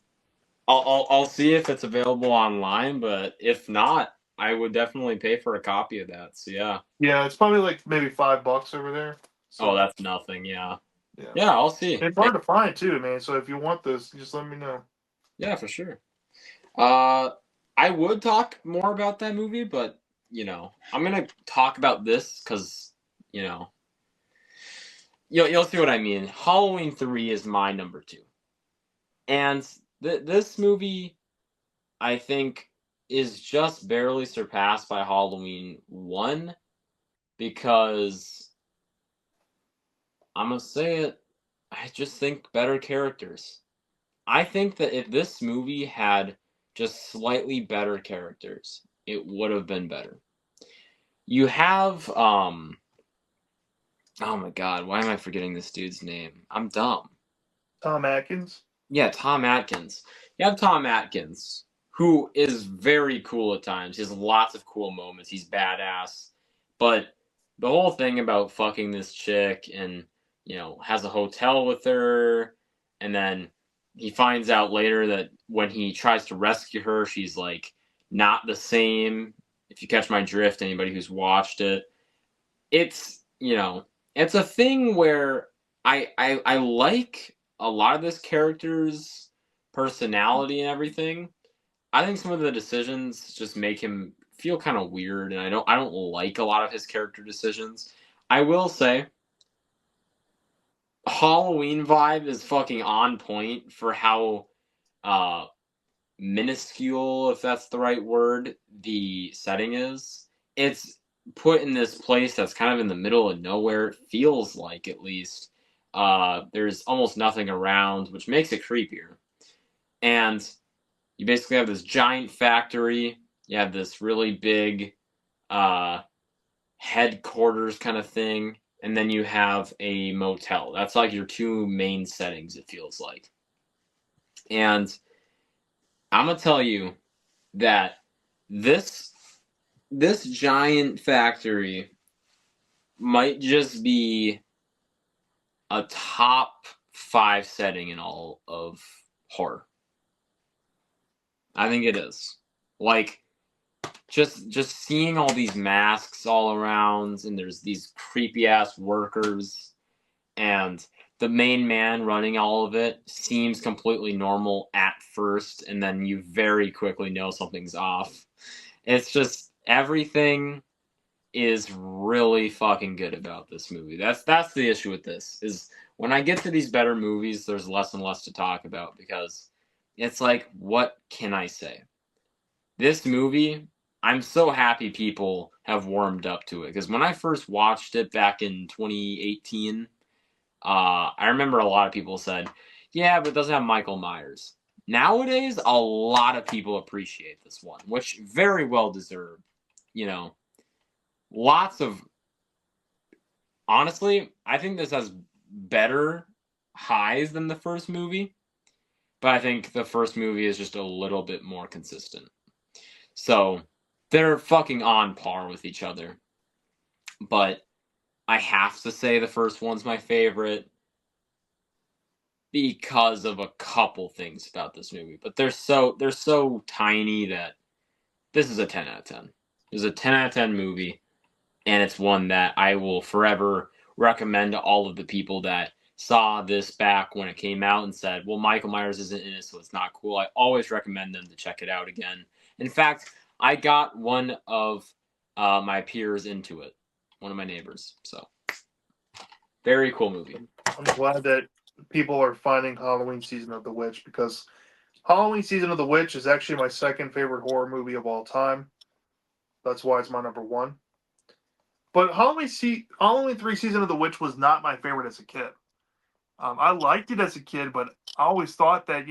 I'll see if it's available online, but if not, I would definitely pay for a copy of that. So yeah. Yeah, it's probably like maybe $5 over there. So, Oh, that's nothing. Yeah. yeah, Yeah, I'll see. it's hard to find too, man. So if you want this, just let me know. Yeah, for sure. Uh, I would talk more about that movie, but I'm gonna talk about this because you know, you'll see what I mean. Halloween 3 is my number 2, and this movie, I think, is just barely surpassed by Halloween 1 because I'm gonna say it. I just think better characters. I think that if this movie had just slightly better characters, it would have been better. You have oh my god, why am I forgetting this dude's name? I'm dumb. Tom Atkins. Yeah, Tom Atkins. You have Tom Atkins, who is very cool at times. He has lots of cool moments. He's badass. But the whole thing about fucking this chick and, has a hotel with her, and then he finds out later that when he tries to rescue her, she's like not the same. If you catch my drift, anybody who's watched it, it's, it's a thing where I like a lot of this character's personality and everything. I think some of the decisions just make him feel kind of weird, and I don't like a lot of his character decisions. I will say, Halloween vibe is fucking on point for how uh minuscule, if that's the right word, the setting is. It's put in this place that's kind of in the middle of nowhere, it feels like at least. There's almost nothing around, which makes it creepier. And you basically have this giant factory, you have this really big uh, headquarters kind of thing, and then you have a motel. That's like your two main settings, it feels like. And I'm gonna tell you that this this giant factory might just be a top 5 setting in all of horror. I think it is. Like just seeing all these masks all around, and there's these creepy ass workers, and the main man running all of it seems completely normal at first, and then you very quickly know something's off. It's just everything is really fucking good about this movie. That's the issue with this. Is when I get to these better movies, there's less and less to talk about because it's like, what can I say? This movie, I'm so happy people have warmed up to it because when I first watched it back in 2018, I remember a lot of people said, "Yeah, but it doesn't have Michael Myers." Nowadays, a lot of people appreciate this one, which very well deserved. You know, lots of honestly, I think this has better highs than the first movie, but I think the first movie is just a little bit more consistent. So they're fucking on par with each other. But I have to say the first one's my favorite because of a couple things about this movie. But they're so tiny that this is a 10 out of 10. It's a 10 out of 10 movie, and it's one that I will forever recommend to all of the people that saw this back when it came out and said, well, Michael Myers isn't in it, so it's not cool. I always recommend them to check it out again. In fact, I got one of my peers into it, one of my neighbors. So, very cool movie. I'm glad that people are finding Halloween Season of the Witch because Halloween Season of the Witch is actually my second favorite horror movie of all time. That's why it's my number one. But Halloween 3 Season of the Witch was not my favorite as a kid. I liked it as a kid, but I always thought that,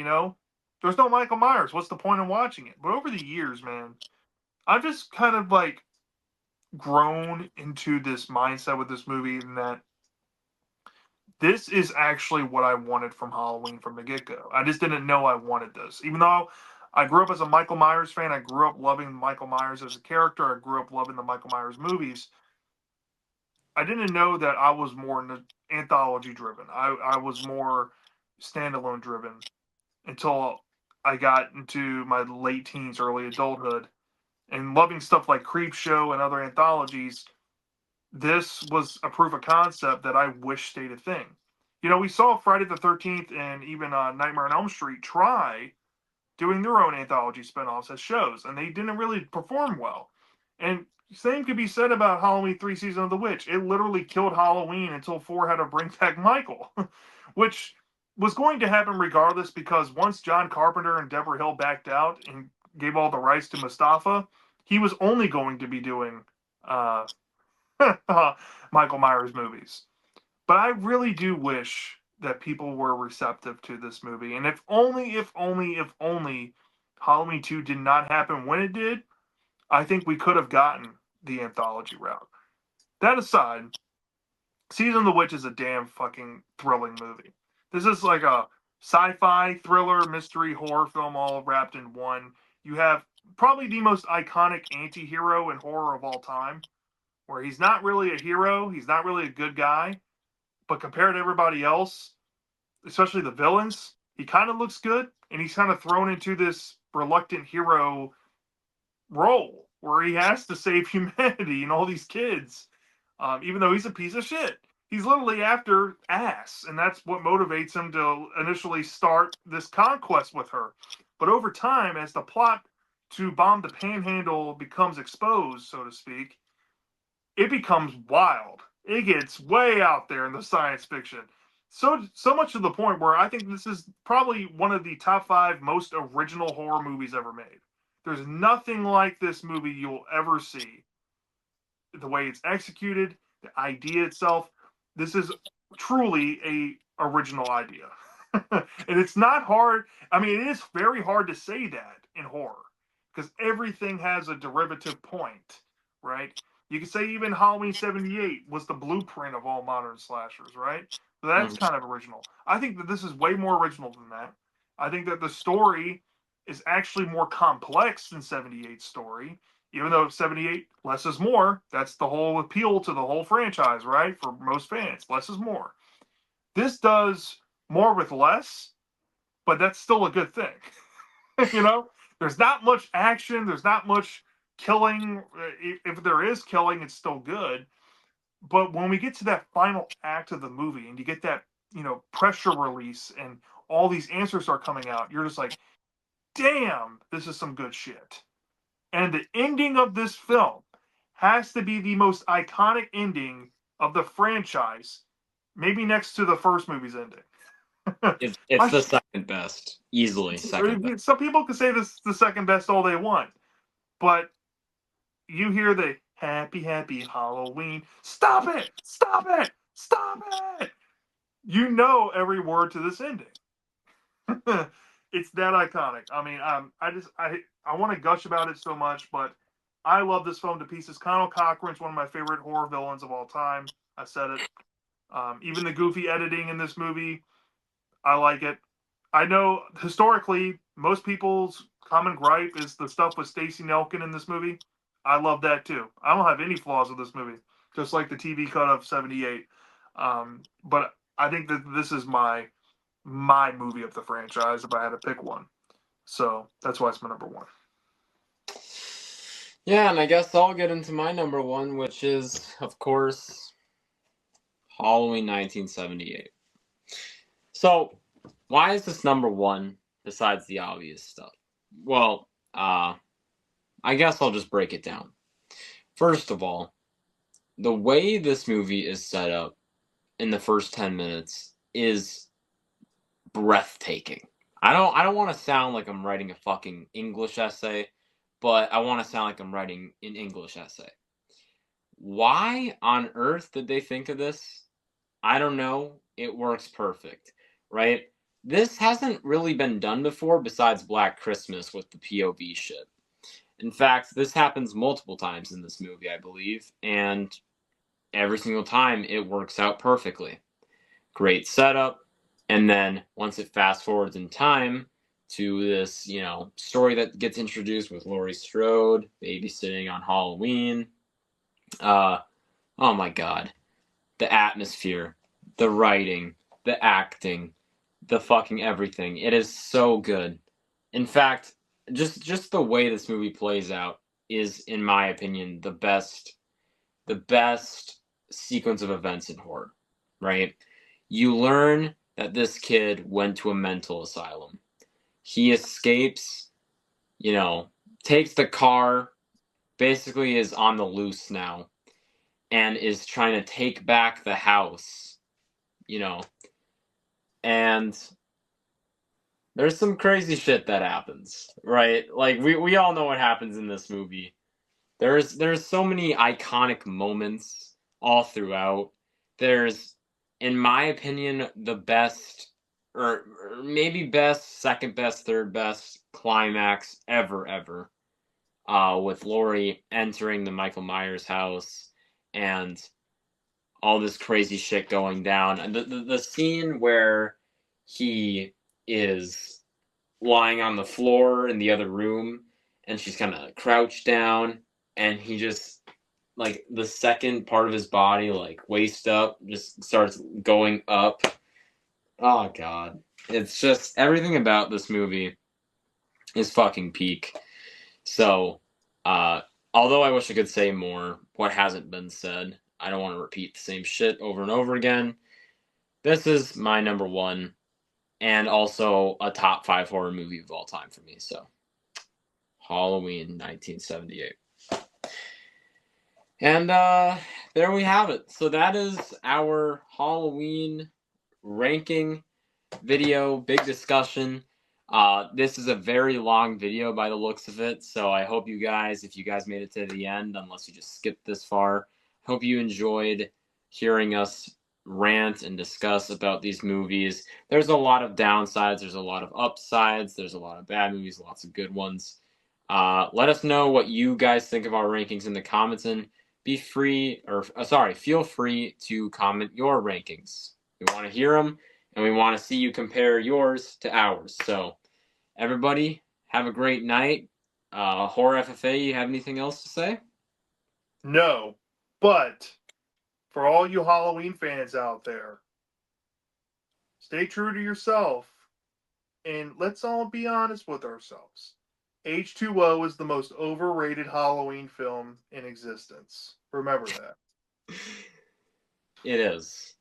there's no Michael Myers. What's the point in watching it? But over the years, man, I've just kind of like grown into this mindset with this movie and that this is actually what I wanted from Halloween from the get go. I just didn't know I wanted this. Even though I grew up as a Michael Myers fan, I grew up loving Michael Myers as a character, I grew up loving the Michael Myers movies. I didn't know that I was more anthology driven. I was more standalone driven until I got into my late teens, early adulthood, and loving stuff like Creepshow and other anthologies. This was a proof of concept that I wish stayed a thing. We saw Friday the 13th and even Nightmare on Elm Street try doing their own anthology spinoffs as shows, and they didn't really perform well. And same could be said about Halloween 3 Season of the Witch. It literally killed Halloween until 4 had to bring back Michael, which was going to happen regardless because once John Carpenter and Deborah Hill backed out and gave all the rights to Mustafa, he was only going to be doing Michael Myers movies. But I really do wish that people were receptive to this movie. And if only Halloween 2 did not happen when it did, I think we could have gotten the anthology route. That aside, Season of the Witch is a damn fucking thrilling movie. This is like a sci-fi, thriller, mystery, horror film all wrapped in one. You have probably the most iconic anti-hero in horror of all time, where he's not really a hero, he's not really a good guy, but compared to everybody else, especially the villains, he kind of looks good, and he's kind of thrown into this reluctant hero role where he has to save humanity and all these kids, even though he's a piece of shit. He's literally after Ass, and that's what motivates him to initially start this conquest with her. But over time, as the plot to bomb the Panhandle becomes exposed, so to speak, it becomes wild. It gets way out there in the science fiction. So much to the point where I think this is probably one of the top 5 most original horror movies ever made. There's nothing like this movie you'll ever see. The way it's executed, the idea itself, this is truly a original idea. And it's not hard. I mean, it is very hard to say that in horror because everything has a derivative point, right? You could say even Halloween 78 was the blueprint of all modern slashers, right? So that's Mhm. kind of original. I think that this is way more original than that. I think that the story is actually more complex than 78's story, even though 78 less is more. That's the whole appeal to the whole franchise, right? For most fans, less is more. This does more with less, but that's still a good thing. You know, there's not much action, there's not much killing. If there is killing, it's still good. But when we get to that final act of the movie and you get that, pressure release and all these answers are coming out, you're just like, damn, this is some good shit. And the ending of this film has to be the most iconic ending of the franchise, maybe next to the first movie's ending. It's the second best, easily second best. Some people can say this is the second best all they want, but you hear the happy, happy Halloween. Stop it! Stop it! Stop it! You know every word to this ending. It's that iconic. I mean, I want to gush about it so much, but I love this film to pieces. Conal Cochran's one of my favorite horror villains of all time. I said it. Even the goofy editing in this movie, I like it. I know historically, most people's common gripe is the stuff with Stacey Nelkin in this movie. I love that too. I don't have any flaws with this movie, just like the TV cut of '78. But I think that this is my movie of the franchise if I had to pick one. So that's why it's my number one. Yeah, and I guess I'll get into my number one, which is, of course, Halloween 1978. So, why is this number one besides the obvious stuff? Well, I guess I'll just break it down. First of all, the way this movie is set up in the first 10 minutes is breathtaking. I don't want to sound like I'm writing a fucking English essay, but I want to sound like I'm writing an English essay. Why on earth did they think of this? I don't know. It works perfect, right? This hasn't really been done before besides Black Christmas with the POV shit. In fact, this happens multiple times in this movie, I believe, and every single time it works out perfectly. Great setup, and then once it fast forwards in time to this, story that gets introduced with Laurie Strode babysitting on Halloween. Oh my god, the atmosphere, the writing, the acting, the fucking everything. It is so good. In fact, just the way this movie plays out is, in my opinion, the best sequence of events in horror, right? You learn that this kid went to a mental asylum. He escapes, takes the car, basically is on the loose now, and is trying to take back the house, you know. And there's some crazy shit that happens, right? Like we all know what happens in this movie. There's so many iconic moments all throughout. There's, in my opinion, the best, or maybe best, second best, third best climax ever. With Laurie entering the Michael Myers house and all this crazy shit going down, and the scene where he is lying on the floor in the other room and she's kind of crouched down and he just, like, the second part of his body, like, waist up, just starts going up. Oh god, it's just everything about this movie is fucking peak. So, although I wish I could say more, what hasn't been said, I don't want to repeat the same shit over and over again. This is my number one, and also a top 5 horror movie of all time for me. So, Halloween 1978. And there we have it. So that is our Halloween ranking video, big discussion. This is a very long video by the looks of it, so I hope you guys, if you guys made it to the end, unless you just skipped this far, hope you enjoyed hearing us rant and discuss about these movies. There's a lot of downsides, there's a lot of upsides, there's a lot of bad movies, lots of good ones. Let us know what you guys think of our rankings in the comments, and feel free to comment your rankings. We want to hear them, and we want to see you compare yours to ours. So, everybody, have a great night. Horror FFA, you have anything else to say? No, but for all you Halloween fans out there, stay true to yourself, and let's all be honest with ourselves. H2O is the most overrated Halloween film in existence. Remember that. It is.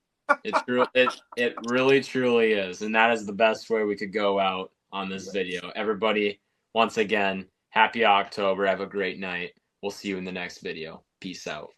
It really truly is, and that is the best way we could go out on this video. Everybody, once again, happy October. Have a great night. We'll see you in the next video. Peace out.